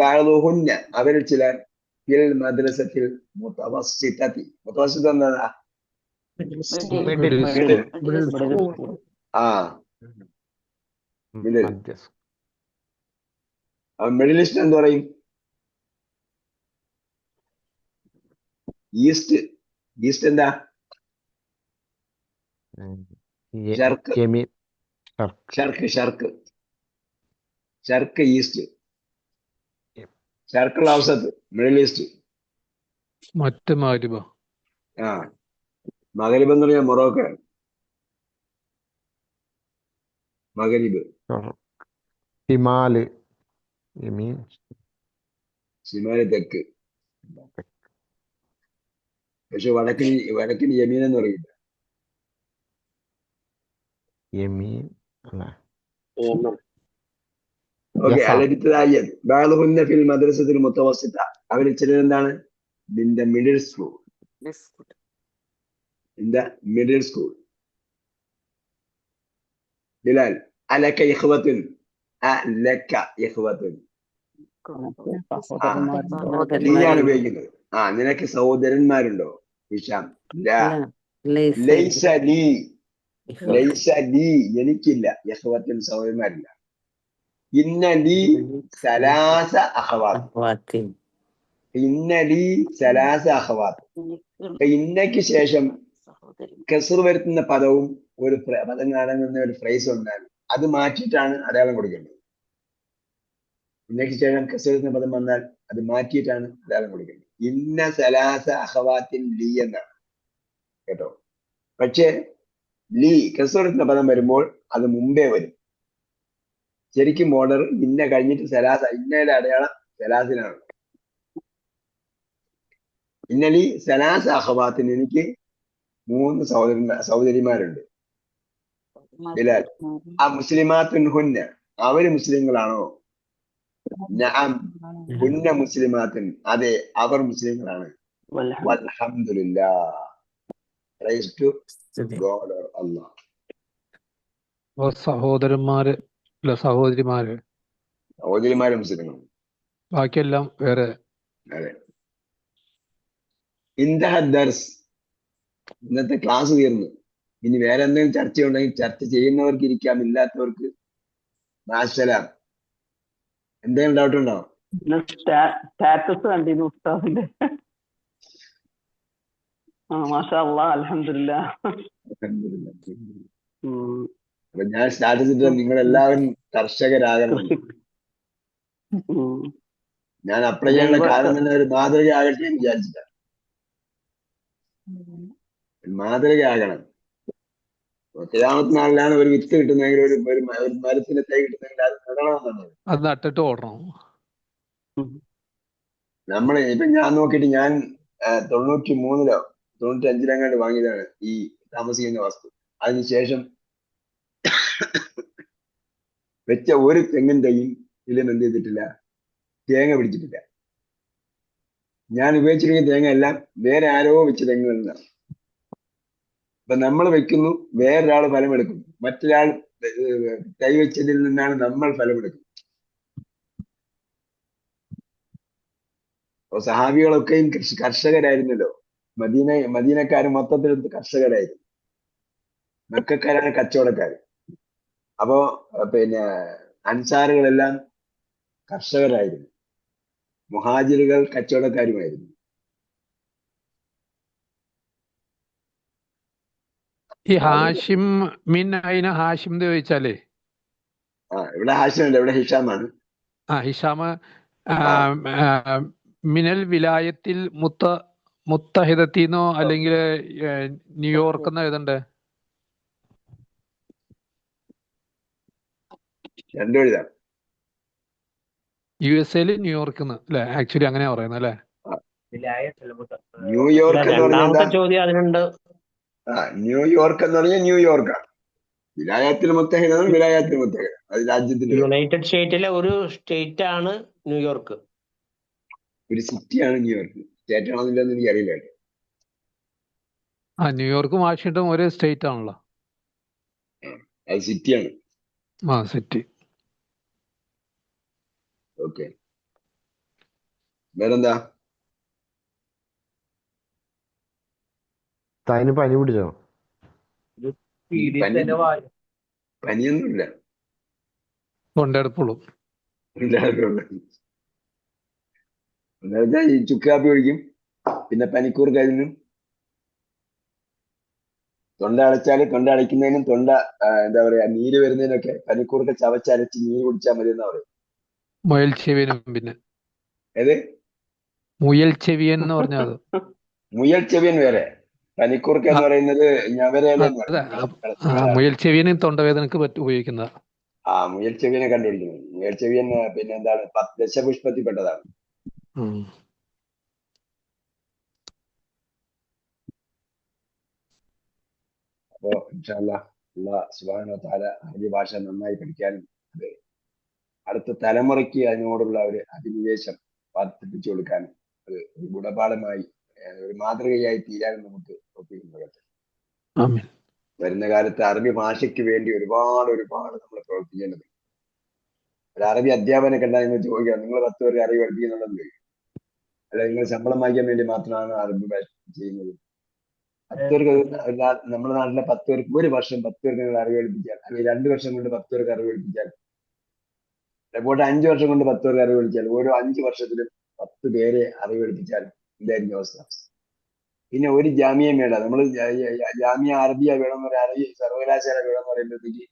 ബഅദുഹുന്ന, അവരിൽ ചിലർ. ഫിൽ മദ്രസത്തിൽ മുതവസ്സിതത്തി, മുതവസ്സിത എന്താ? മിഡിൽ ഈസ്റ്റ് എന്ത് പറയും? ഈസ്റ്റ്. ഈസ്റ്റ് എന്താ? ഷർക്ക്, ഷർക്ക്, ഷർക്ക്, ഷർക്ക് ഈസ്റ്റ്. ഷർക്കുള്ള ഔസത്ത് മിഡിൽ ഈസ്റ്റ്. മറ്റ് മഗ്രിബ. മഗ്രിബ് എന്ന് പറഞ്ഞാൽ മൊറോക്കോ. മഗ്രിബ്. ഷിമാല്, ഷിമാല് തെക്ക്. പക്ഷെ വടക്കിന് യമീൻ എന്ന് പറയില്ല. ഓക്കെ. ബഅദുഹുന്ന ഫിൽ മദ്രസത്തിൽ മുതവസ്സിത, അവരിൽ ചിലരെന്താണ്? In the middle school. In the middle school. Bilal അലക ഇഖ്വത്തുൻ, അലക ഇഖ്വത്തുൻ, നീയാണ് ഉപയോഗിക്കുന്നത്. നിനക്ക് സഹോദരന്മാരുണ്ടോ? ഹിഷാം ലാ ലൈസ ലീ, ലൈസ ലീ, എനിക്കില്ല. ഇഖ്വത്തുൻ, സഹോദരന്മാരില്ല. ഇന്ന ലീ സലാസ അഖവാത്ത്, ഇന്ന ലീ സലാസ അഖവാത്ത്. ഇന്നയ്ക്ക് ശേഷം കസ്ർ വരുത്തുന്ന പദവും ഒരു പദം കാണുന്ന ഒരു ഫ്രേസ് ഉണ്ടാകും. അത് മാറ്റിയിട്ടാണ് അടയാളം കൊടുക്കേണ്ടത്. ഇന്നേക്ക് ശേഷം കസരത്തിന് പദം വന്നാൽ അത് മാറ്റിയിട്ടാണ് അടയാളം കൊടുക്കേണ്ടത്. ഇന്ന സലാസ അഹവാത്തിൻ ലീ എന്നാണ് കേട്ടോ. പക്ഷേ ലീ കസരത്തിന്റെ പദം വരുമ്പോൾ അത് മുമ്പേ വരും. ശരിക്കും ഓർഡർ ഇന്ന കഴിഞ്ഞിട്ട് സലാസ, ഇന്നയുടെ അടയാളം സലാസിനാണ്. ഇന്നലി സലാസ അഹവാത്തിന്, എനിക്ക് 3 സഹോദരിമാരുണ്ട്. ബിലാൽ ആ മുസ്ലിമാത്തുൻ ഹുന്ന, അവര് മുസ്ലിങ്ങളാണോ? നഅം ഹുന്ന മുസ്ലിമാത്തുൻ, അതെ അവർ മുസ്ലിങ്ങളാണ്. വൽഹംദുലില്ലാഹ്, പ്രൈസ് ടു ഗോഡ് ഓർ അല്ലാഹ്. സഹോദരന്മാര് അല്ല സഹോദരിമാര്, സഹോദരിമാരും മുസ്ലിങ്ങളാണ്. ബാക്കിയെല്ലാം വേറെ. അതെ. ഇന്ദഹ ദർസ്, ഇന്നത്തെ ക്ലാസ് തീർന്നു. ഇനി വേറെ എന്തെങ്കിലും ചർച്ച ഉണ്ടെങ്കിൽ ചർച്ച ചെയ്യുന്നവർക്ക് ഇരിക്കാം, ഇല്ലാത്തവർക്ക് മാസലാം. എന്തെങ്കിലും ഡൗട്ട് ഉണ്ടോ? സ്റ്റാറ്റസ് കണ്ടിരുന്നു ഉസ്താദിന്റെ. മാഷാ അല്ലാഹ്, അൽഹംദുലില്ലാഹ്. അപ്പൊ ഞാൻ സ്റ്റാറ്റസ് ഇട്ട നിങ്ങൾ എല്ലാവരും കർഷകരാകണം. ഞാൻ അപ്ലൈ ചെയ്യാനുള്ള കാരണം തന്നെ ഒരു മാതൃകയാകട്ടെ എന്ന് വിചാരിച്ചിട്ടാണ്. മാതൃകയാകണം. ഖിയാമത്ത് ഒരു വിത്ത് കിട്ടുന്നെങ്കിൽ, ഒരു മരത്തിന്റെ തൈ കിട്ടുന്നെങ്കിൽ അത് നടണമെന്നാണ്. അത് നട്ടിട്ട് ഓടണം. നമ്മള് ഇപ്പൊ ഞാൻ നോക്കിയിട്ട് ഞാൻ 93-ലോ 95-ലോ വാങ്ങിയതാണ് ഈ താമസിക്കുന്ന വസ്തു. അതിനുശേഷം വെച്ച ഒരു തെങ്ങിൻ തൈയും ഇതിലും എന്ത് ചെയ്തിട്ടില്ല, തേങ്ങ പിടിച്ചിട്ടില്ല. ഞാൻ ഉപയോഗിച്ചിരിക്കുന്ന തേങ്ങ എല്ലാം വേറെ ആരോ വെച്ച തെങ്ങുകളിലാണ്. അപ്പൊ നമ്മൾ വെക്കുന്നു, വേറൊരാൾ ഫലമെടുക്കും. മറ്റൊരാൾ തൈ വെച്ചതിൽ നിന്നാണ് നമ്മൾ ഫലമെടുക്കുന്നത്. അപ്പൊ സഹാബികളൊക്കെയും കർഷകരായിരുന്നല്ലോ. മദീനക്കാർ മൊത്തത്തിൽ കർഷകരായിരുന്നു. മക്കക്കാരാണ് കച്ചവടക്കാർ. അപ്പോ പിന്നെ അൻസാറുകളെല്ലാം കർഷകരായിരുന്നു, മുഹാജിറുകൾ കച്ചവടക്കാരുമായിരുന്നു. ഈ ഹാഷിം മിൻ അയിന ഹാഷിം എന്ന് ചോദിച്ചാലേ, ഇവിടെ ഹാഷിം അല്ല, ഇവിടെ ഹിഷാമാണ്. ഹിഷാമ് മിനൽ വിലായത്തിൽ മുത്തഹിദത്തിന്നോ അല്ലെങ്കിൽ ന്യൂയോർക്ക് എന്ന് എഴുതണ്ടേ? രണ്ടും എഴുതാം. USA ന്യൂയോർക്ക് അല്ലെ? ആക്ച്വലി അങ്ങനെയാ പറയുന്നത് അല്ലെ? ന്യൂയോർക്ക് എന്ന് പറഞ്ഞാൽ ചോദ്യം അതിനുണ്ട്. ന്യൂയോർക്ക് എന്ന് പറഞ്ഞാൽ ന്യൂയോർക്കാണ്. വിലായത്തിൽ മുത്തഹിദ, വിലായത്തിൽ മുത്തഹിദ അത് രാജ്യത്തിന്റെ, യുണൈറ്റഡ് സ്റ്റേറ്റിലെ ഒരു സ്റ്റേറ്റ് ആണ് ന്യൂയോർക്ക്. ഒരു സിറ്റിയാണ് ന്യൂയോർക്ക്. സ്റ്റേറ്റ് ആണെന്നില്ലെന്ന് എനിക്ക് അറിയില്ല. ന്യൂയോർക്കും വാഷിംഗ്ടൺ ഒരേ സ്റ്റേറ്റ് ആണല്ലോ. അത് സിറ്റിയാണ്. സിറ്റി. ഓക്കെ, വേറെന്താ? അതിന് പനി പിടിച്ചോ? പനിയൊന്നുമില്ല, തൊണ്ടയെടുപ്പുള്ളൂ. ഈ ചുക്കാപ്പി ഒഴിക്കും, പിന്നെ പനിക്കൂർ കഴിഞ്ഞും. തൊണ്ട അടയ്ക്കുന്നതിനും എന്താ പറയാ, നീര് വരുന്നതിനൊക്കെ പനിക്കൂർക്ക ചവച്ചരച്ച് നീര് കുടിച്ചാൽ മതി എന്നാ പറയും. മുയൽ ചെവിയനും പിന്നെ ഏത് മുയൽ ചെവിയൻ എന്ന് പറഞ്ഞാൽ മുയൽ ചെവിയൻ വേറെ, പനിക്കൂർക്ക എന്ന് പറയുന്നത് ഞവരയില. മുയൽ ചെവിയന് തൊണ്ടവേദനക്ക് ഉപയോഗിക്കുന്ന. മുയൽ ചെവിയനെ കണ്ടുപിടിക്കുന്നത്. മുയൽ ചെവിയൻ പിന്നെ എന്താണ്, ദശപുഷ്പത്തിൽപ്പെട്ടതാണ്. അപ്പോ ഇൻഷാ അല്ലാഹ് അല്ലാഹ് സുബ്ഹാനഹു വ തആല അറബി ഭാഷ നന്നായി പഠിക്കാനും അത് അടുത്ത തലമുറയ്ക്ക് അതിനോടുള്ള ഒരു അഭിനിവേശം വർദ്ധിപ്പിച്ചു കൊടുക്കാനും അത് ഒരു ഗുണപാഠമായി, ഒരു മാതൃകയായി തീരാനും നമുക്ക് ഒപ്പിക്കുന്നത്. വരുന്ന കാലത്ത് അറബി ഭാഷയ്ക്ക് വേണ്ടി ഒരുപാട് നമ്മൾ പ്രവർത്തിക്കേണ്ടത്. ഒരു അറബി അധ്യാപനെ കണ്ടാൽ നിങ്ങൾ ചോദിക്കുക, നിങ്ങൾ 10 പേർക്ക് അറിവ് പഠിപ്പിക്കുന്നുണ്ടെന്ന് ചോദിക്കും. അല്ല, നിങ്ങൾ ശമ്പളം വാങ്ങിക്കാൻ വേണ്ടി മാത്രമാണ് അറബി ഭാഷ ചെയ്യുന്നത്. 10 പേർക്ക് നമ്മുടെ നാട്ടിലെ 10 പേർക്ക് ഒരു വർഷം 10 പേർക്ക് നിങ്ങൾ അറിവ് പഠിപ്പിച്ചാൽ, അല്ലെങ്കിൽ 2 വർഷം കൊണ്ട് 10 പേർക്ക് അറിവ് പഠിപ്പിച്ചാൽ, പോട്ടെ 5 വർഷം കൊണ്ട് 10 പേർക്ക് അറിവ് പഠിപ്പിച്ചാൽ, ഓരോ 5 വർഷത്തിലും 10 പേരെ അറിവ് പഠിപ്പിച്ചാൽ എന്തായിരിക്കും അവസ്ഥ? പിന്നെ ഒരു ജാമ്യം വേണ്ട. നമ്മൾ ജാമ്യ അറബിയ വേണമെന്ന് പറയാം, അറബി സർവകലാശാല വേണമെന്ന് പറയുമ്പോഴത്തേക്ക്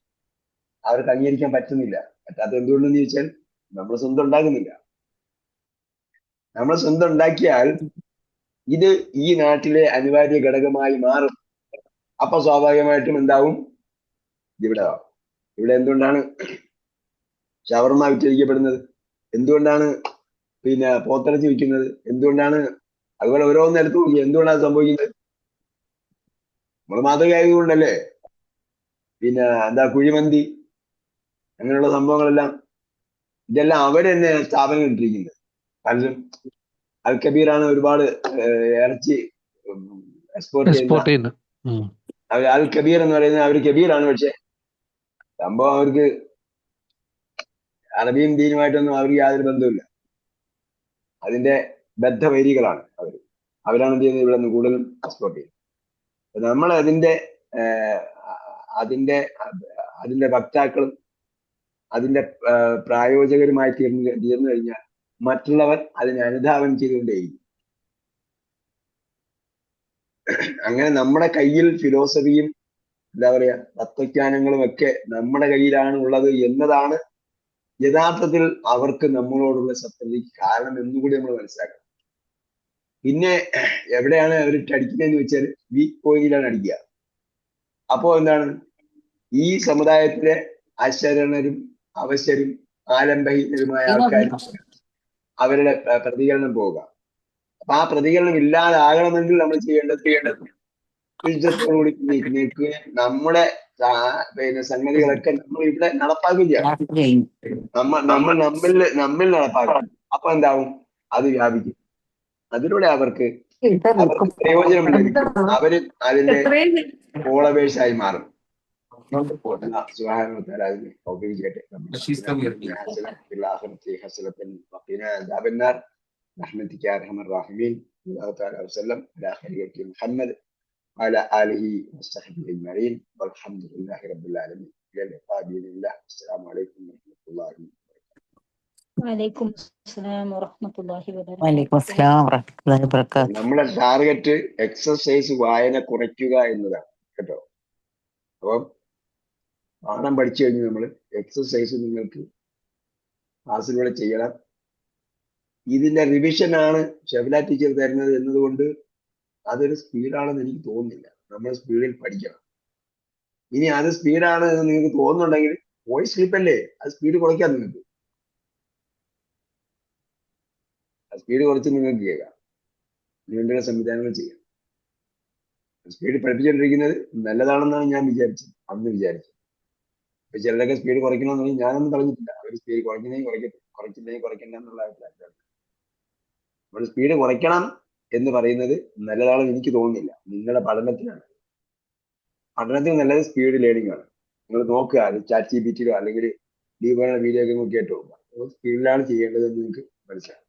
അവർക്ക് അംഗീകരിക്കാൻ പറ്റുന്നില്ല. പറ്റാത്ത എന്തുകൊണ്ടെന്ന് ചോദിച്ചാൽ നമ്മൾ സ്വന്തം ഉണ്ടാകുന്നില്ല. നമ്മൾ സ്വന്തം ഉണ്ടാക്കിയാൽ ഇത് ഈ നാട്ടിലെ അനിവാര്യ ഘടകമായി മാറും. അപ്പൊ സ്വാഭാവികമായിട്ടും എന്താവും? ഇവിടെ എന്തുകൊണ്ടാണ് ഷവർമ വിറ്റഴിക്കപ്പെടുന്നത്? എന്തുകൊണ്ടാണ് പിന്നെ പോത്തിറച്ചി വിൽക്കുന്നത്? എന്തുകൊണ്ടാണ്? അതുപോലെ ഓരോന്ന് എടുത്തു നോക്കി എന്തുകൊണ്ടാണ് സംഭവിക്കുന്നത്? നമ്മൾ മാതൃകയായതുകൊണ്ടല്ലേ. പിന്നെ എന്താ കുഴിമന്തി അങ്ങനെയുള്ള സംഭവങ്ങളെല്ലാം ഇതെല്ലാം അവരെന്നെ സ്ഥാപനം ഇട്ടിരിക്കുന്നത്. പലരും അൽ കബീറാണ് ഒരുപാട് ഇറച്ചി എക്സ്പോർട്ട് ചെയ്യുന്ന. അൽ കബീർ എന്ന് പറയുന്നത് അവർ കബീറാണ്, പക്ഷെ സംഭവം അവർക്ക് അറബിയും ദീനുമായിട്ടൊന്നും അവർക്ക് യാതൊരു ബന്ധമില്ല. അതിന്റെ ബദ്ധവൈരികളാണ് അവരാണ് എന്ത് ചെയ്യുന്നത്? ഇവിടെ നിന്ന് കൂടുതലും എക്സ്പോർട്ട് ചെയ്യുന്നത്. നമ്മൾ അതിന്റെ വക്താക്കളും അതിന്റെ പ്രായോജകരുമായി തീർന്നു കഴിഞ്ഞാൽ മറ്റുള്ളവർ അതിനെ അനുധാവനം ചെയ്തുകൊണ്ടേയിരിക്കും. അങ്ങനെ നമ്മുടെ കയ്യിൽ ഫിലോസഫിയും എന്താ പറയാ തത്വജ്ഞാനങ്ങളും ഒക്കെ നമ്മുടെ കയ്യിലാണ് ഉള്ളത് എന്നതാണ് യഥാർത്ഥത്തിൽ അവർക്ക് നമ്മളോടുള്ള ശത്രുതയ്ക്ക് കാരണം എന്നുകൂടി നമ്മൾ മനസ്സിലാക്കണം. പിന്നെ എവിടെയാണ് അവർ അടിക്കുന്നതെന്ന് വെച്ചാൽ വീക്ക് പോയിന്റിലാണ് അടിക്കുക. അപ്പോ എന്താണ്? ഈ സമുദായത്തിലെ അശരണരും അവശരും ആലംബഹീനരുമായ ആൾക്കാർ അവരുടെ പ്രതികരണം പോവുക. അപ്പൊ ആ പ്രതികരണം ഇല്ലാതാകണമെങ്കിൽ നമ്മൾ ചെയ്യേണ്ടത് യുദ്ധത്തോടുകൂടി നിൽക്കുകയും നമ്മുടെ പിന്നെ സംഗതികളൊക്കെ നമ്മൾ ഇവിടെ നടപ്പാക്കുകയാണ്. നമ്മിൽ നടപ്പാക്കണം. അപ്പൊ എന്താവും? അത് വ്യാപിക്കും. അതിലൂടെ അവർക്ക് പ്രയോജനം ലഭിക്കും. അവര് അതിന്റെ ഫോളോവേഴ്സായി മാറും. സുബ്ഹാനഹു വ തആല അതിനെ തൗഫീഖ് ചെയ്യട്ടെ. برحمتك يا ارحم الراحمين. الله تعالى وسلم على خير محمد وعلى اله وصحبه اجمعين والحمد لله رب العالمين. الى اللقاء باذن الله. السلام عليكم ورحمه الله وبركاته. وعليكم السلام ورحمة الله وبركاته. വലൈക്കും അസ്സലാം വറഹ്മത്തുള്ളാഹി വബറകാതുഹു. നമ്മുടെ ടാർഗറ്റ് എക്സസൈസ് വായന കുറയ്ക്കുക എന്നതാണ് കേട്ടോ. അപ്പം പാഠം പഠിച്ചു കഴിഞ്ഞ് നമ്മൾ എക്സസൈസ് നിങ്ങൾക്ക് ക്ലാസ്സിലൂടെ ചെയ്യണം. ഇതിന്റെ റിവിഷൻ ആണ് ഷെഫ്ല ടീച്ചർ തരുന്നത് എന്നതുകൊണ്ട് അതൊരു സ്പീഡാണെന്ന് എനിക്ക് തോന്നുന്നില്ല. നമ്മൾ സ്പീഡിൽ പഠിക്കണം. ഇനി അത് സ്പീഡാണ് എന്ന് നിങ്ങൾക്ക് തോന്നുന്നുണ്ടെങ്കിൽ വോയിസ് ക്ലിപ്പല്ലേ, അത് സ്പീഡ് കുറയ്ക്കാം. നിങ്ങൾക്ക് സ്പീഡ് കുറച്ച് നിങ്ങൾക്ക് കേൾക്കാം. നീണ്ടുള്ള സംവിധാനങ്ങൾ ചെയ്യാം. സ്പീഡ് പഠിപ്പിച്ചുകൊണ്ടിരിക്കുന്നത് നല്ലതാണെന്നാണ് ഞാൻ അന്ന് വിചാരിച്ചത്. ഇപ്പൊ ചിലരൊക്കെ സ്പീഡ് കുറയ്ക്കണമെന്നുണ്ടെങ്കിൽ ഞാനൊന്നും പറഞ്ഞിട്ടില്ല. അവർ സ്പീഡ് കുറയ്ക്കില്ലെങ്കിൽ കുറയ്ക്കണ്ട എന്നുള്ള അഭിപ്രായത്തിലാണ്. നമ്മൾ സ്പീഡ് കുറയ്ക്കണം എന്ന് പറയുന്നത് നല്ലതാണെന്ന് എനിക്ക് തോന്നുന്നില്ല. നിങ്ങളുടെ പഠനത്തിനാണ്. പഠനത്തിന് നല്ലത് സ്പീഡ് ലേണിംഗ് ആണ്. നിങ്ങൾ നോക്കുക, അത് ചാറ്റ് ജിപിടിയിലോ അല്ലെങ്കിൽ ഡീപ് വീഡിയോ ഒക്കെ നോക്കിയിട്ട് പോകുക. സ്പീഡിലാണ് ചെയ്യേണ്ടതെന്ന് നിങ്ങൾക്ക് മനസ്സിലാവും.